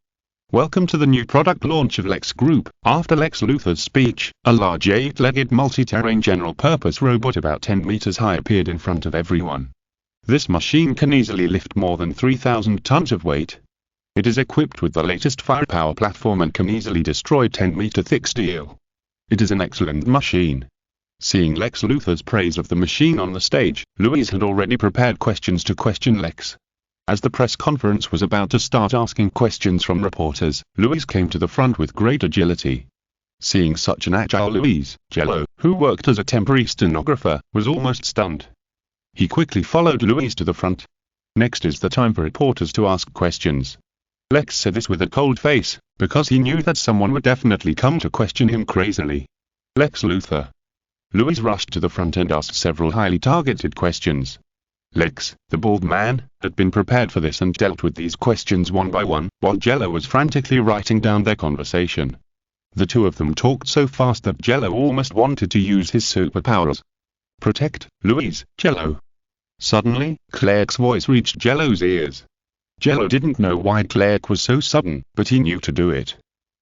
welcome to the new product launch of Lex Group. After Lex Luthor's speech, a large 8-legged multi-terrain general-purpose robot about 10 meters high appeared in front of everyone. This machine can easily lift more than 3,000 tons of weight. It is equipped with the latest firepower platform and can easily destroy 10-meter-thick steel. It is an excellent machine. Seeing Lex Luthor's praise of the machine on the stage, Louise had already prepared questions to question Lex. As the press conference was about to start asking questions from reporters, Louise came to the front with great agility. Seeing such an agile Louise, Jello, who worked as a temporary stenographer, was almost stunned. He quickly followed Louise to the front. Next is the time for reporters to ask questions. Lex said this with a cold face, because he knew that someone would definitely come to question him crazily. Lex Luthor. Louise rushed to the front and asked several highly targeted questions. Lex, the bald man, had been prepared for this and dealt with these questions one by one, while Jello was frantically writing down their conversation. The two of them talked so fast that Jello almost wanted to use his superpowers. Protect, Louise, Jello. Suddenly, Claire's voice reached Jello's ears. Jello didn't know why Claire was so sudden, but he knew to do it.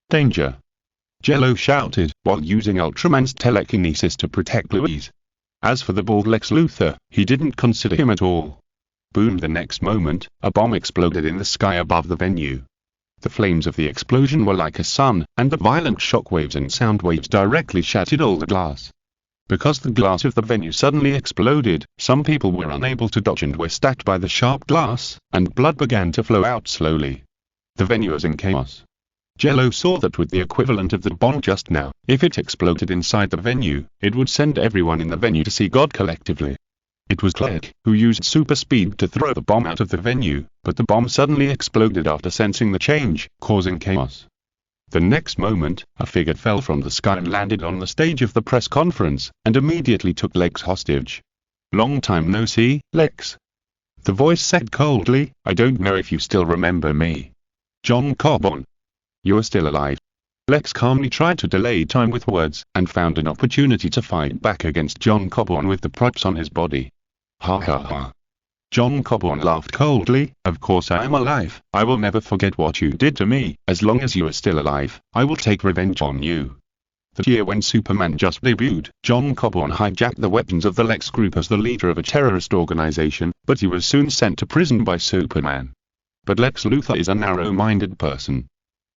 Danger! Jello shouted, while using Ultraman's telekinesis to protect Louise. As for the bald Lex Luthor, he didn't consider him at all. Boom! The next moment, a bomb exploded in the sky above the venue. The flames of the explosion were like a sun, and the violent shockwaves and sound waves directly shattered all the glass. Because the glass of the venue suddenly exploded, some people were unable to dodge and were stacked by the sharp glass, and blood began to flow out slowly. The venue was in chaos. Jello saw that with the equivalent of the bomb just now, if it exploded inside the venue, it would send everyone in the venue to see God collectively. It was Claire who used super speed to throw the bomb out of the venue, but the bomb suddenly exploded after sensing the change, causing chaos. The next moment, a figure fell from the sky and landed on the stage of the press conference, and immediately took Lex hostage. Long time no see, Lex. The voice said coldly, I don't know if you still remember me. John Carbon. You are still alive. Lex calmly tried to delay time with words, and found an opportunity to fight back against John Coburn with the props on his body. Ha ha ha. John Coburn laughed coldly. Of course I am alive. I will never forget what you did to me. As long as you are still alive, I will take revenge on you. The year when Superman just debuted, John Coburn hijacked the weapons of the Lex group as the leader of a terrorist organization, but he was soon sent to prison by Superman. But Lex Luthor is a narrow-minded person.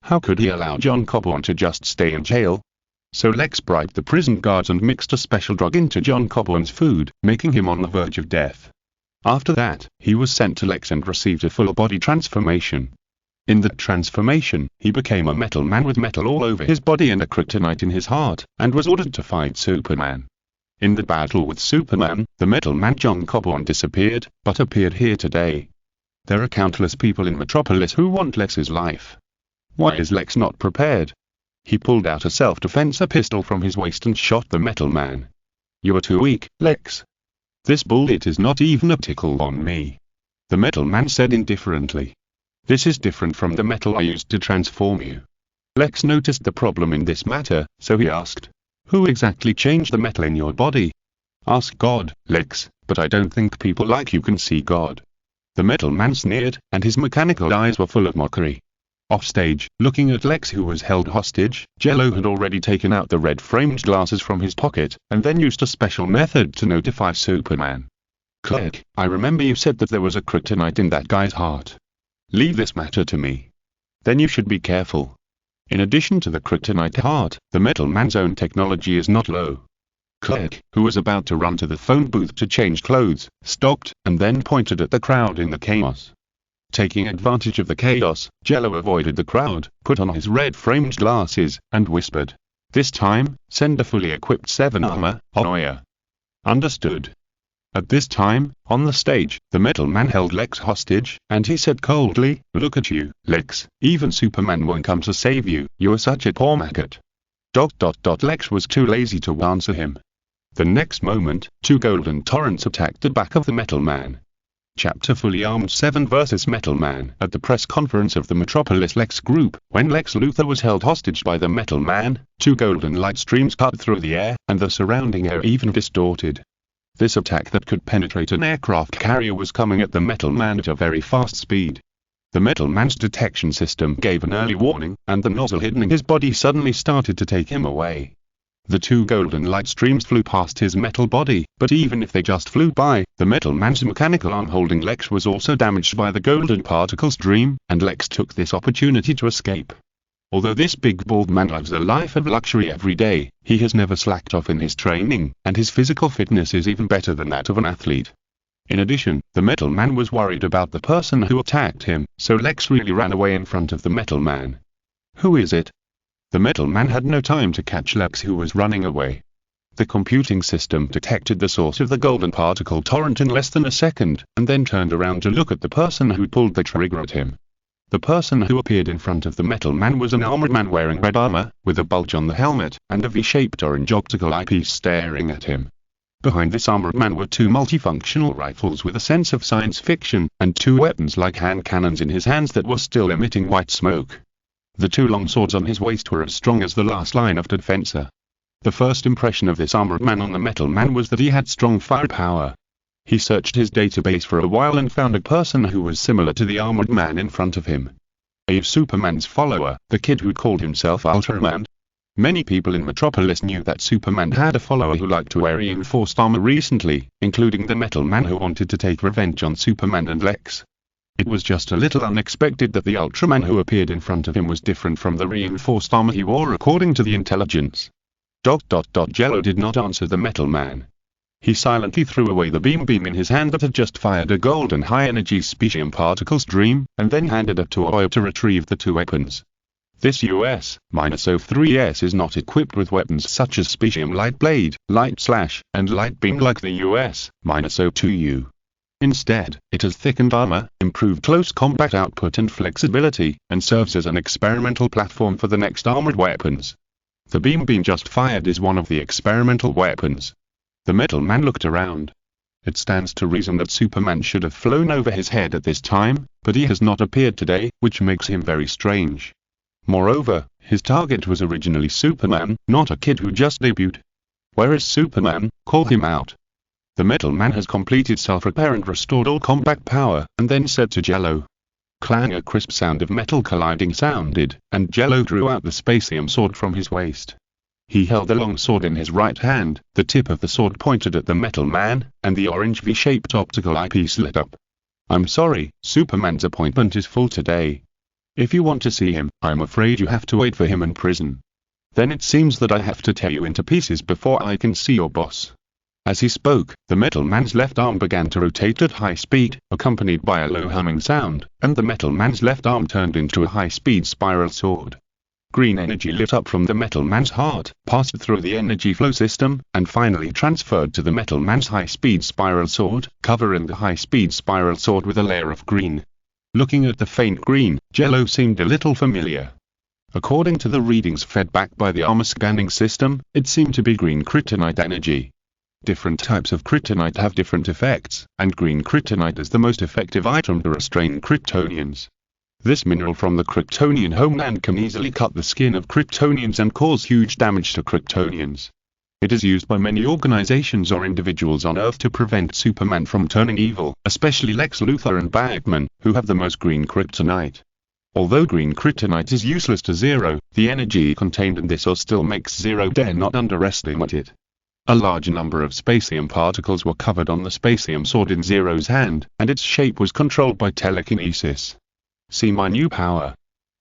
How could he allow John Coburn to just stay in jail? So Lex bribed the prison guards and mixed a special drug into John Coburn's food, making him on the verge of death. After that, he was sent to Lex and received a full-body transformation. In the transformation, he became a metal man with metal all over his body and a kryptonite in his heart, and was ordered to fight Superman. In the battle with Superman, the metal man John Coburn disappeared, but appeared here today. There are countless people in Metropolis who want Lex's life. Why is Lex not prepared? He pulled out a self-defense pistol from his waist and shot the metal man. You are too weak, Lex. This bullet is not even a tickle on me. The metal man said indifferently. This is different from the metal I used to transform you. Lex noticed the problem in this matter, so he asked, who exactly changed the metal in your body? Ask God, Lex, but I don't think people like you can see God. The metal man sneered, and his mechanical eyes were full of mockery. Offstage, looking at Lex who was held hostage, Jello had already taken out the red-framed glasses from his pocket, and then used a special method to notify Superman. Click, I remember you said that there was a kryptonite in that guy's heart. Leave this matter to me. Then you should be careful. In addition to the kryptonite heart, the metal man's own technology is not low. Click, who was about to run to the phone booth to change clothes, stopped, and then pointed at the crowd in the chaos. Taking advantage of the chaos, Jello avoided the crowd, put on his red-framed glasses, and whispered, this time, send a fully equipped 7 armor, Onoya. Understood. At this time, on the stage, the metal man held Lex hostage, and he said coldly, look at you, Lex, even Superman won't come to save you, you are such a poor maggot. Lex was too lazy to answer him. The next moment, 2 golden torrents attacked the back of the metal man. Chapter Fully Armed 7 vs Metal Man. At the press conference of the Metropolis Lex group, when Lex Luthor was held hostage by the Metal Man, 2 golden light streams cut through the air, and the surrounding air even distorted. This attack that could penetrate an aircraft carrier was coming at the Metal Man at a very fast speed. The Metal Man's detection system gave an early warning, and the nozzle hidden in his body suddenly started to take him away. The 2 golden light streams flew past his metal body, but even if they just flew by, the metal man's mechanical arm holding Lex was also damaged by the golden particle stream, and Lex took this opportunity to escape. Although this big bald man lives a life of luxury every day, he has never slacked off in his training, and his physical fitness is even better than that of an athlete. In addition, the metal man was worried about the person who attacked him, so Lex really ran away in front of the metal man. Who is it? The metal man had no time to catch Lex who was running away. The computing system detected the source of the golden particle torrent in less than a second, and then turned around to look at the person who pulled the trigger at him. The person who appeared in front of the metal man was an armored man wearing red armor, with a bulge on the helmet, and a V-shaped orange optical eyepiece staring at him. Behind this armored man were 2 multifunctional rifles with a sense of science fiction, and 2 weapons like hand cannons in his hands that were still emitting white smoke. The 2 long swords on his waist were as strong as the last line of defense. The first impression of this armored man on the metal man was that he had strong firepower. He searched his database for a while and found a person who was similar to the armored man in front of him. A Superman's follower, the kid who called himself Ultraman. Many people in Metropolis knew that Superman had a follower who liked to wear reinforced armor recently, including the metal man who wanted to take revenge on Superman and Lex. It was just a little unexpected that the Ultraman who appeared in front of him was different from the reinforced armor he wore according to the intelligence. Jello did not answer the metal man. He silently threw away the beam in his hand that had just fired a golden high-energy specium particle stream, and then handed it to Oya to retrieve the 2 weapons. This US-03S is not equipped with weapons such as specium light blade, light slash, and light beam like the US-02U. Instead, it has thickened armor, improved close combat output and flexibility, and serves as an experimental platform for the next armored weapons. The beam just fired is one of the experimental weapons. The metal man looked around. It stands to reason that Superman should have flown over his head at this time, but he has not appeared today, which makes him very strange. Moreover, his target was originally Superman, not a kid who just debuted. "Where is Superman? Call him out." The Metal Man has completed self-repair and restored all combat power, and then said to Jello. Clang, a crisp sound of metal colliding sounded, and Jello drew out the spacium sword from his waist. He held the long sword in his right hand, the tip of the sword pointed at the Metal Man, and the orange V-shaped optical eyepiece lit up. "I'm sorry, Superman's appointment is full today. If you want to see him, I'm afraid you have to wait for him in prison. Then it seems that I have to tear you into pieces before I can see your boss." As he spoke, the Metal Man's left arm began to rotate at high speed, accompanied by a low humming sound, and the Metal Man's left arm turned into a high-speed spiral sword. Green energy lit up from the Metal Man's heart, passed through the energy flow system, and finally transferred to the Metal Man's high-speed spiral sword, covering the high-speed spiral sword with a layer of green. Looking at the faint green, Jello seemed a little familiar. According to the readings fed back by the armor scanning system, it seemed to be green kryptonite energy. Different types of kryptonite have different effects, and green kryptonite is the most effective item to restrain Kryptonians. This mineral from the Kryptonian homeland can easily cut the skin of Kryptonians and cause huge damage to Kryptonians. It is used by many organizations or individuals on Earth to prevent Superman from turning evil, especially Lex Luthor and Batman, who have the most green kryptonite. Although green kryptonite is useless to Zero, the energy contained in this ore still makes Zero dare not underestimate it. A large number of spacium particles were covered on the spacium sword in Zero's hand, and its shape was controlled by telekinesis. "See my new power!"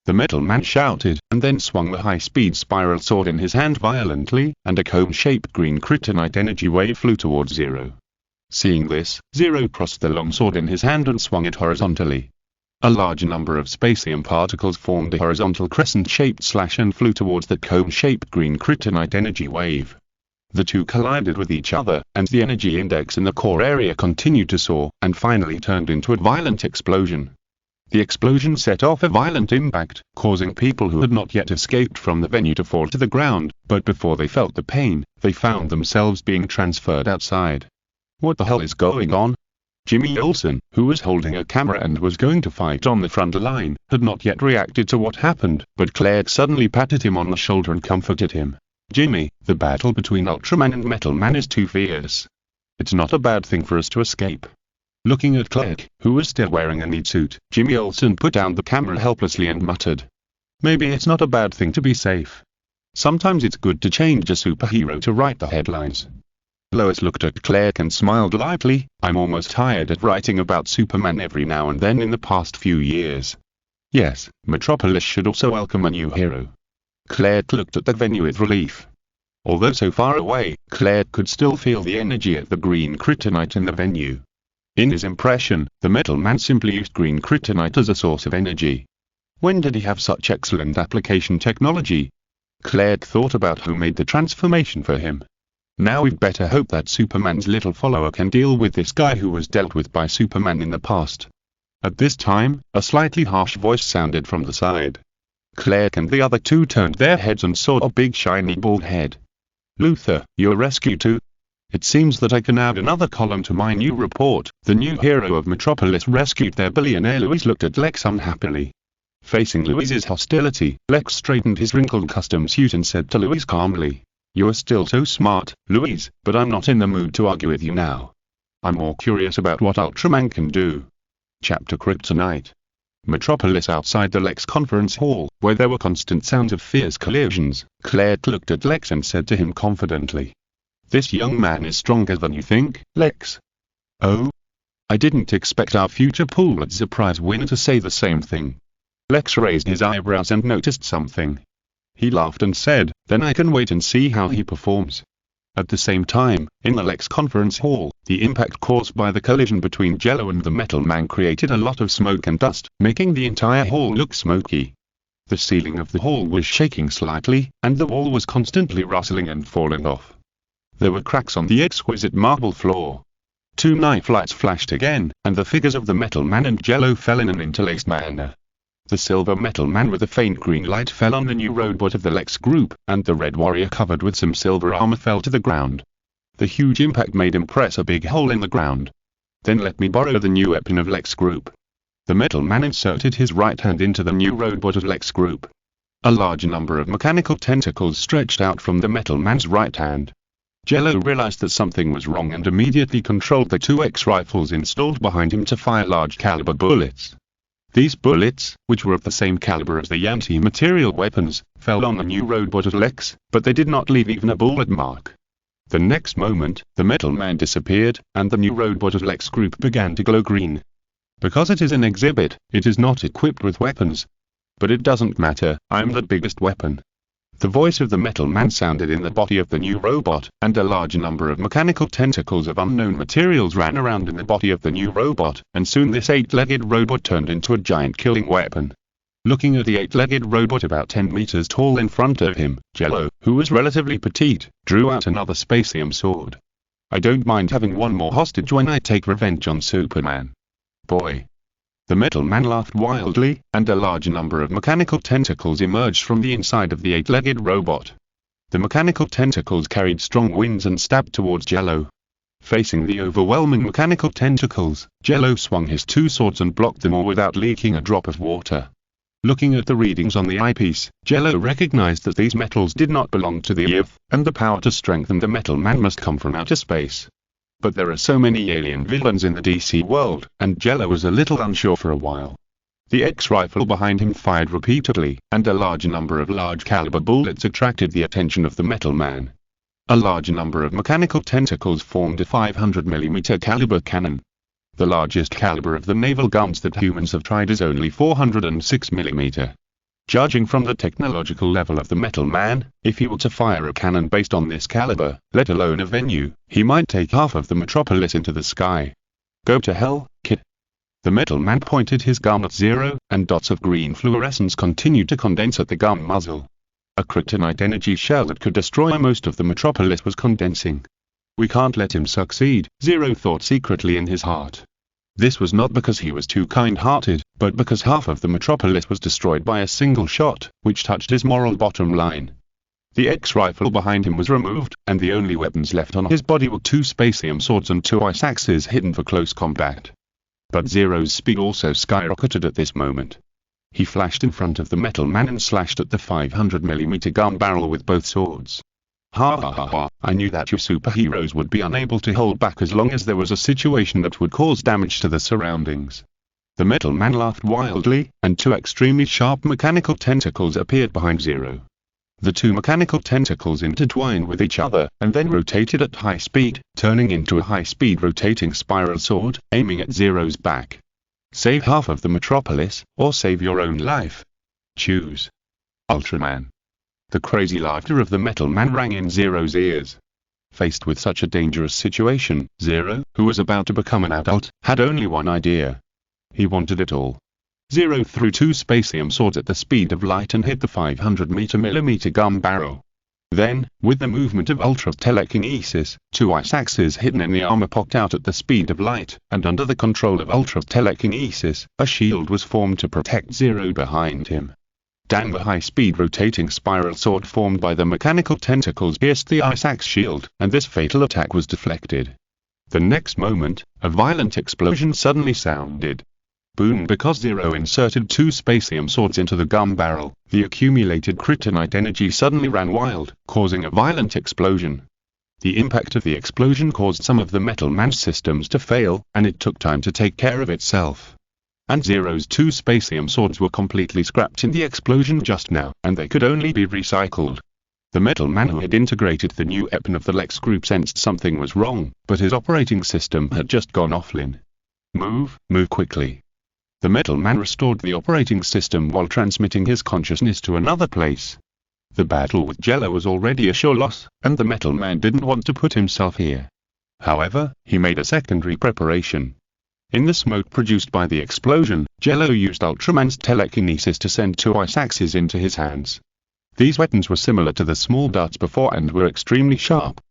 The Metal Man shouted, and then swung the high-speed spiral sword in his hand violently, and a cone-shaped green kryptonite energy wave flew towards Zero. Seeing this, Zero crossed the long sword in his hand and swung it horizontally. A large number of spacium particles formed a horizontal crescent-shaped slash and flew towards the cone-shaped green kryptonite energy wave. The two collided with each other, and the energy index in the core area continued to soar, and finally turned into a violent explosion. The explosion set off a violent impact, causing people who had not yet escaped from the venue to fall to the ground, but before they felt the pain, they found themselves being transferred outside. What the hell is going on? Jimmy Olsen, who was holding a camera and was going to fight on the front line, had not yet reacted to what happened, but Claire suddenly patted him on the shoulder and comforted him. "Jimmy, the battle between Ultraman and Metal Man is too fierce. It's not a bad thing for us to escape." Looking at Clark, who was still wearing a neat suit, Jimmy Olsen put down the camera helplessly and muttered, "Maybe it's not a bad thing to be safe. Sometimes it's good to change a superhero to write the headlines." Lois looked at Clark and smiled lightly. "I'm almost tired of writing about Superman every now and then in the past few years. Yes, Metropolis should also welcome a new hero." Clark looked at the venue with relief. Although so far away, Clark could still feel the energy of the green kryptonite in the venue. In his impression, the Metal Man simply used green kryptonite as a source of energy. When did he have such excellent application technology? Clark thought about who made the transformation for him. Now we'd better hope that Superman's little follower can deal with this guy who was dealt with by Superman in the past. At this time, a slightly harsh voice sounded from the side. Clark and the other two turned their heads and saw a big shiny bald head. "Luthor, you're rescued too? It seems that I can add another column to my new report. The new hero of Metropolis rescued their billionaire." Louise looked at Lex unhappily. Facing Louise's hostility, Lex straightened his wrinkled custom suit and said to Louise calmly, "You're still so smart, Louise, but I'm not in the mood to argue with you now. I'm more curious about what Ultraman can do." Chapter Kryptonite. Metropolis. Outside the Lex conference hall, where there were constant sounds of fierce collisions, Clark looked at Lex and said to him confidently, "This young man is stronger than you think, Lex." "Oh? I didn't expect our future Pulitzer Prize winner to say the same thing." Lex raised his eyebrows and noticed something. He laughed and said, "Then I can wait and see how he performs." At the same time, in the Lex conference hall, the impact caused by the collision between Jello and the Metal Man created a lot of smoke and dust, making the entire hall look smoky. The ceiling of the hall was shaking slightly, and the wall was constantly rustling and falling off. There were cracks on the exquisite marble floor. Two knife lights flashed again, and the figures of the Metal Man and Jello fell in an interlaced manner. The silver Metal Man with a faint green light fell on the new robot of the Lex group, and the Red Warrior covered with some silver armor fell to the ground. The huge impact made him press a big hole in the ground. "Then let me borrow the new weapon of Lex group." The Metal Man inserted his right hand into the new robot of Lex group. A large number of mechanical tentacles stretched out from the Metal Man's right hand. Jello realized that something was wrong and immediately controlled the two X-rifles installed behind him to fire large caliber bullets. These bullets, which were of the same caliber as the anti-material weapons, fell on the new robot's legs, but they did not leave even a bullet mark. The next moment, the Metal Man disappeared, and the new robot's legs group began to glow green. Because it is an exhibit, it is not equipped with weapons. But it doesn't matter, I'm the biggest weapon. The voice of the Metal Man sounded in the body of the new robot, and a large number of mechanical tentacles of unknown materials ran around in the body of the new robot, and soon this 8-legged robot turned into a giant killing weapon. Looking at the 8-legged robot about 10 meters tall in front of him, Jello, who was relatively petite, drew out another spacium sword. I don't mind having one more hostage when I take revenge on Superman. Boy. The Metal Man laughed wildly, and a large number of mechanical tentacles emerged from the inside of the 8-legged robot. The mechanical tentacles carried strong winds and stabbed towards Jello. Facing the overwhelming mechanical tentacles, Jello swung his two swords and blocked them all without leaking a drop of water. Looking at the readings on the eyepiece, Jello recognized that these metals did not belong to the Earth, and the power to strengthen the Metal Man must come from outer space. But there are so many alien villains in the DC world, and Jello was a little unsure for a while. The X-rifle behind him fired repeatedly, and a large number of large-caliber bullets attracted the attention of the Metal Man. A large number of mechanical tentacles formed a 500mm caliber cannon. The largest caliber of the naval guns that humans have tried is only 406mm. Judging from the technological level of the Metal Man, if he were to fire a cannon based on this caliber, let alone a venue, he might take half of the metropolis into the sky. Go to hell, kid. The Metal Man pointed his gun at Zero, and dots of green fluorescence continued to condense at the gun muzzle. A kryptonite energy shell that could destroy most of the metropolis was condensing. We can't let him succeed, Zero thought secretly in his heart. This was not because he was too kind-hearted, but because half of the metropolis was destroyed by a single shot, which touched his moral bottom line. The X-rifle behind him was removed, and the only weapons left on his body were two spacium swords and two ice axes hidden for close combat. But Zero's speed also skyrocketed at this moment. He flashed in front of the Metal Man and slashed at the 500mm gun barrel with both swords. Ha ha ha ha, I knew that you superheroes would be unable to hold back as long as there was a situation that would cause damage to the surroundings. The Metal Man laughed wildly, and two extremely sharp mechanical tentacles appeared behind Zero. The two mechanical tentacles intertwined with each other, and then rotated at high speed, turning into a high-speed rotating spiral sword, aiming at Zero's back. Save half of the metropolis, or save your own life. Choose. Ultraman. The crazy laughter of the Metal Man rang in Zero's ears. Faced with such a dangerous situation, Zero, who was about to become an adult, had only one idea. He wanted it all. Zero threw two spacium swords at the speed of light and hit the 500mm gun barrel. Then, with the movement of ultra-telekinesis, two ice axes hidden in the armor popped out at the speed of light, and under the control of ultra-telekinesis, a shield was formed to protect Zero behind him. Dang, the high-speed rotating spiral sword formed by the mechanical tentacles pierced the ice axe shield, and this fatal attack was deflected. The next moment, a violent explosion suddenly sounded. Boom! Because Zero inserted two spacium swords into the gun barrel, the accumulated kryptonite energy suddenly ran wild, causing a violent explosion. The impact of the explosion caused some of the Metal Man's systems to fail, and it took time to take care of itself. And Zero's two spacium swords were completely scrapped in the explosion just now, and they could only be recycled. The Metal Man who had integrated the new weapon of the Lex group sensed something was wrong, but his operating system had just gone offline. Move quickly. The Metal Man restored the operating system while transmitting his consciousness to another place. The battle with Jello was already a sure loss, and the Metal Man didn't want to put himself here. However, he made a secondary preparation. In the smoke produced by the explosion, Jello used Ultraman's telekinesis to send two ice axes into his hands. These weapons were similar to the small darts before and were extremely sharp.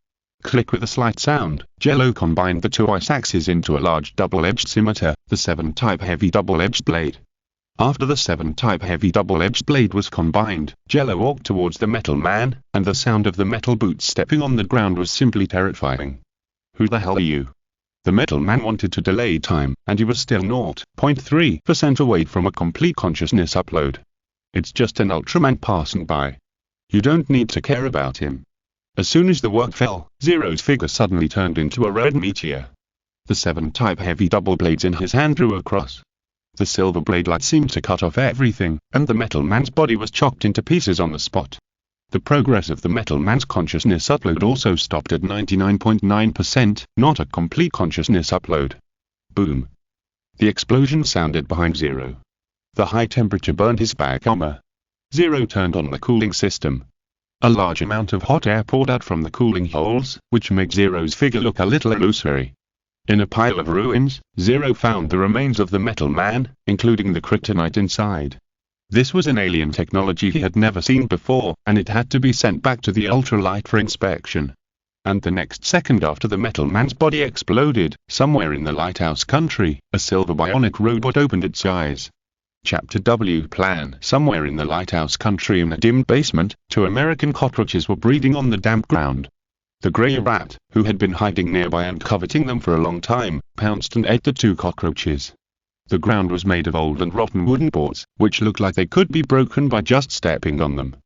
Click with a slight sound, Jello combined the two ice axes into a large double-edged scimitar, the 7-type heavy double-edged blade. After the 7-type heavy double-edged blade was combined, Jello walked towards the Metal Man, and the sound of the metal boots stepping on the ground was simply terrifying. Who the hell are you? The Metal Man wanted to delay time, and he was still 0.3% away from a complete consciousness upload. It's just an Ultraman passing by. You don't need to care about him. As soon as the word fell, Zero's figure suddenly turned into a red meteor. The 7-type heavy double blades in his hand drew across. The silver blade light seemed to cut off everything, and the Metal Man's body was chopped into pieces on the spot. The progress of the Metal Man's consciousness upload also stopped at 99.9%, not a complete consciousness upload. Boom. The explosion sounded behind Zero. The high temperature burned his back armor. Zero turned on the cooling system. A large amount of hot air poured out from the cooling holes, which made Zero's figure look a little illusory. In a pile of ruins, Zero found the remains of the Metal Man, including the kryptonite inside. This was an alien technology he had never seen before, and it had to be sent back to the ultralight for inspection. And the next second after the Metal Man's body exploded, somewhere in the Lighthouse Country, a silver bionic robot opened its eyes. Chapter W Plan. Somewhere in the Lighthouse Country in a dim basement, 2 American cockroaches were breeding on the damp ground. The grey rat, who had been hiding nearby and coveting them for a long time, pounced and ate the 2 cockroaches. The ground was made of old and rotten wooden boards, which looked like they could be broken by just stepping on them.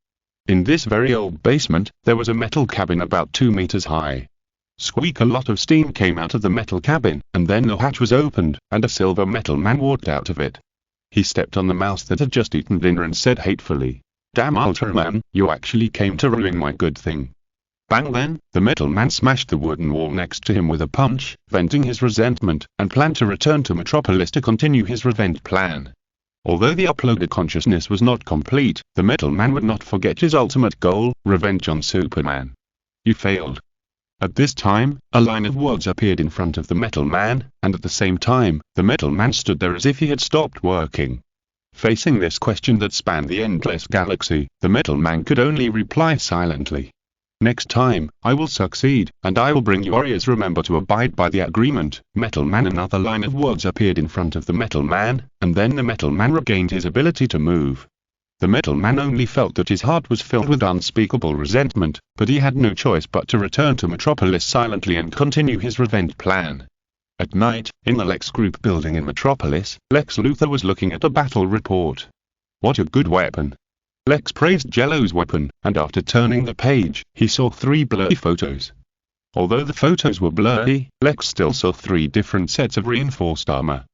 In this very old basement, there was a metal cabin about 2 meters high. Squeak! A lot of steam came out of the metal cabin, and then the hatch was opened, and a silver Metal Man walked out of it. He stepped on the mouse that had just eaten dinner and said hatefully, "Damn Ultraman, you actually came to ruin my good thing." Bang! Then, the Metal Man smashed the wooden wall next to him with a punch, venting his resentment, and planned to return to Metropolis to continue his revenge plan. Although the uploaded consciousness was not complete, the Metal Man would not forget his ultimate goal, revenge on Superman. You failed. At this time, a line of words appeared in front of the Metal Man, and at the same time, the Metal Man stood there as if he had stopped working. Facing this question that spanned the endless galaxy, the Metal Man could only reply silently. Next time, I will succeed, and I will bring you warriors. Remember to abide by the agreement, Metal Man. Another line of words appeared in front of the Metal Man, and then the Metal Man regained his ability to move. The Metal Man only felt that his heart was filled with unspeakable resentment, but he had no choice but to return to Metropolis silently and continue his revenge plan. At night, in the Lex Group building in Metropolis, Lex Luthor was looking at a battle report. What a good weapon! Lex praised Jello's weapon, and after turning the page, he saw 3 blurry photos. Although the photos were blurry, Lex still saw 3 different sets of reinforced armor.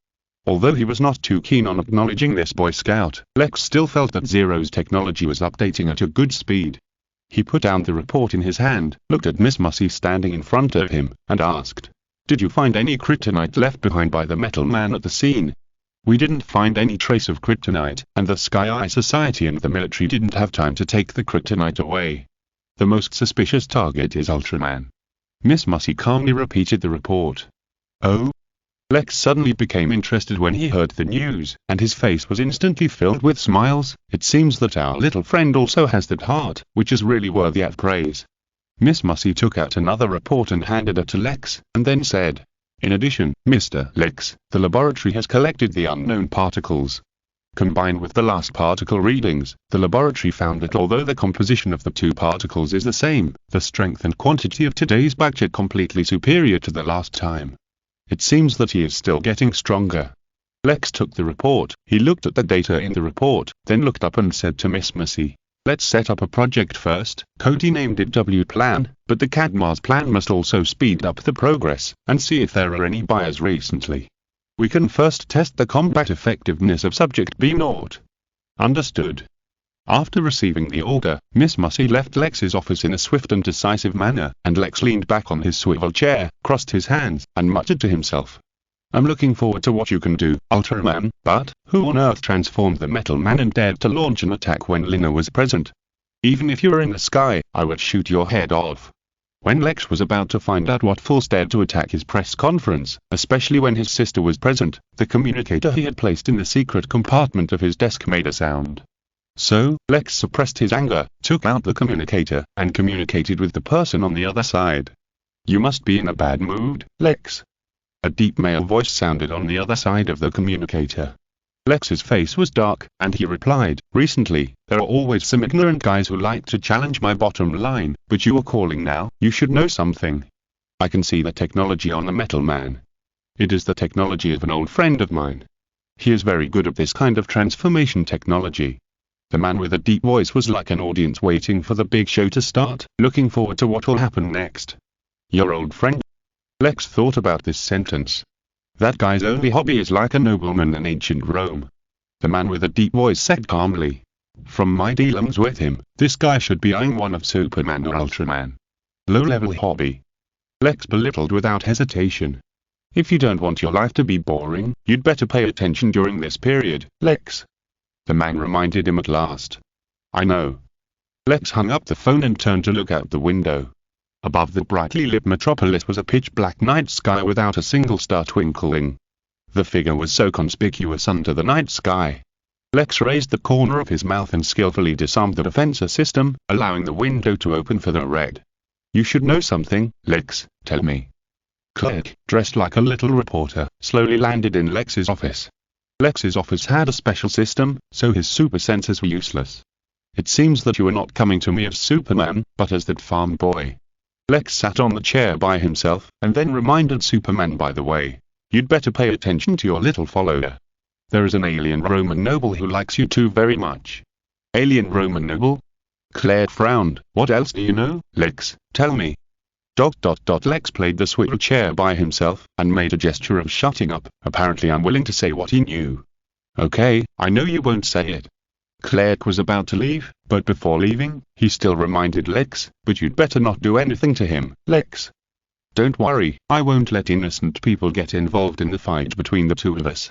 Although he was not too keen on acknowledging this Boy Scout, Lex still felt that Zero's technology was updating at a good speed. He put down the report in his hand, looked at Miss Mussy standing in front of him, and asked, "Did you find any kryptonite left behind by the Metal Man at the scene?" "We didn't find any trace of kryptonite, and the Sky Eye Society and the military didn't have time to take the kryptonite away. The most suspicious target is Ultraman." Miss Mussy calmly repeated the report. "Oh?" Lex suddenly became interested when he heard the news, and his face was instantly filled with smiles. "It seems that our little friend also has that heart, which is really worthy of praise." Miss Mussy took out another report and handed it to Lex, and then said, "In addition, Mr. Lex, the laboratory has collected the unknown particles. Combined with the last particle readings, the laboratory found that although the composition of the 2 particles is the same, the strength and quantity of today's batch are completely superior to the last time. It seems that he is still getting stronger." Lex took the report, he looked at the data in the report, then looked up and said to Miss Mussy, "Let's set up a project first." Cody named it W Plan, but the Cadmars plan must also speed up the progress, and see if there are any buyers recently. "We can first test the combat effectiveness of Subject B0. "Understood." After receiving the order, Miss Mussy left Lex's office in a swift and decisive manner, and Lex leaned back on his swivel chair, crossed his hands, and muttered to himself, "I'm looking forward to what you can do, Ultraman, but who on earth transformed the Metal Man and dared to launch an attack when Lina was present? Even if you were in the sky, I would shoot your head off." When Lex was about to find out what fools dared to attack his press conference, especially when his sister was present, the communicator he had placed in the secret compartment of his desk made a sound. So, Lex suppressed his anger, took out the communicator, and communicated with the person on the other side. "You must be in a bad mood, Lex." A deep male voice sounded on the other side of the communicator. Lex's face was dark, and he replied, "Recently, there are always some ignorant guys who like to challenge my bottom line, but you are calling now, you should know something. I can see the technology on the Metal Man. It is the technology of an old friend of mine. He is very good at this kind of transformation technology. The man with a deep voice was like an audience waiting for the big show to start, looking forward to what will happen next. Your old friend? Lex thought about this sentence. That guy's only hobby is like a nobleman in ancient Rome. The man with a deep voice said calmly. From my dealings with him, this guy should be eyeing one of Superman or Ultraman. Low-level hobby. Lex belittled without hesitation. If you don't want your life to be boring, you'd better pay attention during this period, Lex. The man reminded him at last. I know. Lex hung up the phone and turned to look out the window. Above the brightly lit metropolis was a pitch-black night sky without a single star twinkling. The figure was so conspicuous under the night sky. Lex raised the corner of his mouth and skillfully disarmed the defense system, allowing the window to open for the red. You should know something, Lex, tell me. Clerk, dressed like a little reporter, slowly landed in Lex's office. Lex's office had a special system, so his super senses were useless. It seems that you are not coming to me as Superman, but as that farm boy. Lex sat on the chair by himself, and then reminded Superman, by the way, you'd better pay attention to your little follower. There is an alien Roman noble who likes you two very much. Alien Roman noble? Claire frowned. What else do you know, Lex? Tell me. Lex played the swivel chair by himself, and made a gesture of shutting up, apparently unwilling to say what he knew. Okay, I know you won't say it. Clerk was about to leave, but before leaving, he still reminded Lex, but you'd better not do anything to him, Lex. Don't worry, I won't let innocent people get involved in the fight between the two of us.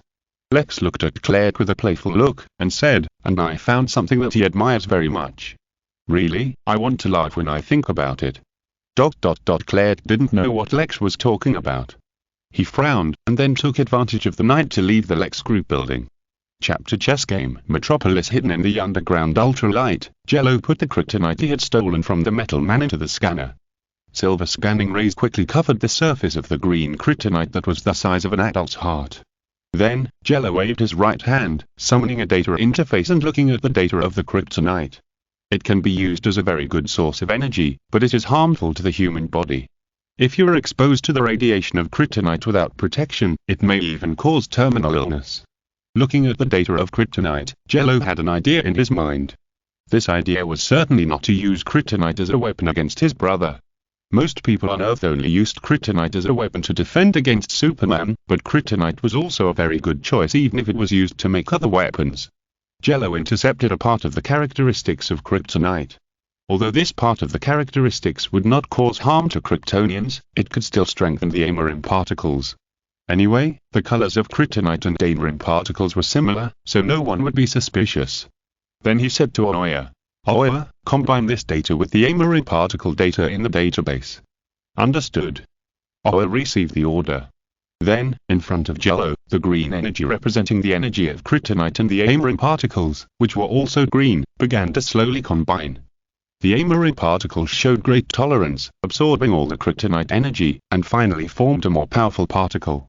Lex looked at Clerk with a playful look, and said, and I found something that he admires very much. Really, I want to laugh when I think about it. Clerk didn't know what Lex was talking about. He frowned, and then took advantage of the night to leave the Lex group building. Chapter Chess Game. Metropolis hidden in the underground ultralight, Jello put the kryptonite he had stolen from the metal man into the scanner. Silver scanning rays quickly covered the surface of the green kryptonite that was the size of an adult's heart. Then, Jello waved his right hand, summoning a data interface and looking at the data of the kryptonite. It can be used as a very good source of energy, but it is harmful to the human body. If you are exposed to the radiation of kryptonite without protection, it may even cause terminal illness. Looking at the data of kryptonite, Jello had an idea in his mind. This idea was certainly not to use kryptonite as a weapon against his brother. Most people on Earth only used kryptonite as a weapon to defend against Superman, but kryptonite was also a very good choice even if it was used to make other weapons. Jello intercepted a part of the characteristics of kryptonite. Although this part of the characteristics would not cause harm to Kryptonians, it could still strengthen the Amarim particles. Anyway, the colors of kryptonite and Amarim particles were similar, so no one would be suspicious. Then he said to Oya, Oya, combine this data with the Amarim particle data in the database. Understood. Oya received the order. Then, in front of Jello, the green energy representing the energy of kryptonite and the Amarim particles, which were also green, began to slowly combine. The Amarim particles showed great tolerance, absorbing all the kryptonite energy, and finally formed a more powerful particle.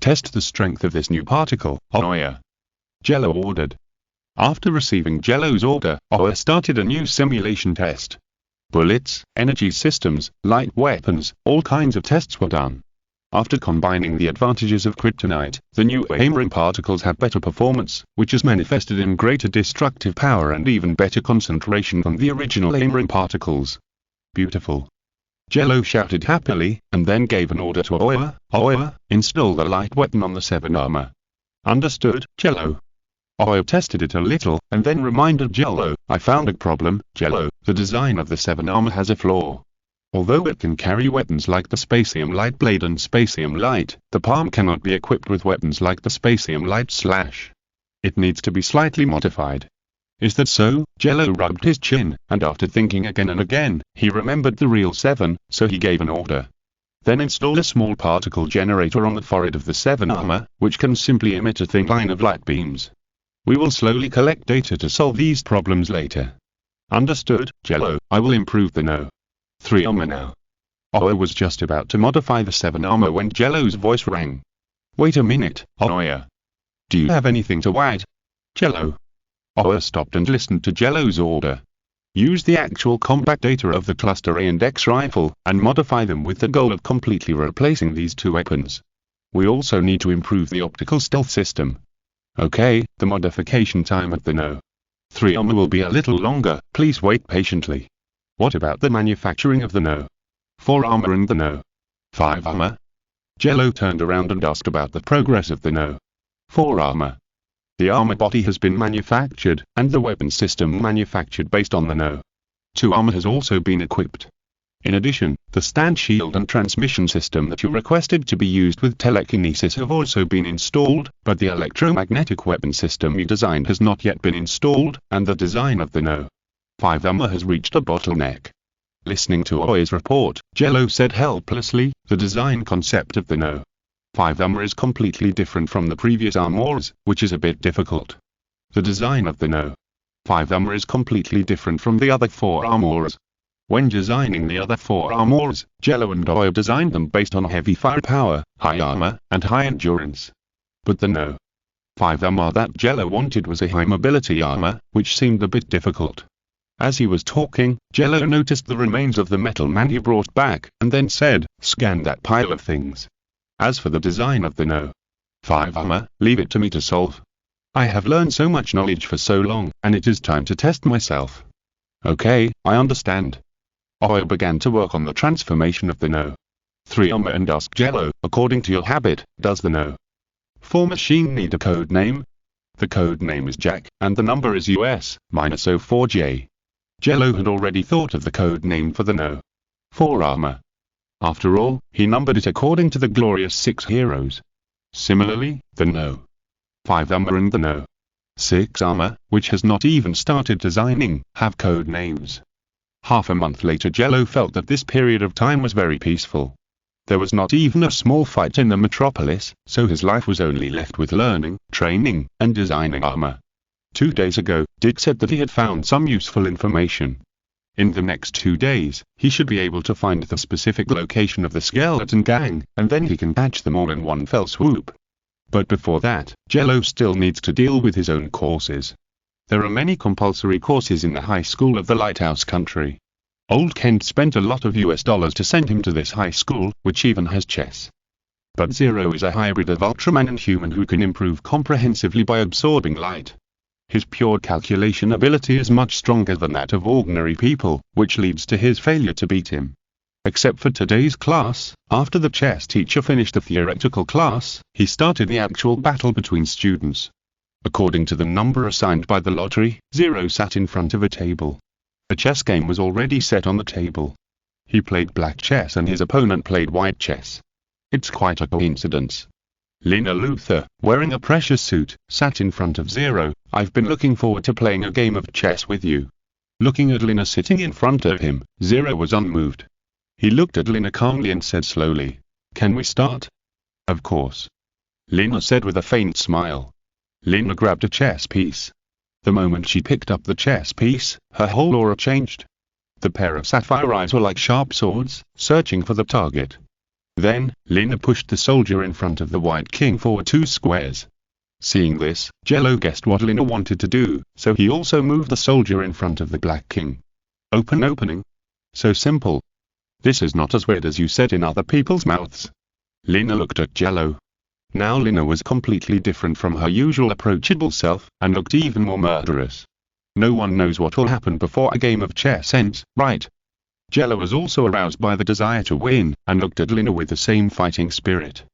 Test the strength of this new particle, Oya. Jello ordered. After receiving Jello's order, Oya started a new simulation test. Bullets, energy systems, light weapons, all kinds of tests were done. After combining the advantages of kryptonite, the new Amarim particles had better performance, which is manifested in greater destructive power and even better concentration than the original Amarim particles. Beautiful. Jello shouted happily, and then gave an order to Oya, Oya, install the light weapon on the 7 armor. Understood, Jello. Oya tested it a little, and then reminded Jello, I found a problem, Jello, the design of the 7 armor has a flaw. Although it can carry weapons like the Spacium Light Blade and Spacium Light, the palm cannot be equipped with weapons like the Spacium Light Slash. It needs to be slightly modified. Is that so? Jello rubbed his chin, and after thinking again and again, he remembered the real 7, so he gave an order. Then install a small particle generator on the forehead of the 7 armor, which can simply emit a thin line of light beams. We will slowly collect data to solve these problems later. Understood, Jello, I will improve the No. 3 armor now. Oya was just about to modify the 7 armor when Jello's voice rang. Wait a minute, Oya. Do you have anything to add? Jello. Oya stopped and listened to Jello's order. Use the actual combat data of the Cluster A and X rifle, and modify them with the goal of completely replacing these two weapons. We also need to improve the optical stealth system. Okay, the modification time at the No. 3 armor will be a little longer, please wait patiently. What about the manufacturing of the no? 4 armor and the no? 5 armor? Jello turned around and asked about the progress of the no? 4 armor. The armor body has been manufactured, and the weapon system manufactured based on the no? 2 armor has also been equipped. In addition, the stand shield and transmission system that you requested to be used with telekinesis have also been installed, but the electromagnetic weapon system you designed has not yet been installed, and the design of the no? 5 armor has reached a bottleneck. Listening to Oi's report, Jello said helplessly, the design concept of the no? 5 armor is completely different from the previous armors, which is a bit difficult. The design of the no? 5 armor is completely different from the other 4 armors. When designing the other 4 armors, Jello and Oi designed them based on heavy firepower, high armor, and high endurance. But the no? 5 armor that Jello wanted was a high mobility armor, which seemed a bit difficult. As he was talking, Jello noticed the remains of the metal man he brought back, and then said, "Scan that pile of things. As for the design of the no? 5 armor, leave it to me to solve. I have learned so much knowledge for so long, and it is time to test myself." "Okay, I understand." Oi began to work on the transformation of the no? 3 armor and asked Jello, "According to your habit, does the no? 4 machine need a code name?" The code name is Jack, and the number is US-04J. Jello had already thought of the code name for the no? 4 armor. After all, he numbered it according to the glorious 6 heroes. Similarly, the no? 5 armor and the no? 6 armor, which has not even started designing, have code names. Half a month later, Jello felt that this period of time was very peaceful. There was not even a small fight in the metropolis, so his life was only left with learning, training, and designing armor. 2 days ago, Dick said that he had found some useful information. In the next 2 days, he should be able to find the specific location of the skeleton gang, and then he can catch them all in one fell swoop. But before that, Jello still needs to deal with his own courses. There are many compulsory courses in the high school of the Lighthouse Country. Old Kent spent a lot of US dollars to send him to this high school, which even has chess. But Zero is a hybrid of Ultraman and human who can improve comprehensively by absorbing light. His pure calculation ability is much stronger than that of ordinary people, which leads to his failure to beat him. Except for today's class, after the chess teacher finished the theoretical class, he started the actual battle between students. According to the number assigned by the lottery, Zero sat in front of a table. A chess game was already set on the table. He played black chess and his opponent played white chess. It's quite a coincidence. Lina Luther, wearing a pressure suit, sat in front of Zero. "I've been looking forward to playing a game of chess with you." Looking at Lina sitting in front of him, Zero was unmoved. He looked at Lina calmly and said slowly, "Can we start?" "Of course," Lina said with a faint smile. Lina grabbed a chess piece. The moment she picked up the chess piece, her whole aura changed. The pair of sapphire eyes were like sharp swords, searching for the target. Then, Lina pushed the soldier in front of the white king forward 2 squares. Seeing this, Jello guessed what Lina wanted to do, so he also moved the soldier in front of the black king. Opening. So simple. This is not as weird as you said in other people's mouths. Lina looked at Jello. Now Lina was completely different from her usual approachable self, and looked even more murderous. No one knows what will happen before a game of chess ends, right? Jello was also aroused by the desire to win, and looked at Lina with the same fighting spirit.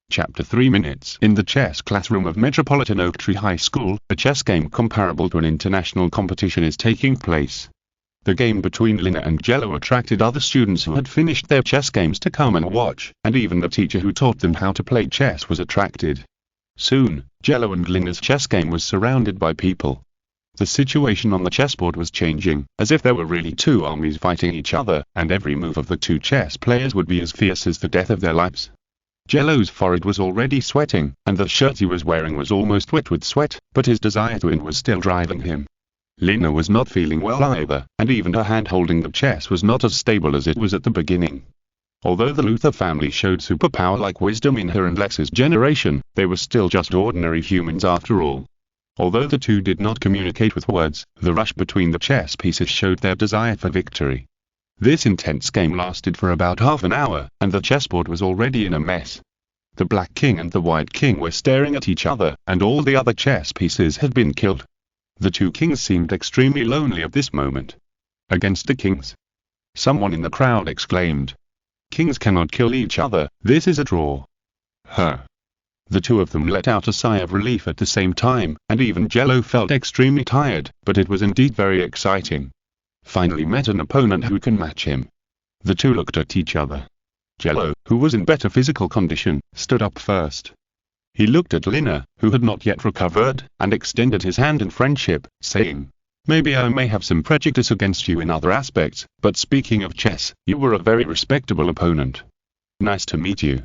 Chapter 3 minutes. In the chess classroom of Metropolitan Oak Tree High School, a chess game comparable to an international competition is taking place. The game between Lina and Jello attracted other students who had finished their chess games to come and watch, and even the teacher who taught them how to play chess was attracted. Soon, Jello and Lina's chess game was surrounded by people. The situation on the chessboard was changing, as if there were really 2 armies fighting each other, and every move of the 2 chess players would be as fierce as the death of their lives. Jello's forehead was already sweating, and the shirt he was wearing was almost wet with sweat, but his desire to win was still driving him. Lina was not feeling well either, and even her hand holding the chess was not as stable as it was at the beginning. Although the Luther family showed superpower-like wisdom in her and Lex's generation, they were still just ordinary humans after all. Although the 2 did not communicate with words, the rush between the chess pieces showed their desire for victory. This intense game lasted for about half an hour, and the chessboard was already in a mess. The black king and the white king were staring at each other, and all the other chess pieces had been killed. The two kings seemed extremely lonely at this moment. Against the kings? Someone in the crowd exclaimed. Kings cannot kill each other, this is a draw. Huh. The two of them let out a sigh of relief at the same time, and even Jello felt extremely tired, but it was indeed very exciting. Finally met an opponent who can match him. The two looked at each other. Jello, who was in better physical condition, stood up first. He looked at Lina, who had not yet recovered, and extended his hand in friendship, saying, Maybe I may have some prejudice against you in other aspects, but speaking of chess, you were a very respectable opponent. Nice to meet you.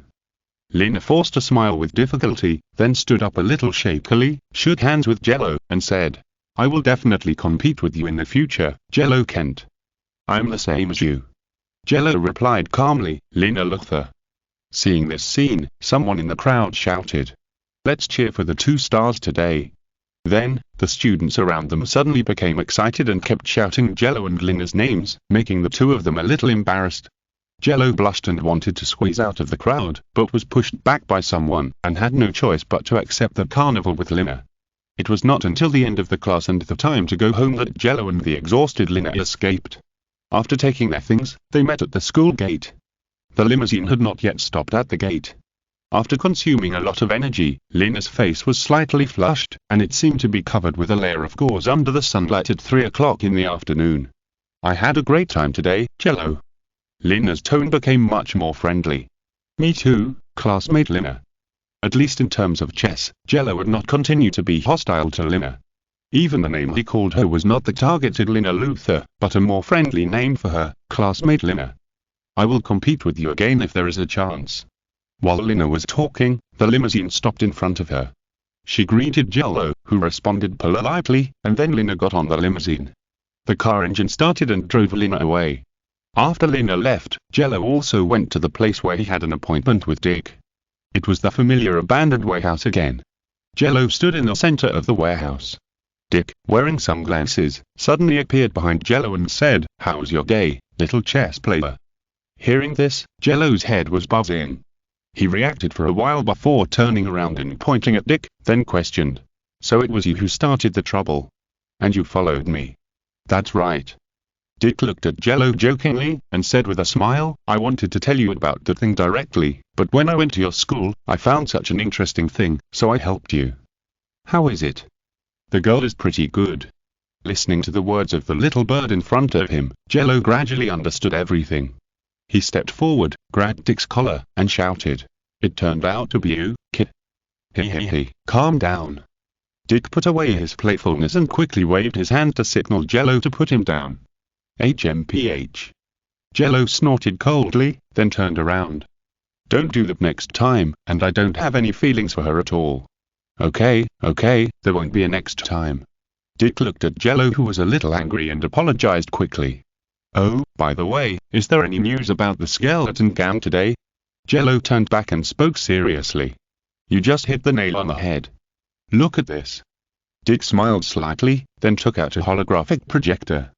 Lina forced a smile with difficulty, then stood up a little shakily, shook hands with Jello, and said, I will definitely compete with you in the future, Jello Kent. I'm the same as you. Jello replied calmly, Lina Luther. Seeing this scene, someone in the crowd shouted, Let's cheer for the two stars today. Then, the students around them suddenly became excited and kept shouting Jello and Lina's names, making the two of them a little embarrassed. Jello blushed and wanted to squeeze out of the crowd, but was pushed back by someone, and had no choice but to accept the carnival with Lina. It was not until the end of the class and the time to go home that Jello and the exhausted Lina escaped. After taking their things, they met at the school gate. The limousine had not yet stopped at the gate. After consuming a lot of energy, Lina's face was slightly flushed, and it seemed to be covered with a layer of gauze under the sunlight at 3 o'clock in the afternoon. I had a great time today, Jello. Lina's tone became much more friendly. Me too, classmate Lina. At least in terms of chess, Jello would not continue to be hostile to Lina. Even the name he called her was not the targeted Lina Luther, but a more friendly name for her, classmate Lina. I will compete with you again if there is a chance. While Lina was talking, the limousine stopped in front of her. She greeted Jello, who responded politely, and then Lina got on the limousine. The car engine started and drove Lina away. After Lina left, Jello also went to the place where he had an appointment with Dick. It was the familiar abandoned warehouse again. Jello stood in the center of the warehouse. Dick, wearing sunglasses, suddenly appeared behind Jello and said, How's your day, little chess player? Hearing this, Jello's head was buzzing. He reacted for a while before turning around and pointing at Dick, then questioned. So it was you who started the trouble. And you followed me. That's right. Dick looked at Jello jokingly, and said with a smile, I wanted to tell you about that thing directly, but when I went to your school, I found such an interesting thing, so I helped you. How is it? The girl is pretty good. Listening to the words of the little bird in front of him, Jello gradually understood everything. He stepped forward, grabbed Dick's collar, and shouted, It turned out to be you, kid. Hey, calm down. Dick put away his playfulness and quickly waved his hand to signal Jello to put him down. HMPH. Jello snorted coldly, then turned around. Don't do that next time, and I don't have any feelings for her at all. Okay, there won't be a next time. Dick looked at Jello, who was a little angry, and apologized quickly. Oh, by the way, is there any news about the skeleton gang today? Jello turned back and spoke seriously. You just hit the nail on the head. Look at this. Dick smiled slightly, then took out a holographic projector.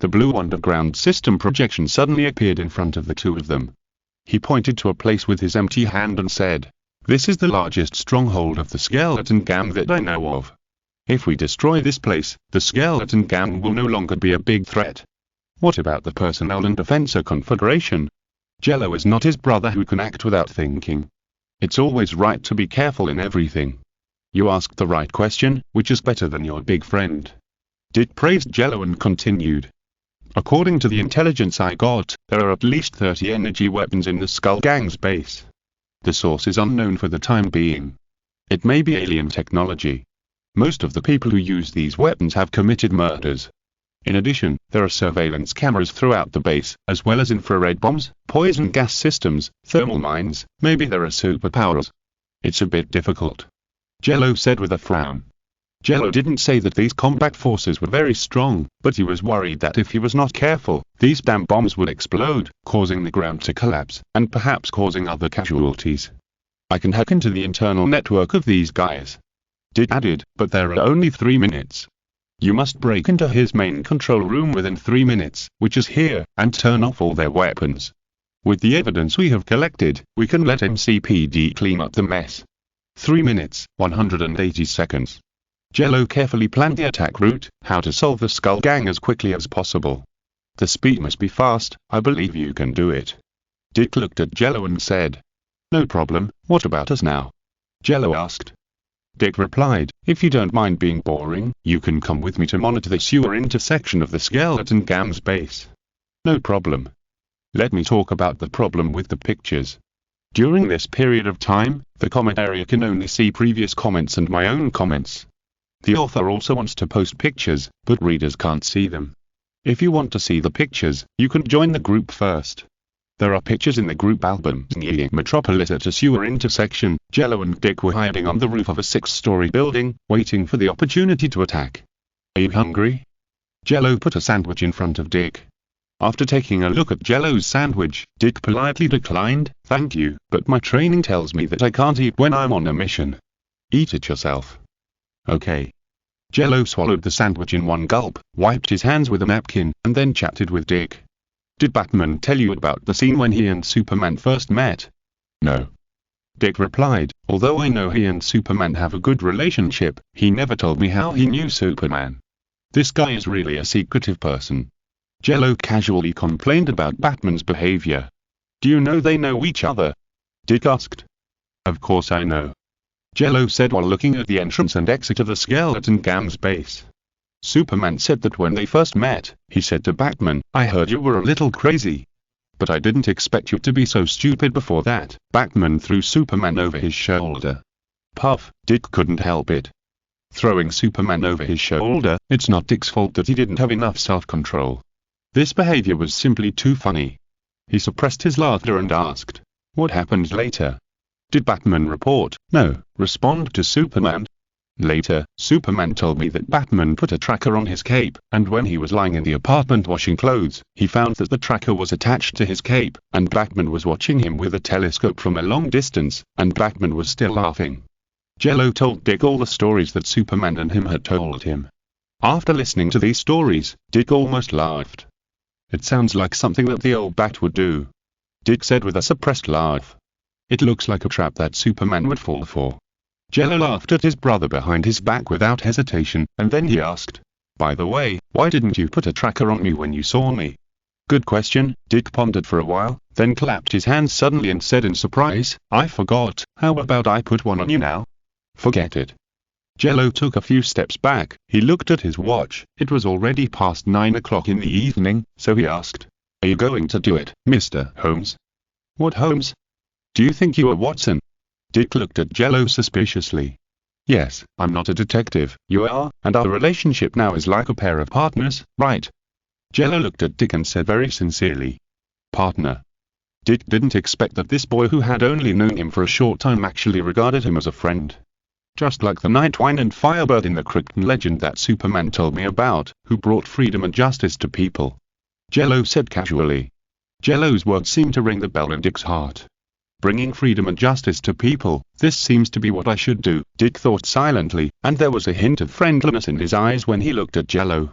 The blue underground system projection suddenly appeared in front of the two of them. He pointed to a place with his empty hand and said, This is the largest stronghold of the skeleton gang that I know of. If we destroy this place, the skeleton gang will no longer be a big threat. What about the Personnel and Defenser Confederation? Jello is not his brother who can act without thinking. It's always right to be careful in everything. You asked the right question, which is better than your big friend. Dick praised Jello and continued. According to the intelligence I got, there are at least 30 energy weapons in the Skull Gang's base. The source is unknown for the time being. It may be alien technology. Most of the people who use these weapons have committed murders. In addition, there are surveillance cameras throughout the base, as well as infrared bombs, poison gas systems, thermal mines. Maybe there are superpowers. It's a bit difficult. Jello said with a frown. Jello didn't say that these combat forces were very strong, but he was worried that if he was not careful, these damn bombs would explode, causing the ground to collapse, and perhaps causing other casualties. I can hack into the internal network of these guys. Dick added, but there are only 3 minutes. You must break into his main control room within 3 minutes, which is here, and turn off all their weapons. With the evidence we have collected, we can let MCPD clean up the mess. 3 minutes, 180 seconds. Jello carefully planned the attack route, how to solve the Skull Gang as quickly as possible. The speed must be fast, I believe you can do it. Dick looked at Jello and said. No problem, what about us now? Jello asked. Dick replied, if you don't mind being boring, you can come with me to monitor the sewer intersection of the Skeleton Gam's base. No problem. Let me talk about the problem with the pictures. During this period of time, the comment area can only see previous comments and my own comments. The author also wants to post pictures, but readers can't see them. If you want to see the pictures, you can join the group first. There are pictures in the group album. Metropolis at a sewer intersection, Jello and Dick were hiding on the roof of a 6-story building, waiting for the opportunity to attack. Are you hungry? Jello put a sandwich in front of Dick. After taking a look at Jello's sandwich, Dick politely declined, thank you, but my training tells me that I can't eat when I'm on a mission. Eat it yourself. Okay. Jello swallowed the sandwich in one gulp, wiped his hands with a napkin, and then chatted with Dick. Did Batman tell you about the scene when he and Superman first met? No. Dick replied, although I know he and Superman have a good relationship, he never told me how he knew Superman. This guy is really a secretive person. Jello casually complained about Batman's behavior. Do you know they know each other? Dick asked. Of course I know. Jello said while looking at the entrance and exit of the Skeleton Gam's base. Superman said that when they first met, he said to Batman, I heard you were a little crazy. But I didn't expect you to be so stupid before that. Batman threw Superman over his shoulder. Puff, Dick couldn't help it. Throwing Superman over his shoulder, it's not Dick's fault that he didn't have enough self-control. This behavior was simply too funny. He suppressed his laughter and asked, what happened later? Did Batman report? No, respond to Superman. Later, Superman told me that Batman put a tracker on his cape, and when he was lying in the apartment washing clothes, he found that the tracker was attached to his cape, and Batman was watching him with a telescope from a long distance, and Batman was still laughing. Jello told Dick all the stories that Superman and him had told him. After listening to these stories, Dick almost laughed. It sounds like something that the old Bat would do. Dick said with a suppressed laugh. It looks like a trap that Superman would fall for. Jello laughed at his brother behind his back without hesitation, and then he asked, by the way, why didn't you put a tracker on me when you saw me? Good question, Dick pondered for a while, then clapped his hands suddenly and said in surprise, I forgot, how about I put one on you now? Forget it. Jello took a few steps back, he looked at his watch, it was already past 9 o'clock in the evening, so he asked, are you going to do it, Mr. Holmes? What Holmes? Do you think you are Watson? Dick looked at Jello suspiciously. Yes, I'm not a detective, you are, and our relationship now is like a pair of partners, right? Jello looked at Dick and said very sincerely, partner. Dick didn't expect that this boy who had only known him for a short time actually regarded him as a friend. Just like the Nightwing and Firebird in the Krypton legend that Superman told me about, who brought freedom and justice to people. Jello said casually. Jello's words seemed to ring the bell in Dick's heart. Bringing freedom and justice to people, this seems to be what I should do, Dick thought silently, and there was a hint of friendliness in his eyes when he looked at Jello.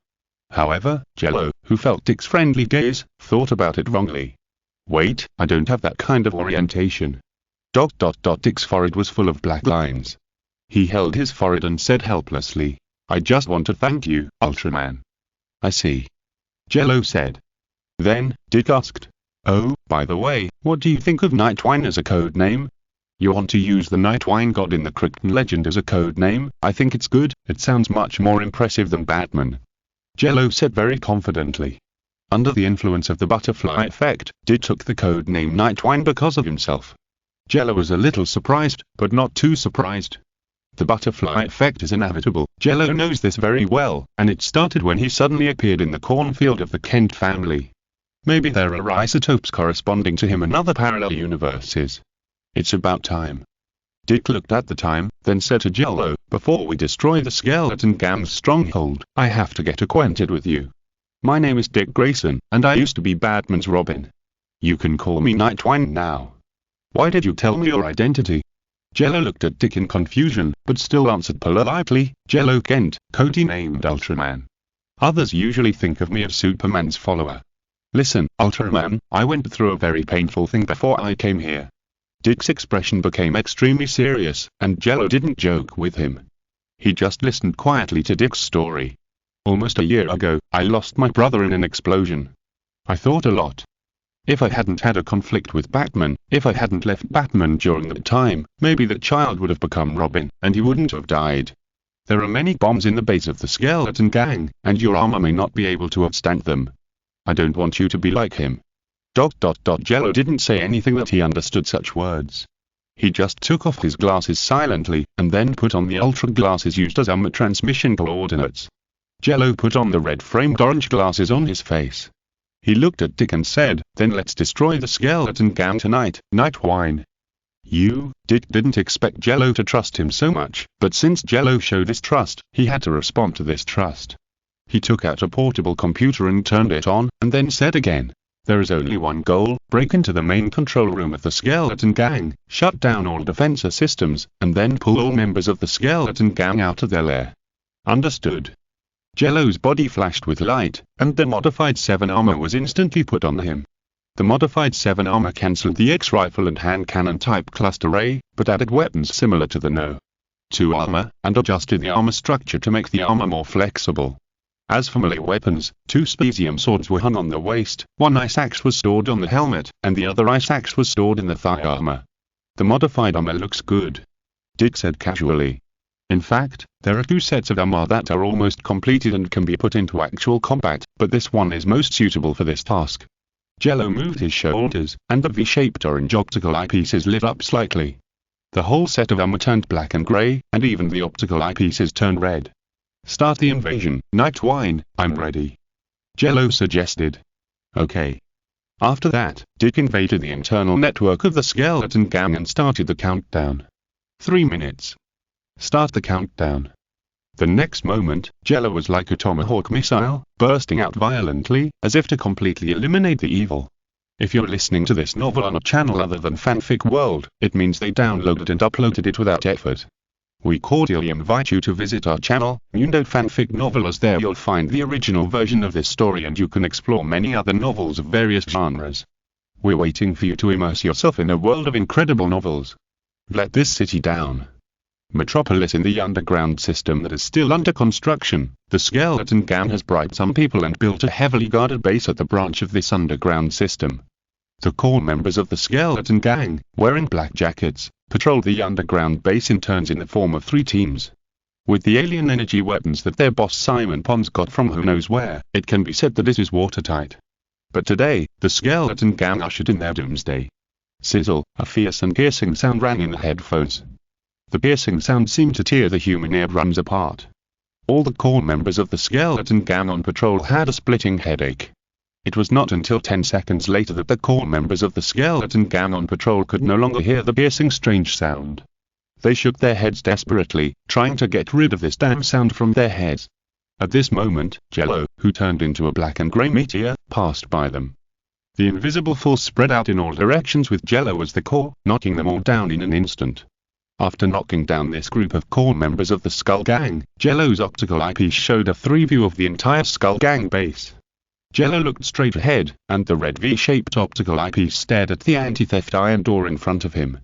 However, Jello, who felt Dick's friendly gaze, thought about it wrongly. Wait, I don't have that kind of orientation. ... Dick's forehead was full of black lines. He held his forehead and said helplessly, I just want to thank you, Ultraman. I see. Jello said. Then, Dick asked, oh, by the way, what do you think of Nightwing as a code name? You want to use the Nightwing god in the Krypton legend as a code name? I think it's good, it sounds much more impressive than Batman. Jello said very confidently. Under the influence of the butterfly effect, Dick took the code name Nightwing because of himself. Jello was a little surprised, but not too surprised. The butterfly effect is inevitable, Jello knows this very well, and it started when he suddenly appeared in the cornfield of the Kent family. Maybe there are isotopes corresponding to him in other parallel universes. It's about time. Dick looked at the time, then said to Jello, before we destroy the Skeleton Gam's stronghold, I have to get acquainted with you. My name is Dick Grayson, and I used to be Batman's Robin. You can call me Nightwing now. Why did you tell me your identity? Jello looked at Dick in confusion, but still answered politely, Jello Kent, codenamed Ultraman. Others usually think of me as Superman's follower. Listen, Ultraman, I went through a very painful thing before I came here. Dick's expression became extremely serious, and Jello didn't joke with him. He just listened quietly to Dick's story. Almost a year ago, I lost my brother in an explosion. I thought a lot. If I hadn't had a conflict with Batman, if I hadn't left Batman during that time, maybe the child would have become Robin, and he wouldn't have died. There are many bombs in the base of the Skeleton Gang, and your armor may not be able to withstand them. I don't want you to be like him. Jello didn't say anything that he understood such words. He just took off his glasses silently, and then put on the ultra glasses used as armor transmission coordinates. Jello put on the red-framed orange glasses on his face. He looked at Dick and said, "Then let's destroy the Skeleton Gang tonight, Nightwine." Dick didn't expect Jello to trust him so much, but since Jello showed his trust, he had to respond to this trust. He took out a portable computer and turned it on, and then said again, "There is only one goal, break into the main control room of the Skeleton Gang, shut down all defense systems, and then pull all members of the Skeleton Gang out of their lair." Understood. Jello's body flashed with light, and the Modified 7 armor was instantly put on him. The Modified 7 armor cancelled the X-rifle and hand cannon type cluster A, but added weapons similar to the No. 2 armor, and adjusted the armor structure to make the armor more flexible. As for melee weapons, 2 Spesium swords were hung on the waist, 1 ice axe was stored on the helmet, and the other ice axe was stored in the thigh armor. "The modified armor looks good," Dick said casually. "In fact, there are 2 sets of armor that are almost completed and can be put into actual combat, but this one is most suitable for this task." Jello moved his shoulders, and the V-shaped orange optical eyepieces lit up slightly. The whole set of armor turned black and gray, and even the optical eyepieces turned red. "Start the invasion, Nightwine, I'm ready," Jello suggested. "Okay." After that, Dick invaded the internal network of the Skeleton Gang and started the countdown. 3 minutes. Start the countdown. The next moment, Jello was like a tomahawk missile, bursting out violently, as if to completely eliminate the evil. If you're listening to this novel on a channel other than Fanfic World, it means they downloaded and uploaded it without effort. We cordially invite you to visit our channel, Fanfic Novel, as there you'll find the original version of this story and you can explore many other novels of various genres. We're waiting for you to immerse yourself in a world of incredible novels. Let this city down. Metropolis in the underground system that is still under construction, the Skeleton Gang has bribed some people and built a heavily guarded base at the branch of this underground system. The core members of the Skeleton Gang, wearing black jackets, patrol the underground base in turns in the form of 3 teams. With the alien energy weapons that their boss Simon Pons got from who knows where, it can be said that it is watertight. But today, the Skeleton Gang ushered in their doomsday. Sizzle, a fierce and piercing sound rang in the headphones. The piercing sound seemed to tear the human eardrums apart. All the core members of the Skeleton Gang on patrol had a splitting headache. It was not until 10 seconds later that the core members of the Skeleton Gang on patrol could no longer hear the piercing strange sound. They shook their heads desperately, trying to get rid of this damn sound from their heads. At this moment, Jello, who turned into a black and grey meteor, passed by them. The invisible force spread out in all directions with Jello as the core, knocking them all down in an instant. After knocking down this group of core members of the Skull Gang, Jello's optical eyepiece showed a 3-view of the entire Skull Gang base. Jello looked straight ahead, and the red V-shaped optical eyepiece stared at the anti-theft iron door in front of him.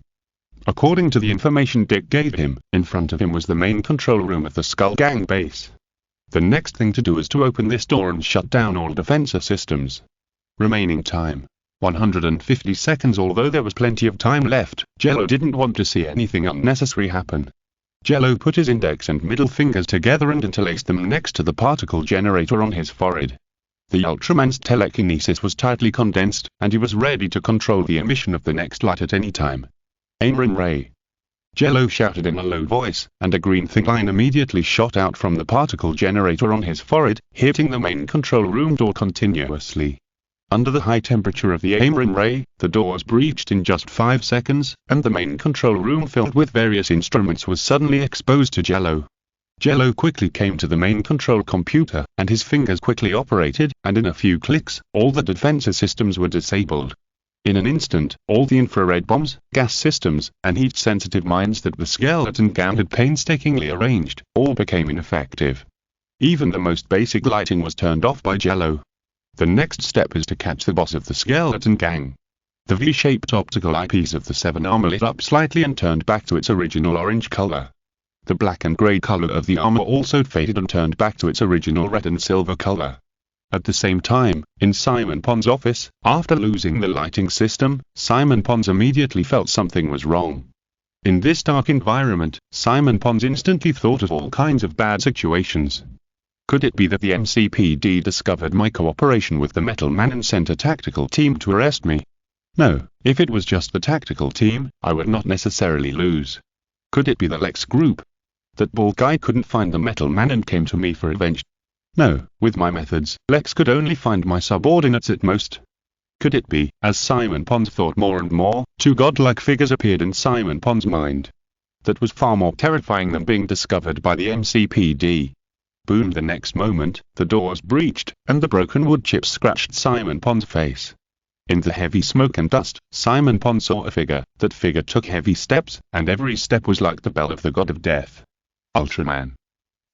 According to the information Dick gave him, in front of him was the main control room of the Skull Gang base. The next thing to do is to open this door and shut down all defense systems. Remaining time: 150 seconds. Although there was plenty of time left, Jello didn't want to see anything unnecessary happen. Jello put his index and middle fingers together and interlaced them next to the particle generator on his forehead. The Ultraman's telekinesis was tightly condensed, and he was ready to control the emission of the next light at any time. "Aimrin Ray!" Jello shouted in a low voice, and a green thin line immediately shot out from the particle generator on his forehead, hitting the main control room door continuously. Under the high temperature of the Aimrin Ray, the doors breached in just 5 seconds, and the main control room filled with various instruments was suddenly exposed to Jello. Jello quickly came to the main control computer, and his fingers quickly operated, and in a few clicks, all the defense systems were disabled. In an instant, all the infrared bombs, gas systems, and heat-sensitive mines that the Skeleton Gang had painstakingly arranged, all became ineffective. Even the most basic lighting was turned off by Jello. The next step is to catch the boss of the Skeleton Gang. The V-shaped optical eyepiece of the 7 armor lit up slightly and turned back to its original orange color. The black and grey color of the armor also faded and turned back to its original red and silver color. At the same time, in Simon Pond's office, after losing the lighting system, Simon Pond immediately felt something was wrong. In this dark environment, Simon Pond instantly thought of all kinds of bad situations. Could it be that the MCPD discovered my cooperation with the Metal Man and sent a tactical team to arrest me? No, if it was just the tactical team, I would not necessarily lose. Could it be the Lex group? That bald guy couldn't find the Metal Man and came to me for revenge? No, with my methods, Lex could only find my subordinates at most. Could it be, as Simon Pond thought more and more, two godlike figures appeared in Simon Pond's mind? That was far more terrifying than being discovered by the MCPD. Boom! The next moment, the door was breached, and the broken wood chips scratched Simon Pond's face. In the heavy smoke and dust, Simon Pond saw a figure. That figure took heavy steps, and every step was like the bell of the god of death. Ultraman.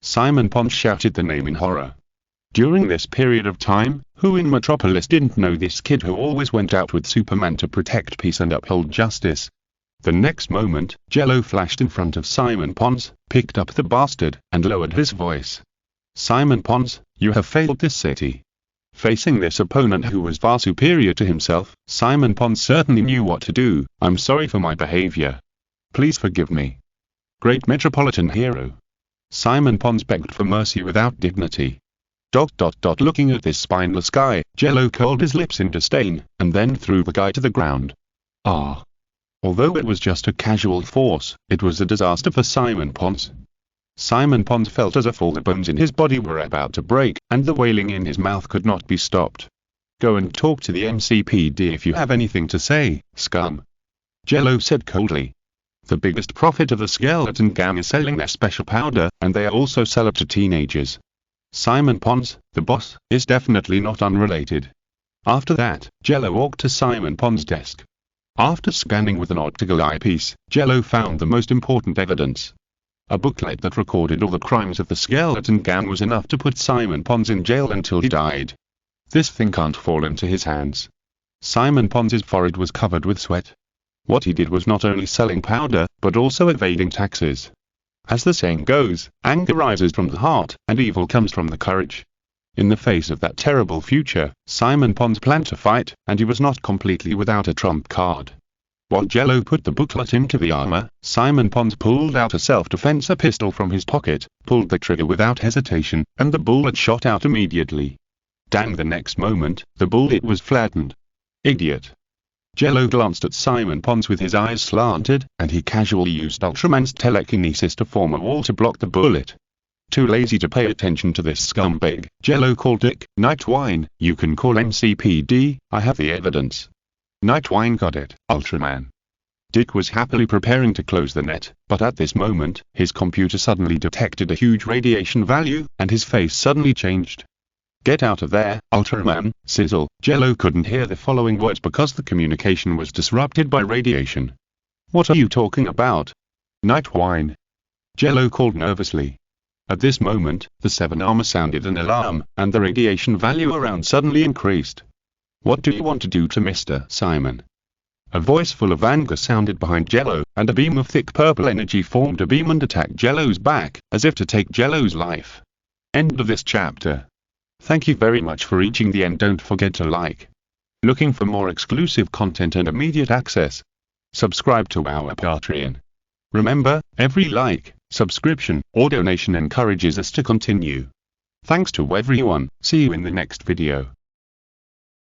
Simon Pond shouted the name in horror. During this period of time, who in Metropolis didn't know this kid who always went out with Superman to protect peace and uphold justice? The next moment, Jello flashed in front of Simon Pond, picked up the bastard, and lowered his voice. Simon Pond, you have failed this city. Facing this opponent who was far superior to himself, Simon Pond certainly knew what to do. I'm sorry for my behavior. Please forgive me. Great metropolitan hero. Simon Pond begged for mercy without dignity. Looking at this spineless guy, Jello curled his lips in disdain, and then threw the guy to the ground. Ah. Although it was just a casual force, it was a disaster for Simon Pond. Simon Pond felt as if all the bones in his body were about to break, and the wailing in his mouth could not be stopped. Go and talk to the MCPD if you have anything to say, scum. Jello said coldly. The biggest profit of the skeleton gang is selling their special powder, and they also sell it to teenagers. Simon Pond, the boss, is definitely not unrelated. After that, Jello walked to Simon Pond's desk. After scanning with an optical eyepiece, Jello found the most important evidence. A booklet that recorded all the crimes of the skeleton gang was enough to put Simon Pond in jail until he died. This thing can't fall into his hands. Simon Pond's forehead was covered with sweat. What he did was not only selling powder, but also evading taxes. As the saying goes, anger rises from the heart, and evil comes from the courage. In the face of that terrible future, Simon Pond planned to fight, and he was not completely without a trump card. While Jello put the booklet into the armor, Simon Pond pulled out a self-defense pistol from his pocket, pulled the trigger without hesitation, and the bullet shot out immediately. Dang! The next moment, the bullet was flattened. Idiot. Jello glanced at Simon Pond with his eyes slanted, and he casually used Ultraman's telekinesis to form a wall to block the bullet. Too lazy to pay attention to this scumbag, Jello called Dick. Nightwine, you can call MCPD, I have the evidence. Nightwine got it, Ultraman. Dick was happily preparing to close the net, but at this moment, his computer suddenly detected a huge radiation value, and his face suddenly changed. Get out of there, Ultraman, sizzle. Jello couldn't hear the following words because the communication was disrupted by radiation. What are you talking about? Nightwine. Jello called nervously. At this moment, the 7 armor sounded an alarm, and the radiation value around suddenly increased. What do you want to do to Mr. Simon? A voice full of anger sounded behind Jello, and a beam of thick purple energy formed a beam and attacked Jello's back, as if to take Jello's life. End of this chapter. Thank you very much for reaching the end. Don't forget to like. Looking for more exclusive content and immediate access? Subscribe to our Patreon. Remember, every like, subscription, or donation encourages us to continue. Thanks to everyone. See you in the next video.